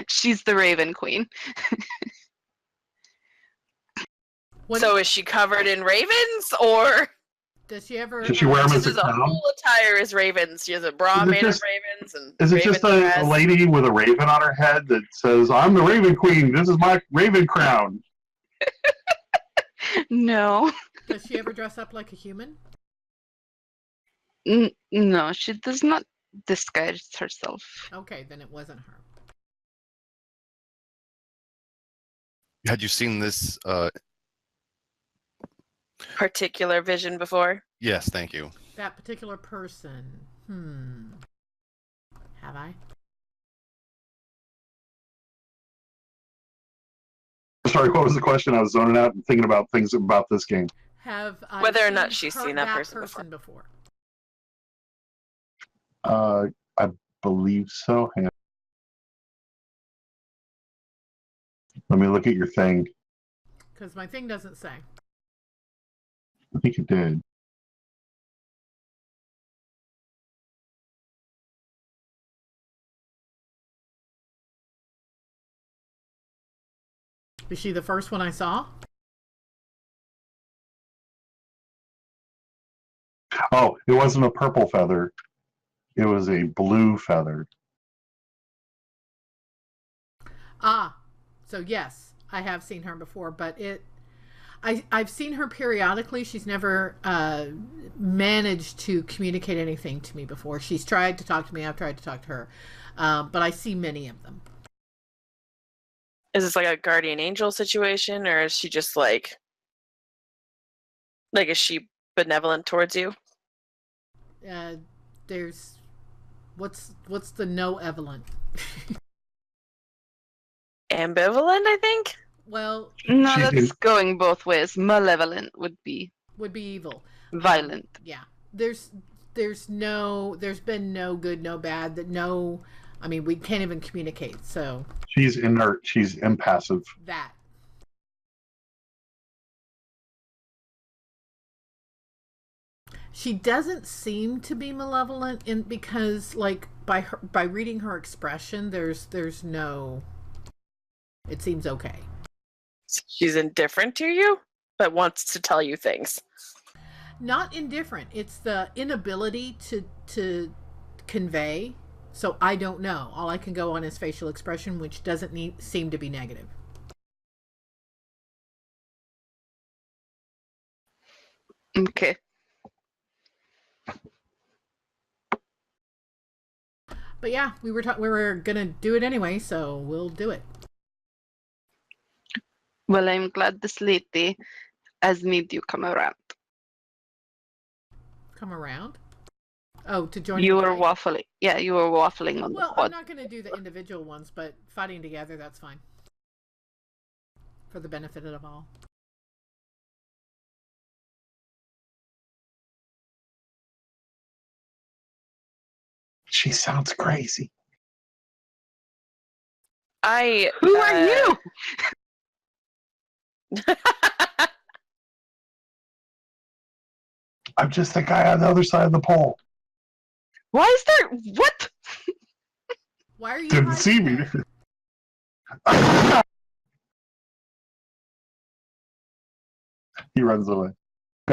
She's the Raven Queen. So is she covered in ravens, or Does she ever? Did she wear them as this a is a crown? whole attire is ravens? She has a bra Is it made just- of ravens and Is it raven just a dress. lady with a raven on her head that says, "I'm the Raven Queen. This is my Raven crown"? No. Does she ever dress up like a human? No, she does not disguise herself. Okay, then it wasn't her. Had you seen this? particular vision before? Yes, thank you. That particular person. Have I? Sorry, what was the question? I was zoning out and thinking about things about this game. Have I Whether or not seen she's seen that person before? I believe so. Hang on. Let me look at your thing. Because my thing doesn't say. I think it did. Is she the first one I saw? Oh, it wasn't a purple feather. It was a blue feather. Ah, so yes, I have seen her before, but I've seen her periodically. She's never managed to communicate anything to me before. She's tried to talk to me. I've tried to talk to her, but I see many of them. Is this like a guardian angel situation, or is she just like is she benevolent towards you? There's what's the no evelyn? Ambivalent, I think. Well, No, She's that's going both ways. Malevolent would be would be evil. violent. Yeah. There's been no good, no bad, I mean, we can't even communicate. So She's inert. She's impassive. that. She doesn't seem to be malevolent because like by reading her expression there's no, it seems okay. She's indifferent to you, but wants to tell you things. Not indifferent. It's the inability to convey. So I don't know. All I can go on is facial expression, which doesn't seem to be negative. Okay. But yeah, we were gonna do it anyway, so we'll do it. Well, I'm glad this lady has made you come around. Come around. Oh, to join. You were waffling. Yeah, you were waffling on the Well, pod. I'm not gonna do the individual ones, but fighting together, that's fine. For the benefit of all. She sounds crazy. Who are you? I'm just the guy on the other side of the pole. Why is there what? Why are you Didn't hiding see me. there? He runs away.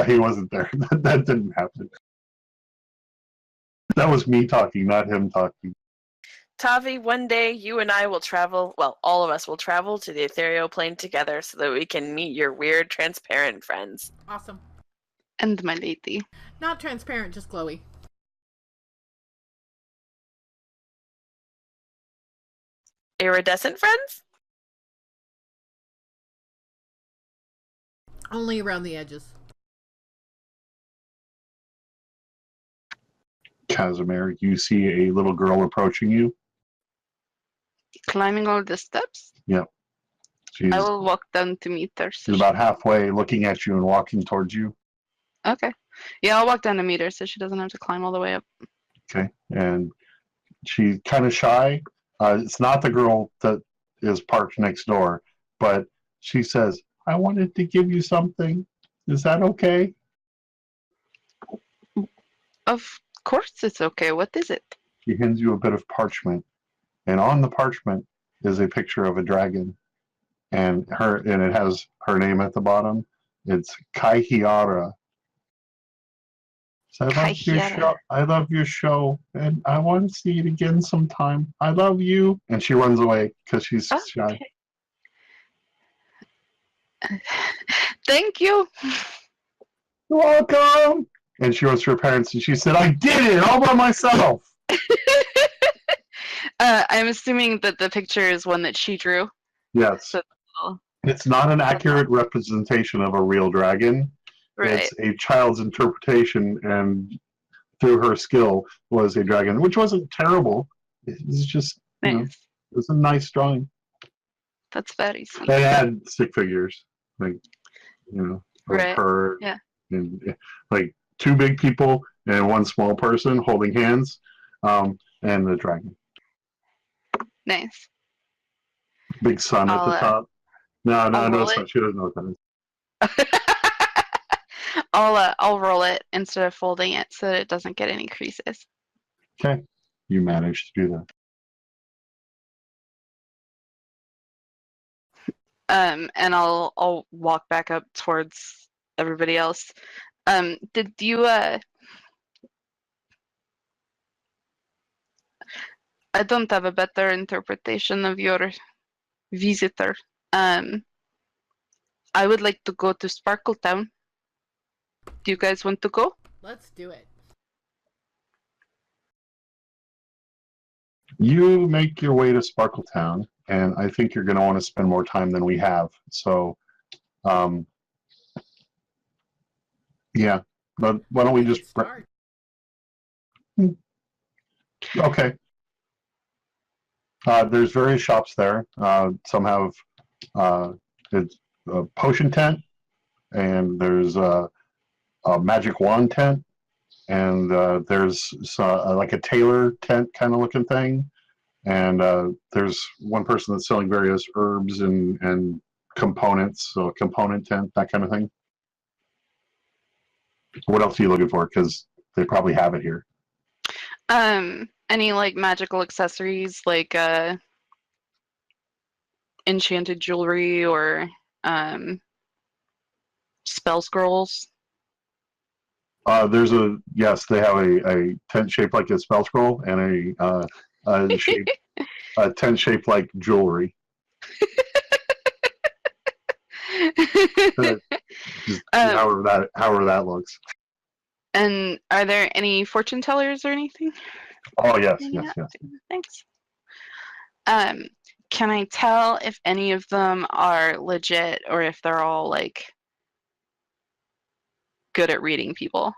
He wasn't there. That didn't happen. That was me talking, not him talking. Tavi, one day you and I will travel, well, all of us will travel to the ethereal plane together so that we can meet your weird, transparent friends. Awesome. And my lady. Not transparent, just glowy. Iridescent friends? Only around the edges. Casimir, you see a little girl approaching you. Climbing all the steps? Yep. She's I will walk down to meet her. she's about halfway looking at you and walking towards you. Okay. Yeah, I'll walk down to meet her so she doesn't have to climb all the way up. Okay. And she's kind of shy. It's not the girl that is parked next door, but she says, I wanted to give you something. Is that okay? Of course it's okay. What is it? She hands you a bit of parchment. And on the parchment is a picture of a dragon. And it has her name at the bottom. It's Kaihiara. So I love your show. I love your show, and I want to see it again sometime. I love you. And she runs away because she's shy. Thank you. You're welcome. And she runs to her parents, and she said, I did it all by myself. I'm assuming that the picture is one that she drew. Yes. So, it's not an accurate representation of a real dragon. right. It's a child's interpretation, and through her skill was a dragon, which wasn't terrible. It was just, Nice. it was a nice drawing. That's very sweet. They had stick figures, like, of Right. her, Yeah. and like two big people and one small person holding hands, and the dragon. Nice. Big sun at the top. No, roll it's it. not. She doesn't know what that is. I'll roll it instead of folding it so that it doesn't get any creases. Okay, you managed to do that. And I'll walk back up towards everybody else. Did you I don't have a better interpretation of your visitor. I would like to go to Sparkle Town. Do you guys want to go? Let's do it. You make your way to Sparkle Town, and I think you're going to want to spend more time than we have. So, yeah. But why don't we just start? Okay. There's various shops there. Some have it's a potion tent, and there's a magic wand tent, and there's like a tailor tent kind of looking thing, and there's one person that's selling various herbs and components, so a component tent, that kind of thing. What else are you looking for? Because they probably have it here. Any like magical accessories, like enchanted jewelry or spell scrolls? Yes, they have a tent shaped like a spell scroll and a tent shaped like jewelry. Just however that looks. And are there any fortune tellers or anything? Oh yes, Hanging yes, out? yes. Thanks. Can I tell if any of them are legit or if they're all like good at reading people?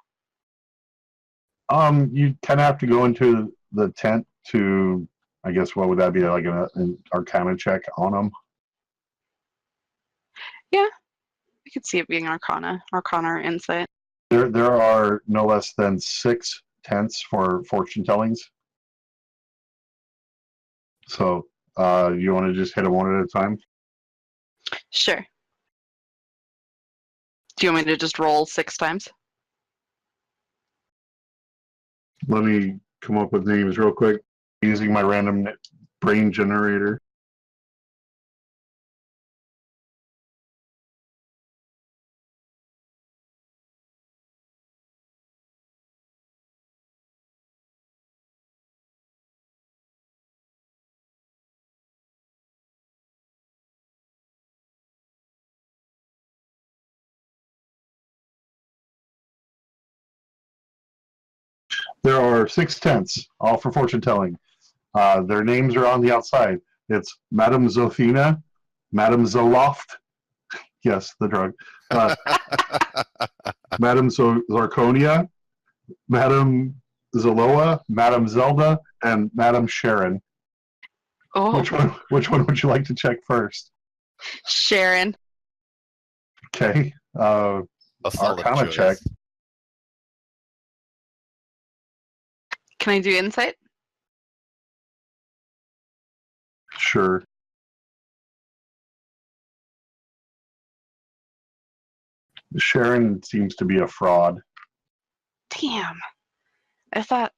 You kind of have to go into the tent to, I guess, what would that be, like an Arcana check on them? Yeah, I could see it being Arcana or Insight. There are no less than 6 tents for fortune tellings. So, you want to just hit them one at a time? Sure. Do you want me to just roll 6 times? Let me come up with names real quick using my random brain generator. There are 6 tents, all for fortune telling. Their names are on the outside. It's Madame Zofina, Madame Zoloft, yes, the drug, Madame Zarconia, Madame Zaloa, Madame Zelda, and Madame Sharon. Oh, Which one would you like to check first? Sharon. Okay. A solid Arcana choice. check. Can I do Insight? Sure. Sharon seems to be a fraud. Damn. I thought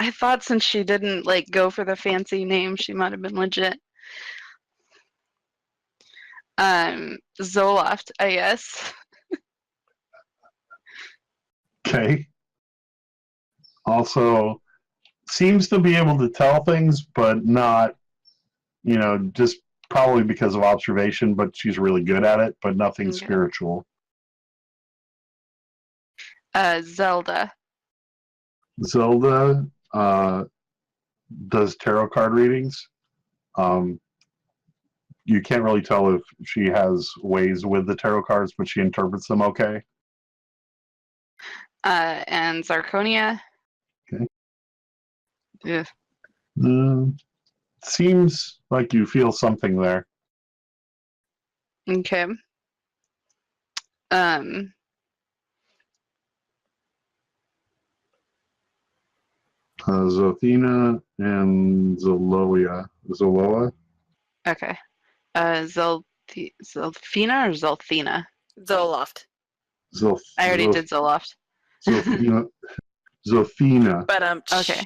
I thought since she didn't like go for the fancy name, she might have been legit. Zoloft, I guess. Okay. Also, seems to be able to tell things, but not, just probably because of observation, but she's really good at it, but nothing Okay. spiritual. Zelda. Zelda does tarot card readings. You can't really tell if she has ways with the tarot cards, but she interprets them okay. And Zarconia. Okay. Yeah. Seems like you feel something there. Okay. Zothina and Zoloa. Okay. Zelfina or Zelfina? Zoloft. I already did Zoloft. Zothina. But Okay.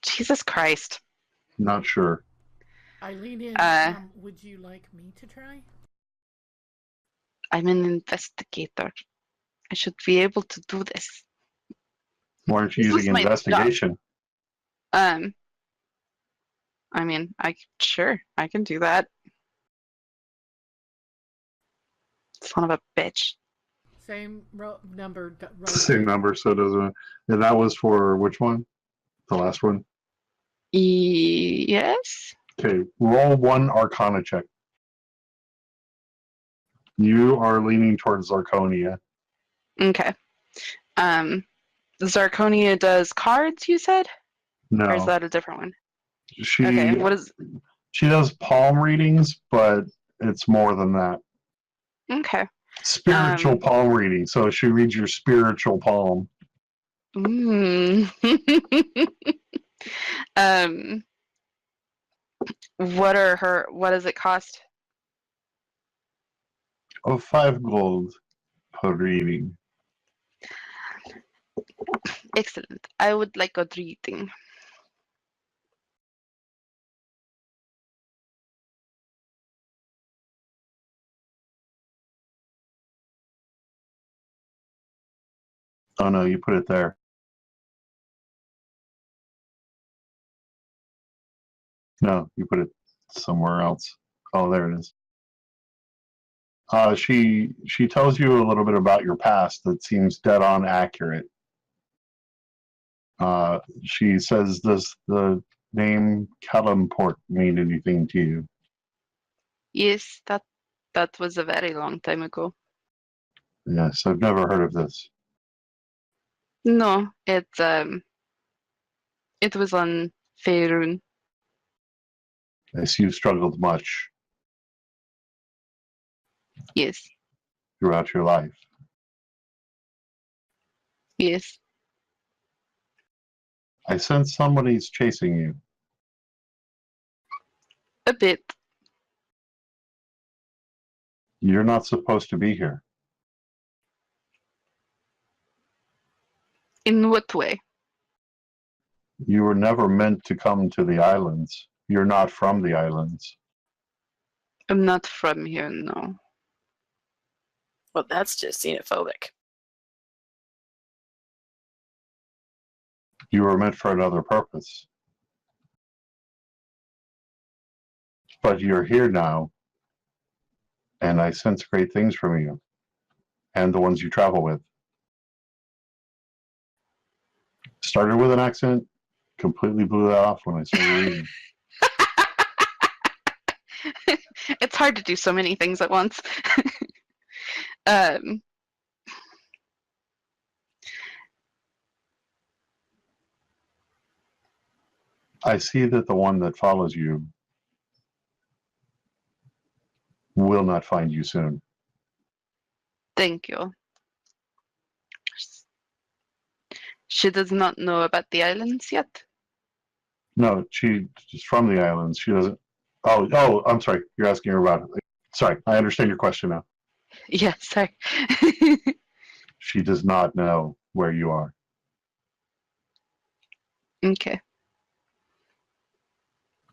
Jesus Christ. Not sure. Eileen, would you like me to try? I'm an investigator. I should be able to do this. Why aren't you This is using my investigation? I mean, sure, I can do that. Son of a bitch. Same number. Same number, so it doesn't. And that was for which one? The last one? Yes? Okay, roll 1 Arcana check. You are leaning towards Zarconia. Okay. Zarconia does cards, you said? Or is No, that a different one? she Okay, what is... she does palm readings, but it's more than that. Okay. Spiritual palm reading. So she reads your spiritual palm. What does it cost? Oh, 5 gold. reading. Excellent. I would like a reading. Oh no, you put it there. No, you put it somewhere else. Oh, there it is. She tells you a little bit about your past that seems dead on accurate. She says, does the name Calimport mean anything to you? Yes, that was a very long time ago. Yes, I've never heard of this. No, it was on Faerun. I see you've struggled much Yes, throughout your life. yes. I sense somebody's chasing you. A bit. You're not supposed to be here. In what way? You were never meant to come to the islands. You're not from the islands. I'm not from here, no. Well, that's just xenophobic. You were meant for another purpose. But you're here now, and I sense great things from you, and the ones you travel with. Started with an accent, completely blew that off when I started reading. It's hard to do so many things at once. um, I see that the one that follows you will not find you soon. Thank you. She does not know about the islands yet. No, she's from the islands. She doesn't. Oh, I'm sorry. You're asking her about it. Sorry, I understand your question now. Yeah, sorry. She does not know where you are. Okay.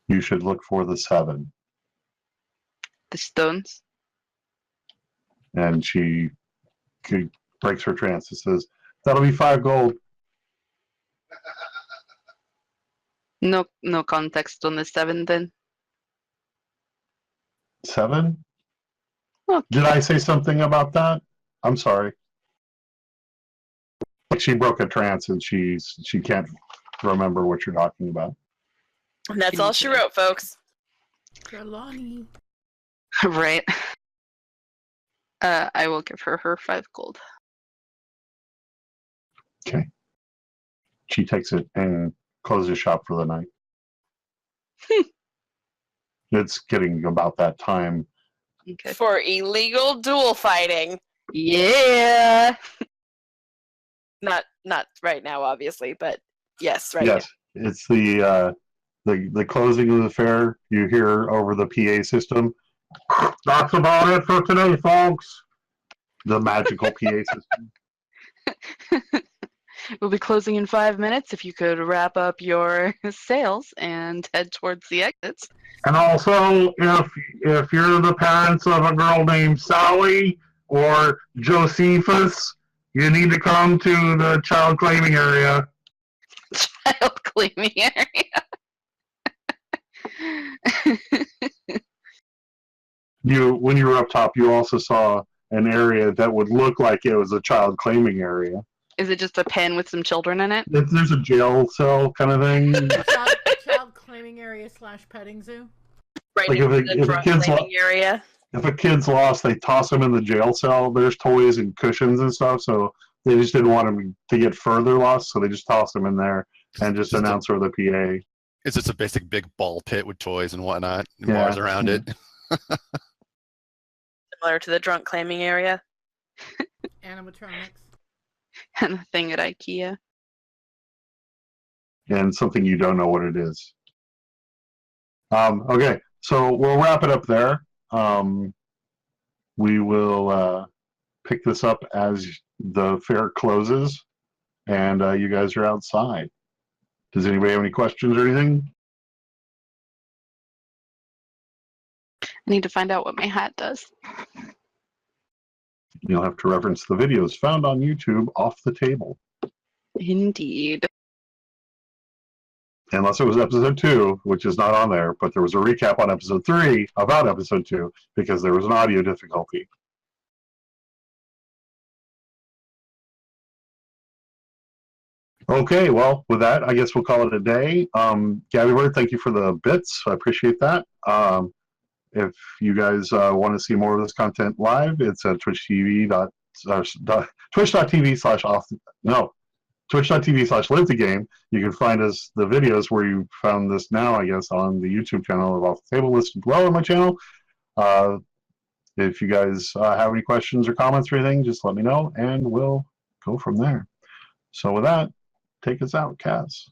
You should look for the 7. The stones. And she breaks her trance and says, that'll be 5 gold. No context on the 7 then. 7? Okay. Did I say something about that? I'm sorry. She broke a trance and she can't remember what you're talking about. And that's all she wrote, folks. Trelawney. Right. I will give her 5 gold. Okay. She takes it and closes shop for the night. It's getting about that time. Okay. For illegal duel fighting. Yeah. Not right now, obviously, but yes, right Yes, it's the closing of the fair. You hear over the PA system. That's about it for today, folks. The magical PA system. We'll be closing in 5 minutes. If you could wrap up your sales and head towards the exits. And also, if you're the parents of a girl named Sally or Josephus, you need to come to the child claiming area. Child claiming area. When you were up top, you also saw an area that would look like it was a child claiming area. Is it just a pen with some children in it? There's a jail cell kind of thing. Child claiming area / petting zoo. Right Like into if the drug claiming area. If a kid's lost, they toss him in the jail cell. There's toys and cushions and stuff, so they just didn't want him to get further lost, so they just toss him in there and just announce over the PA. It's just a basic big ball pit with toys and whatnot, and Yeah. bars around it. Similar to the drunk claiming area. Animatronics. And a thing at IKEA. And something you don't know what it is. Okay, so we'll wrap it up there. We will pick this up as the fair closes and you guys are outside. Does anybody have any questions or anything? I need to find out what my hat does. You'll have to reference the videos found on YouTube off the table. Indeed. Unless it was episode 2, which is not on there, but there was a recap on episode 3 about episode 2 because there was an audio difficulty. Okay, well, with that, I guess we'll call it a day. Gabby Bird, thank you for the bits. I appreciate that. If you guys want to see more of this content live, it's at twitch.tv/live-the-game. You can find us the videos where you found this now, I guess, on the YouTube channel of Off the Table, listed below on my channel. If you guys have any questions or comments or anything, just let me know, and we'll go from there. So with that, take us out, Kaz.